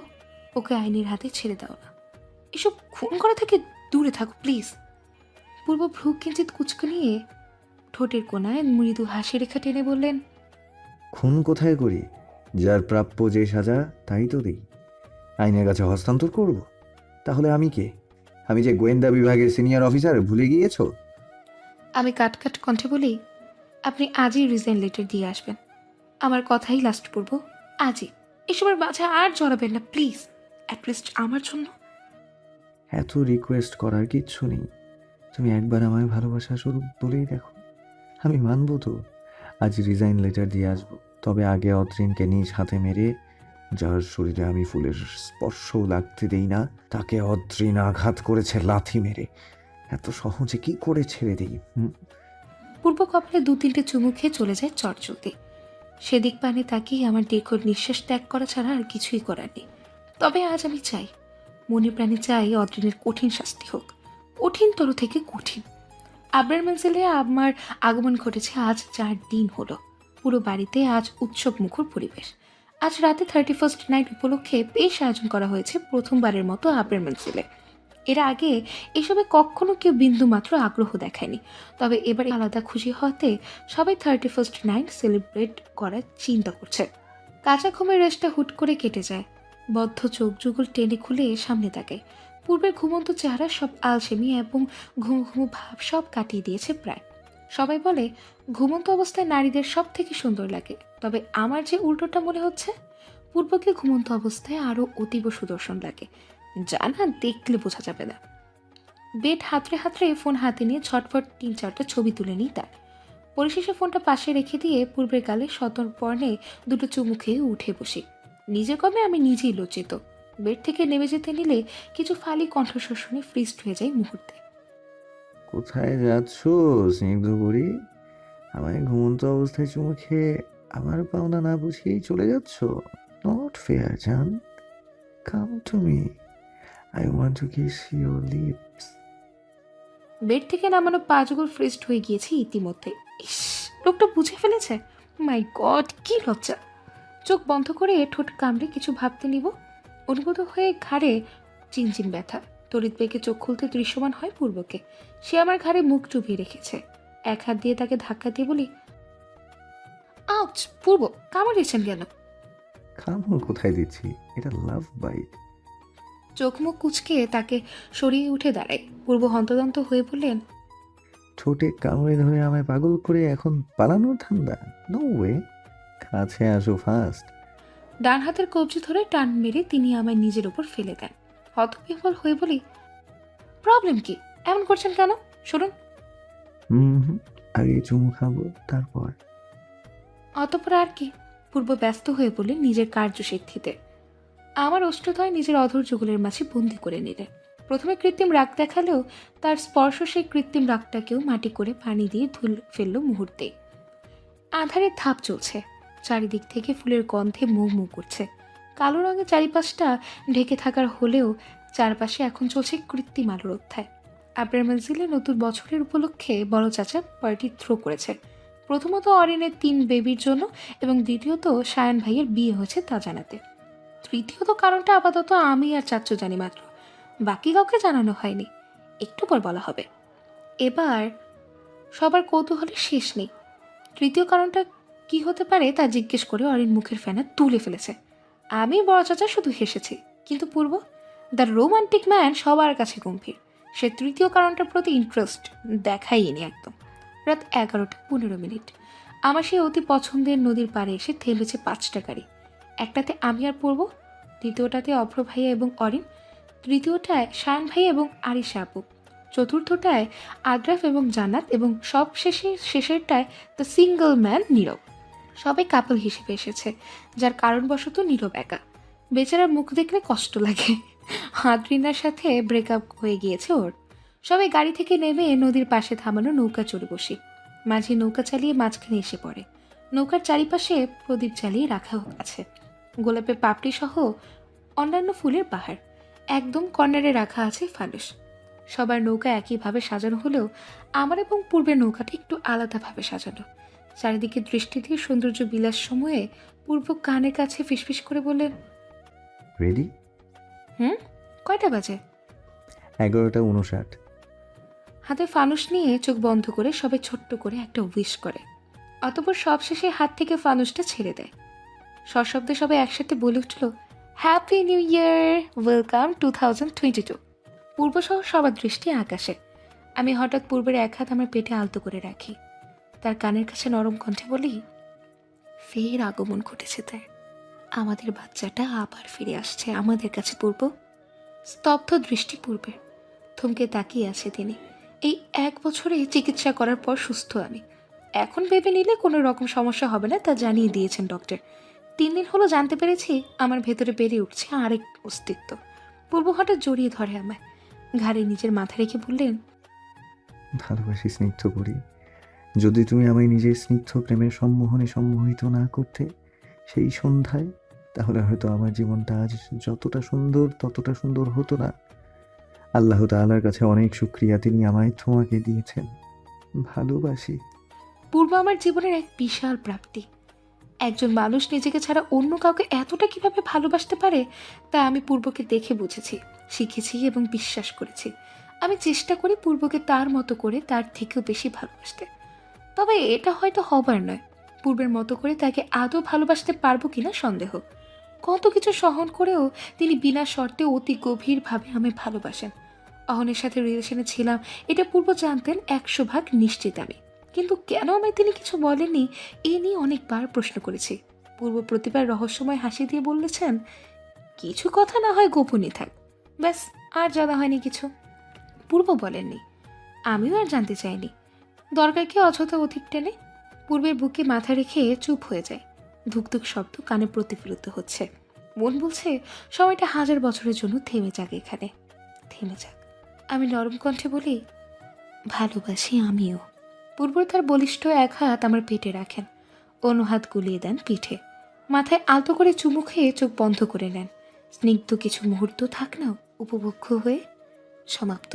ওকে আইনের হাতে ছেড়ে দাও না। এসব খুন করা থেকে দূরে থাকো প্লিজ। পূর্ব ভ্রু কিঞ্চিত কুচকে নিয়ে ঠোঁটের কোনায় মৃদু হাসি রেখা টেনে বললেন, খুন কোথায় করি? যার প্রাপ্য যে সাজা তাই তো দিই। আইনের কাছে হস্তান্তর করব? তাহলে আমি কে? আমি যে গোয়েন্দা বিভাগের সিনিয়র অফিসার, ভুলে গিয়েছো? আমি কাট কণ্ঠে বলি, আপনি আজই রিজাইন লেটার দিয়ে আসবেন। আমার কথাই লাস্ট পূর্ব, আজই। এসবের মাঝে আর জড়াবেন না প্লিজ, অ্যাটলিস্ট আমার জন্য। এত রিকোয়েস্ট করার কিচ্ছু নেই। তুমি একবার আমায় ভালোবাসা স্বরূপ বলেই দেখো, আমি মানবো তো। আজ রিজাইন লেটার দিয়ে আসবো, তবে আগে অদ্রিনকে নিজ হাতে মেরে, যার শরীরে আমি ফুলের স্পর্শও লাগতে দেই না, তাকে অদ্রিন আঘাত করেছে লাথি মেরে। এত সহজে কি করে ছেড়ে দিই? পূর্ব কপালে 2-3টে চুমু খেয়ে চলে যায় চটচলতে। সেদিক পানে তাকিয়ে আমার দীর্ঘ নিঃশ্বাস ত্যাগ করা ছাড়া আর কিছুই করার নেই। তবে আজ আমি চাই, মনে প্রাণে চাই অদ্রিনের কঠিন শাস্তি হোক, কঠিনতর থেকে কঠিন। আবরার মঞ্জিলে আমার আগমন ঘটেছে আজ 4 দিন হলো। পুরো বাড়িতে আজ উৎসব মুখর পরিবেশ। আজ রাতে 31st নাইট উপলক্ষে বেশ আয়োজন করা হয়েছে প্রথমবারের মতো আবরার মঞ্জিলে। এর আগে এসবে কখনো কেউ বিন্দু মাত্র আগ্রহ দেখায়নি। তবে এবারে আলাদা খুশি হতে সবাই 31st নাইট সেলিব্রেট করার চিন্তা করছে। কাঁচা ঘুমের রেশটা হুট করে কেটে যায়। বদ্ধ চোখ যুগল টেনে খুলে সামনে তাকায়। পূর্বের ঘুমন্ত চেহারা সব আলসেমি এবং ঘুমো ঘুমো ভাব সব কাটিয়ে দিয়েছে প্রায়। সবাই বলে ঘুমন্ত অবস্থায় নারীদের সব থেকে সুন্দর লাগে, তবে আমার যে উল্টোটা মনে হচ্ছে, পূর্বকে ঘুমন্ত অবস্থায় আরও অতীব সুদর্শন লাগে, যা না দেখলে বোঝা যাবে না। বেড হাতড়ে হাতড়ে ফোন হাতে নিয়ে ছটফট 3-4টা ছবি তুলে নিই তার। পরিশেষে ফোনটা পাশে রেখে দিয়ে পূর্বের গালে সতর্পণে দুটো চুমু খেয়ে উঠে বসি। নিজে কমে আমি নিজেই লজ্জিত। বেড থেকে নেমে যেতে নিলে কিছু ফালি কণ্ঠস্বর শুনে ফ্রিজড হয়ে যাই মুহূর্তে। কোথায় যাচ্ছ স্নিগ্ধ বুড়ি? আমায় ঘুমন্ত অবস্থায় চুমু খেয়ে আমার পাওনা না বুঝিয়েই চলে যাচ্ছ? নট ফেয়ার জান। Come to me, I want to kiss your lips. Bed থেকে নামানো পাঁচগুলো ফ্রিজড হয়ে গিয়েছে ইতিমধ্যে। ইস, লোকটা বুঝে ফেলেছে। মাই গড, কি লজ্জা। চোখ বন্ধ করে ঠোঁট কামড়ে কিছু ভাবতে নিব, অনুভূত হয়ে ঘাড়ে চিনচিন ব্যথা। তড়িৎ বেগে চোখ খুলতে দৃশ্যমান হয় পূর্বকে। সে আমার ঘাড়ে মুখ চুপিয়ে রেখেছে। এক হাত দিয়ে তাকে ধাক্কা দিয়ে বলি, আউচ! পূর্ব, কামড়েছেন কেন? কামড় কোথায় দিচ্ছি? এটা লাভ বাইট। চোখ মুখ কুচকে তাকে সরিয়ে উঠে দাঁড়ায়। পূর্ব হন্তদন্ত হয়ে বললেন, ঠোঁটে কামড়ে ধরে আমায় পাগল করে এখন পালানোর ধান্দা? নো ওয়ে, কাছে আসো ফাস্ট। ডান হাতের কবজি ধরে টান মেরে তিনি আমায় নিজের ওপর ফেলে দেন। হতবিহ্বল হয়ে বলি, প্রবলেম কি? এমন করছেন কেন? শুনুন। আগে চুমু খাবো, তারপর। অতঃপর আর কি? পূর্ব ব্যস্ত হয়ে বললেন নিজের কার্যসিদ্ধিতে। আমার অষ্টদয় নিজের অধর যুগলের মাঝে বন্দি করে নিলেন। প্রথমে কৃত্রিম রাগ দেখালেও তার স্পর্শ সেই কৃত্রিম রাগটাকেও মাটি করে পানি দিয়ে ধুল ফেলল মুহূর্তে। আধারে থাপ চলছে, চারিদিক থেকে ফুলের গন্ধে মৌ মৌ করছে। কালো রঙের চারিপাশটা ঢেকে থাকার হলেও চারপাশে এখন চলছে কৃত্রিম আলোর অধ্যায়। আবরার মঞ্জিলে নতুন বছরের উপলক্ষে বড় চাচা পার্টি থ্রো করেছে। প্রথমত অরিনের 3 বেবির জন্য এবং দ্বিতীয়ত সায়ান ভাইয়ের বিয়ে হয়েছে তা জানাতে। তৃতীয়ত কারণটা আপাতত আমি আর চাচ্চু জানি মাত্র, বাকি কাউকে জানানো হয়নি। একটু পর বলা হবে। এবার সবার কৌতূহলের শেষ নেই। তৃতীয় কারণটা কি হতে পারে তা জিজ্ঞেস করে অরিন মুখের ফেনা তুলে ফেলেছে। আমি বড় চাচা শুধু হেসেছি, কিন্তু পূর্ব, দ্য রোমান্টিক ম্যান, সবার কাছে গম্ভীর। সে তৃতীয় কারণটার প্রতি ইন্টারেস্ট দেখাইনি একদম। রাত 11:15। আমার সেই অতি পছন্দের নদীর পাড়ে এসে থেমেছে 5টা গাড়ি। একটাতে আমি আর পূর্ব, দ্বিতীয়টাতে অভ্র ভাইয়া এবং অরিন, তৃতীয়টায় শায়ান ভাই এবং আরিশা আপু, চতুর্থটায় আদ্রাফ এবং জান্নাত এবং সব শেষেরটায় দ্য সিঙ্গল ম্যান নীরব। সবাই কাপল হিসেবে এসেছে, যার কারণবশত নীরব একা। বেচারার মুখ দেখলে কষ্ট লাগে। আদ্রিনার সাথে ব্রেকআপ হয়ে গিয়েছে ওর। সবাই গাড়ি থেকে নেমে নদীর পাশে থামানো নৌকা চড়ে বসি। মাঝি নৌকা চালিয়ে মাঝখানে এসে পড়ে। নৌকার চারিপাশে প্রদীপ জ্বালিয়ে রাখা আছে, গোলাপের পাপড়ি সহ অন্যান্য ফুলের পাহাড়। একদম কর্নারে রাখা আছে ফানুস। সবার নৌকা একইভাবে সাজানো হলেও আমার এবং পূর্বের নৌকাটা একটু আলাদাভাবে সাজানো। চারিদিকে দৃষ্টি দিয়ে সৌন্দর্য বিলাস সময়ে পূর্ব কানের কাছে ফিসফিস করে বললেন, রেডি? কয়টা বাজে? 11:59। হাতে ফানুস নিয়ে চোখ বন্ধ করে সবাই ছোট্ট করে একটা উইশ করে। অতঃপর সবশেষে হাত থেকে ফানুসটা ছেড়ে দেয়। সশব্দে সবাই একসাথে বলে উঠল, হ্যাপি নিউ ইয়ার, ওয়েলকাম 2022। পূর্বসহ সবার দৃষ্টি আকাশে। আমি হঠাৎ পূর্বের এক হাত আমার পেটে আলতো করে রাখি। তার কানের কাছে নরম কণ্ঠে বলি, ফের আগমন ঘটেছে তার। আমাদের বাচ্চাটা আবার ফিরে আসছে আমাদের কাছে। পূর্ব স্তব্ধ দৃষ্টি পূর্বের, থমকে তাকিয়ে আছে তিনি। এই 1 বছরে চিকিৎসা করার পর সুস্থ আমি। এখন ভেবে নিলে কোনো রকম সমস্যা হবে না তা জানিয়ে দিয়েছেন ডক্টর। 3 দিন হলো জানতে পেরেছি আমার ভেতরে বেড়ে উঠছে আরেক অস্তিত্ব। পূর্ব হঠাৎ জড়িয়ে ধরে আমায়, ঘাড়ে নিজের মাথা রেখে বললেন, ভালোবাসি স্নিগ্ধ করি। যদি তুমি আমায় নিজের স্নিগ্ধ প্রেমের সম্মোহনে সম্মোহিত না করতে সেই সন্ধ্যায়, তাহলে হয়তো আমার জীবনটা আজ যতটা সুন্দর ততটা সুন্দর হতো না। আল্লাহ তাআলার কাছে অনেক শুকরিয়া, তিনি আমায় তোমাকে দিয়েছেন। ভালোবাসি। পূর্ব আমার জীবনের এক বিশাল প্রাপ্তি। একজন মানুষ নিজেকে ছাড়া অন্য কাউকে এতটা কিভাবে ভালোবাসতে পারে তা আমি পূর্বকে দেখে বুঝেছি, শিখেছি এবং বিশ্বাস করেছি। আমি চেষ্টা করি পূর্বকে তার মতো করে তার থেকেও বেশি ভালোবাসতে। তবে এটা হয়তো হবার নয়। পূর্বের মতো করে তাকে আদৌ ভালোবাসতে পারবো কিনা সন্দেহ। কত কিছু সহন করেও তিনি বিনা শর্তে অতি গভীরভাবে আমায় ভালোবাসেন। অহনের সাথে রিলেশনে ছিলাম এটা পূর্ব জানতেন 100% নিশ্চিত আমি। কিন্তু কেন আমায় তিনি কিছু বলেননি এ নিয়ে অনেকবার প্রশ্ন করেছি। পূর্ব প্রতিবার রহস্যময় হাসি দিয়ে বলেছেন, কিছু কথা না হয় গোপনই থাক, ব্যাস, আর জানা হয়নি কিছু। পূর্ব বলেননি, আমিও আর জানতে চাইনি। দরকার কি অযথা অধিক টেনে? পূর্বের বুকে মাথা রেখে চুপ হয়ে যায়। ধুকধুক শব্দ কানে প্রতিফলিত হচ্ছে। মন বলছে সময়টা 1000 বছরের জন্য থেমে যাক এখানে, থেমে যাক। আমি নরম কণ্ঠে বলি, ভালোবাসি আমিও। পূর্ব তার বলিষ্ঠ এক হাত আমার পেটে রাখেন, অন্য হাত গুলিয়ে দেন পিঠে। মাথায় আলতো করে চুমু খেয়ে চোখ বন্ধ করে নেন। স্নিগ্ধ কিছু মুহূর্ত থাক না উপভোগ্য হয়ে সমাপ্ত।